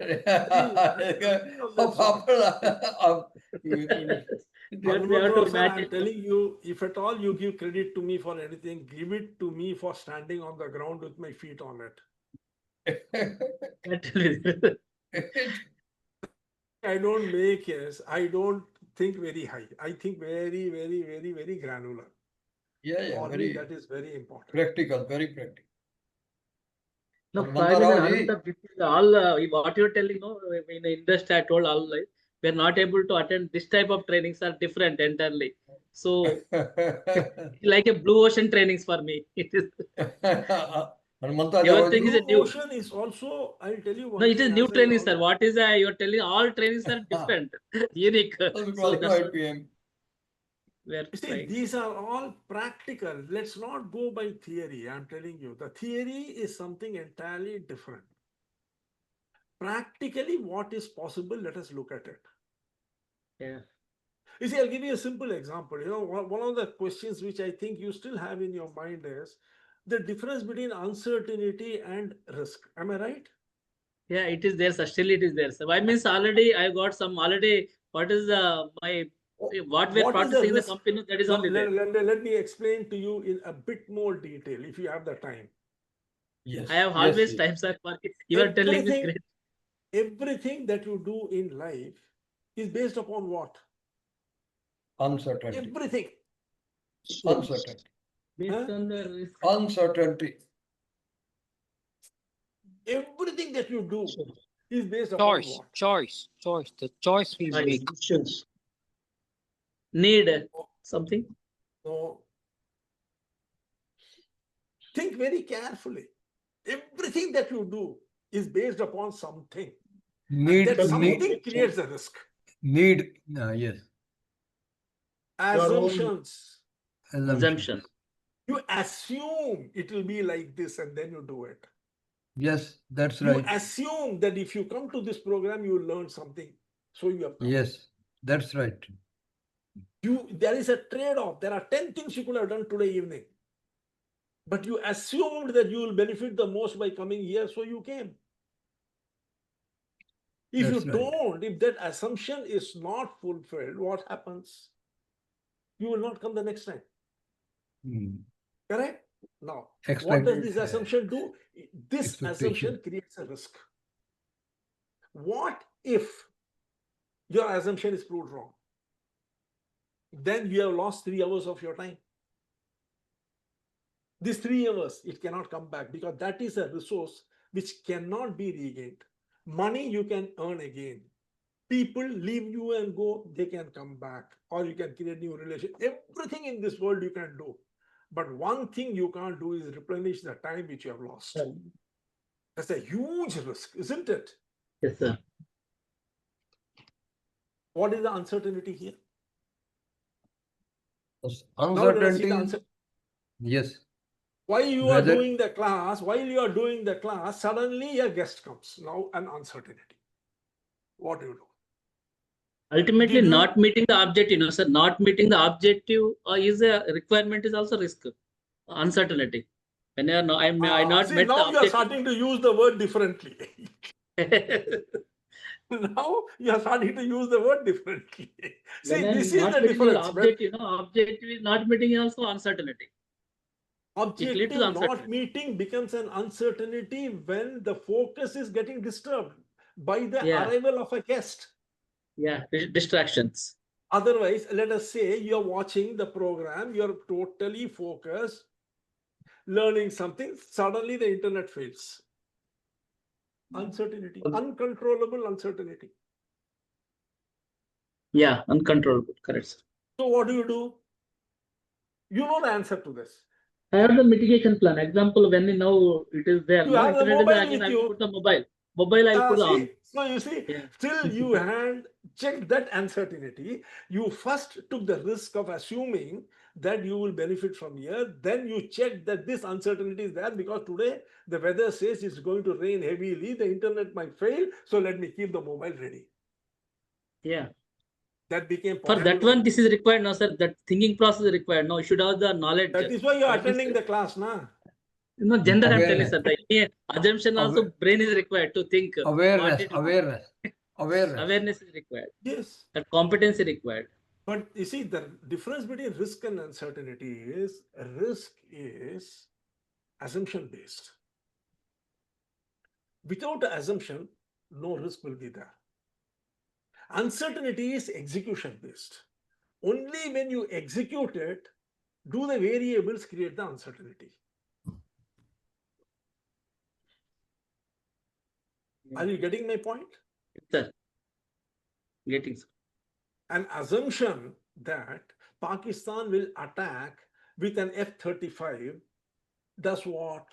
We have to I'm imagine. telling you, if at all you give credit to me for anything, give it to me for standing on the ground with my feet on it. I don't make yes. I don't think very high. I think very, very, very, very granular. Yeah, For me, very that is very important. practical, very practical. No, Harmanta finally, Rao Arun ji. sir, this is all what you're telling. No, in the industry, I told all like we're not able to attend this type of trainings are different entirely. So, like a blue ocean trainings for me. It is. Harmanta Everything is a Blue new. Ocean is also, I'll tell you one No, it thing. is new as I training, al- sir. What is you're telling? All trainings are different, unique. So that's what PM. we're You see, trying. these are all practical. Let's not go by theory. I'm telling you, the theory is something entirely different. Practically, what is possible, let us look at it. Yeah. You see, I'll give you a simple example. You know, one of the questions which I think you still have in your mind is the difference between uncertainty and risk. Am I right? Yeah, it is there, sir. Still it is there, sir. I means already I got some already. What is my what we're What is the practicing in the risk? company? That is Now, only there. let me explain to you in a bit more detail if you have the time. Yes. I have yes, always yes. time, sir. For it. You are telling this great. Everything that you do in life is based upon what? Uncertainty. Everything. Uncertainty. Based on the risk. Uncertainty. Everything that you do is based upon what? Choice. The choice we Choice. make. Decisions. Need something. No. Think very carefully. Everything that you do is based upon something. Need, That something need, creates a risk. yes. Assumptions. Assumption. You assume it will be like this and then you do it. Yes, that's You right. assume that if you come to this program, you will learn something. So you have come. Yes, that's right. There is a trade-off. There are 10 things you could have done today evening. But you assumed that you will benefit the most by coming here, so you came. If That's you right. don't, if that assumption is not fulfilled, what happens? You will not come the next time. Correct? Now, what does this assumption do? This assumption creates a risk. What if your assumption is proved wrong? Then you have lost 3 hours of your time. These 3 hours, it cannot come back because that is a resource which cannot be regained. Money you can earn again. People leave you and go, they can come back, or you can create new relations. Everything in this world you can do. But one thing you can't do is replenish the time which you have lost. That's a huge risk, isn't it? Yes, sir. What is the uncertainty here? Uncertainty. Yes. While you are doing the class, suddenly a guest comes. Now an uncertainty. What do you do? Ultimately, not meeting the objective, sir. Not meeting the objective is a requirement, is also risk. Uncertainty. When you are not, I not see, met now the you are objective. starting to use the word differently. Now you are starting to use the word differently. See, this is the difference. Objective, objective is not meeting is also uncertainty. Objective not meeting becomes an uncertainty when the focus is getting disturbed by the arrival of a guest. Yeah, distractions. Otherwise, let us say you're watching the program, you're totally focused, learning something, suddenly the internet fails. Uncertainty, uncontrollable uncertainty. Yeah, uncontrollable, correct, sir. So what do? You know the answer to this. I have the mitigation plan. Example, when now it is there. You have the mobile with you. I put the mobile. I'll put on. So you see, till you had checked that uncertainty, you first took the risk of assuming that you will benefit from here. Then you checked that this uncertainty is there because today the weather says it's going to rain heavily. The internet might fail. So let me keep the mobile ready. Yeah. That became possible. For that one, this is required now, sir. That thinking process is required. No, you should have the knowledge. That is why you are attending the class, na? No, gender I'm telling, sir. The assumption also brain is required to think. Awareness is required. Yes. That competence is required. But you see, the difference between risk and uncertainty is risk is assumption based. Without the assumption, no risk will be there. Uncertainty is execution based. Only when you execute it, do the variables create the uncertainty. Are you getting my point? Sir. Getting. An assumption that Pakistan will attack with an F-35 does what?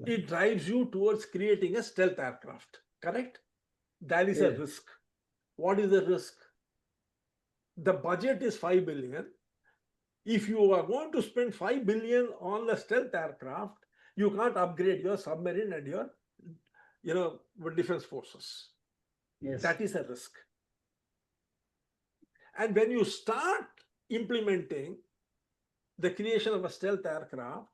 It drives you towards creating a stealth aircraft, correct? That is a risk. What is the risk? The budget is 5 billion. If you are going to spend 5 billion on the stealth aircraft, you can't upgrade your submarine and your, defense forces. Yes. That is a risk. And when you start implementing the creation of a stealth aircraft,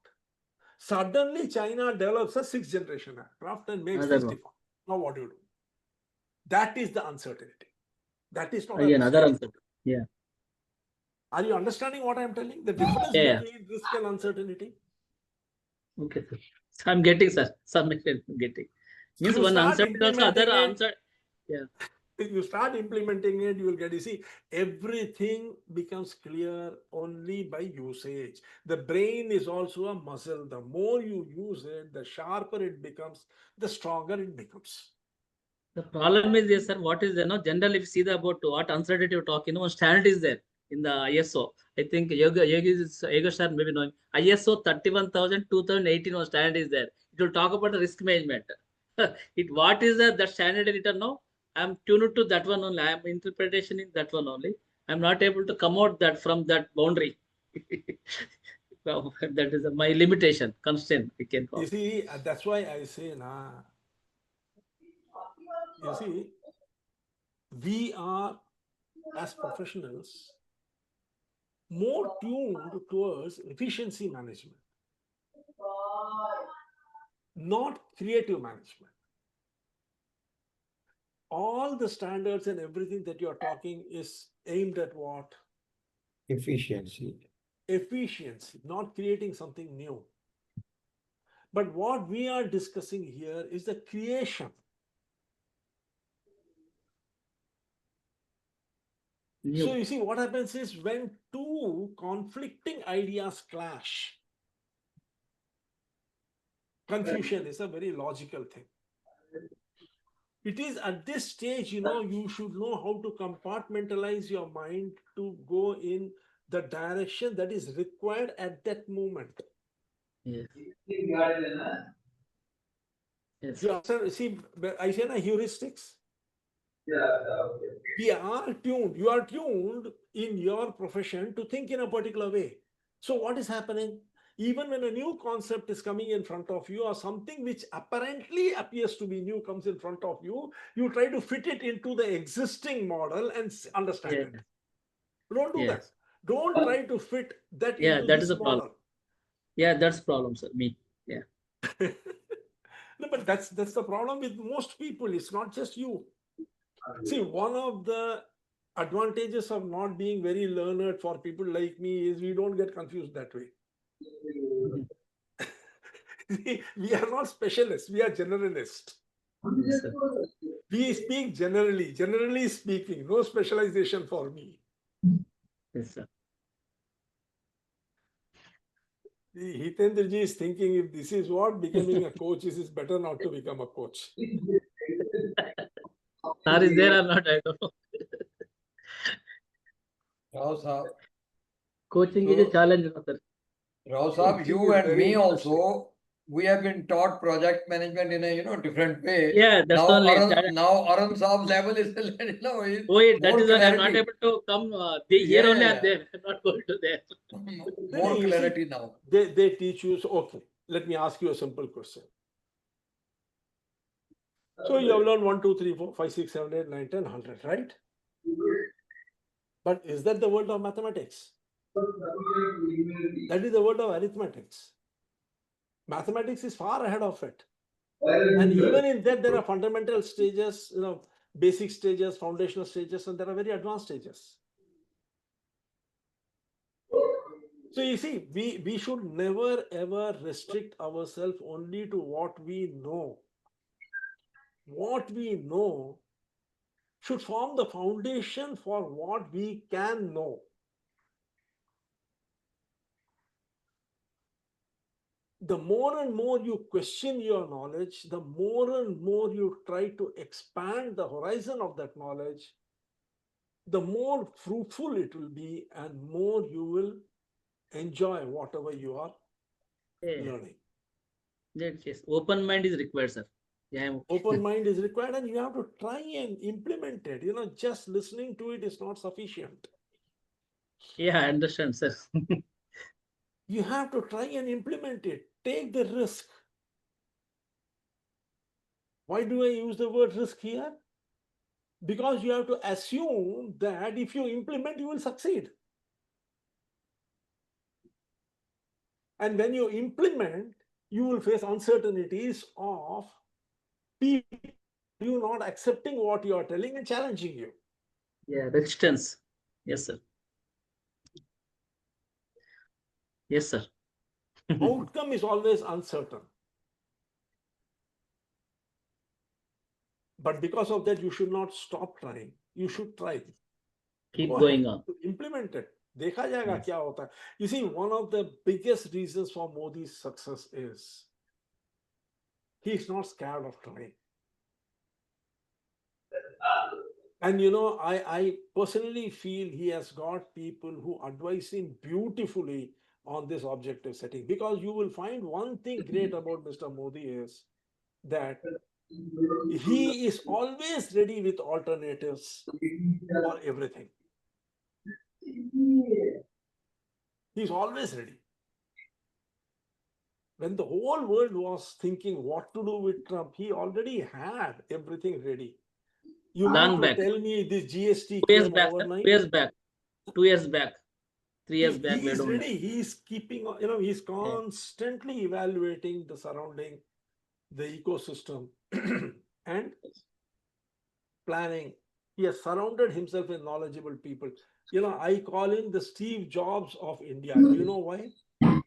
suddenly China develops a 6th generation aircraft and makes this default. Now what do you do? That is the uncertainty. That is not another uncertainty. Yeah. Are you understanding what I'm telling? The difference between risk and uncertainty. Okay, sir. So I'm getting, sir. Some extent I'm getting. Means one uncertainty also other answer. Yeah. If you start implementing it, you will get, you see, everything becomes clear only by usage. The brain is also a muscle. The more you use it, the sharper it becomes, the stronger it becomes. The problem is, yes, sir, what is there? No, generally, if you see the about what uncertainty you're talking, one standard is there in the ISO. I think Yoga sir maybe knowing ISO 31,000 2018 one standard is there. It will talk about the risk management. It what is that standard editor? No, I'm tuned to that one only. I'm interpretation in that one only. I'm not able to come out that from that boundary. Well, that is my limitation, constraint, we can call. You see, that's why I say, nah. You see, we are, as professionals, more tuned towards efficiency management, not creative management. All the standards and everything that you're talking is aimed at what? Efficiency. Efficiency, not creating something new. But what we are discussing here is the creation. So you see, what happens is when two conflicting ideas clash, confusion is a very logical thing. It is at this stage, you should know how to compartmentalize your mind to go in the direction that is required at that moment. Yes. Yes. You understand? See, I say heuristics. We are tuned. You are tuned in your profession to think in a particular way. So what is happening? Even when a new concept is coming in front of you, or something which apparently appears to be new comes in front of you, you try to fit it into the existing model and understand it. Don't do that. Don't try to fit that into that this is a problem. model. Yeah, that's problem, sir. Me. Yeah. No, but that's the problem with most people. It's not just you. See, one of the advantages of not being very learned for people like me is we don't get confused that way. We are not specialists, we are generalists. We speak generally speaking, no specialization for me. Yes, sir. Hitendra ji is thinking, if this is what becoming a coach is, it's better not to become a coach. Sir is there or not, I don't know. Rao Saab. Coaching is a challenge, sir. Rao Saab, you and me also, we have been taught project management in a different way. Yeah, that's now only. Now Arun Saab's level is is That is why I'm not able to come here only and there. I'm not going to there. More clarity now. They teach you, so okay, let me ask you a simple question. So you have learned 1, 2, 3, 4, 5, 6, 7, 8, 9, 10, 100, right? But is that the world of mathematics? That is the world of arithmetics. Mathematics is far ahead of it. And even in that, there are fundamental stages, basic stages, foundational stages, and there are very advanced stages. So you see, we should never ever restrict ourselves only to what we know. What we know should form the foundation for what we can know. The more and more you question your knowledge, the more and more you try to expand the horizon of that knowledge, the more fruitful it will be and more you will enjoy whatever you are learning. Yes. Open mind is required, sir. Yeah, Open mind is required and you have to try and implement it. Just listening to it is not sufficient. Yeah, I understand, sir. You have to try and implement it. Take the risk. Why do I use the word risk here? Because you have to assume that if you implement, you will succeed. And when you implement, you will face uncertainties of people you not accepting what you are telling and challenging you. Yeah, resistance. Yes, sir. Yes, sir. Outcome is always uncertain. But because of that, you should not stop trying. You should try. Keep Go going ahead, on. implement it. देखा जाएगा क्या होता है. You see, one of the biggest reasons for Modi's success is he's not scared of trying. And you know, I personally feel he has got people who advise him beautifully on this objective setting, because you will find one thing great about Mr. Modi is that he is always ready with alternatives for everything. He's always ready. When the whole world was thinking what to do with Trump, he already had everything ready. You Long mean to back. tell me this GST 2 years came back. overnight? 2 years back. 2 years back. 3 years back. He We is don't know. ready. He is keeping, you know, he's constantly evaluating the surrounding, the ecosystem, and planning. He has surrounded himself with knowledgeable people. You know, I call him the Steve Jobs of India. Do you know why? Do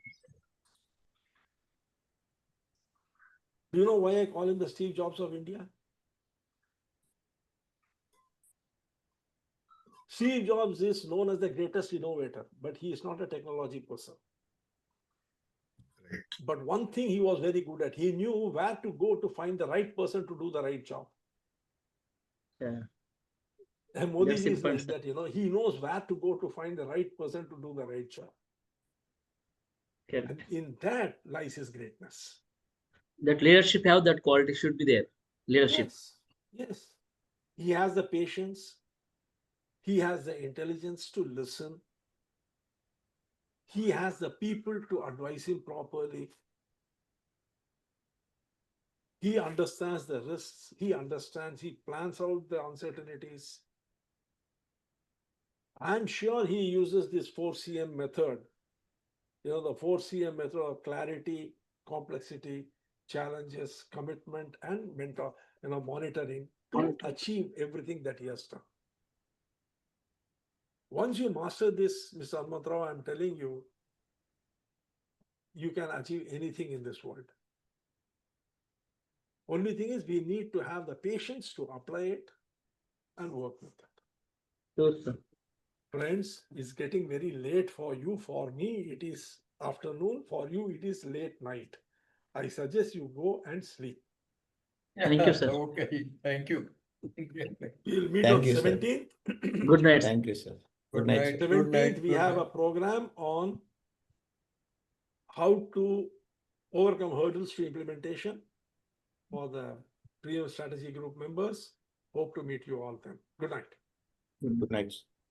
you know why I call him the Steve Jobs of India? Steve Jobs is known as the greatest innovator, but he is not a technology person. But one thing he was very good at, he knew where to go to find the right person to do the right job. Yeah. And Modi That's is like important, that, you know, he knows where to go to find the right person to do the right job. Correct. And in that lies his greatness. That leadership have that quality should be there. Leadership. Yes, yes. He has the patience. He has the intelligence to listen. He has the people to advise him properly. He understands the risks. He plans out the uncertainties. I'm sure he uses this 4CM method. You know, the 4CM method of clarity, complexity, challenges, commitment, and monitoring to achieve everything that he has done. Once you master this, Mr. Hanumantrao, I'm telling you, you can achieve anything in this world. Only thing is we need to have the patience to apply it and work with it. Sure, sir. Friends, it's getting very late for you. For me, it is afternoon. For you, it is late night. I suggest you go and sleep. Thank you, sir. Okay, thank you. We'll meet Thank on you, sir. 17th. Good night. Thank you, sir. Good Good night, night. sir. 17th, we Good have night. a program on how to overcome hurdles to implementation for the Premium Strategy Group members. Hope to meet you all then. Good night. Good night.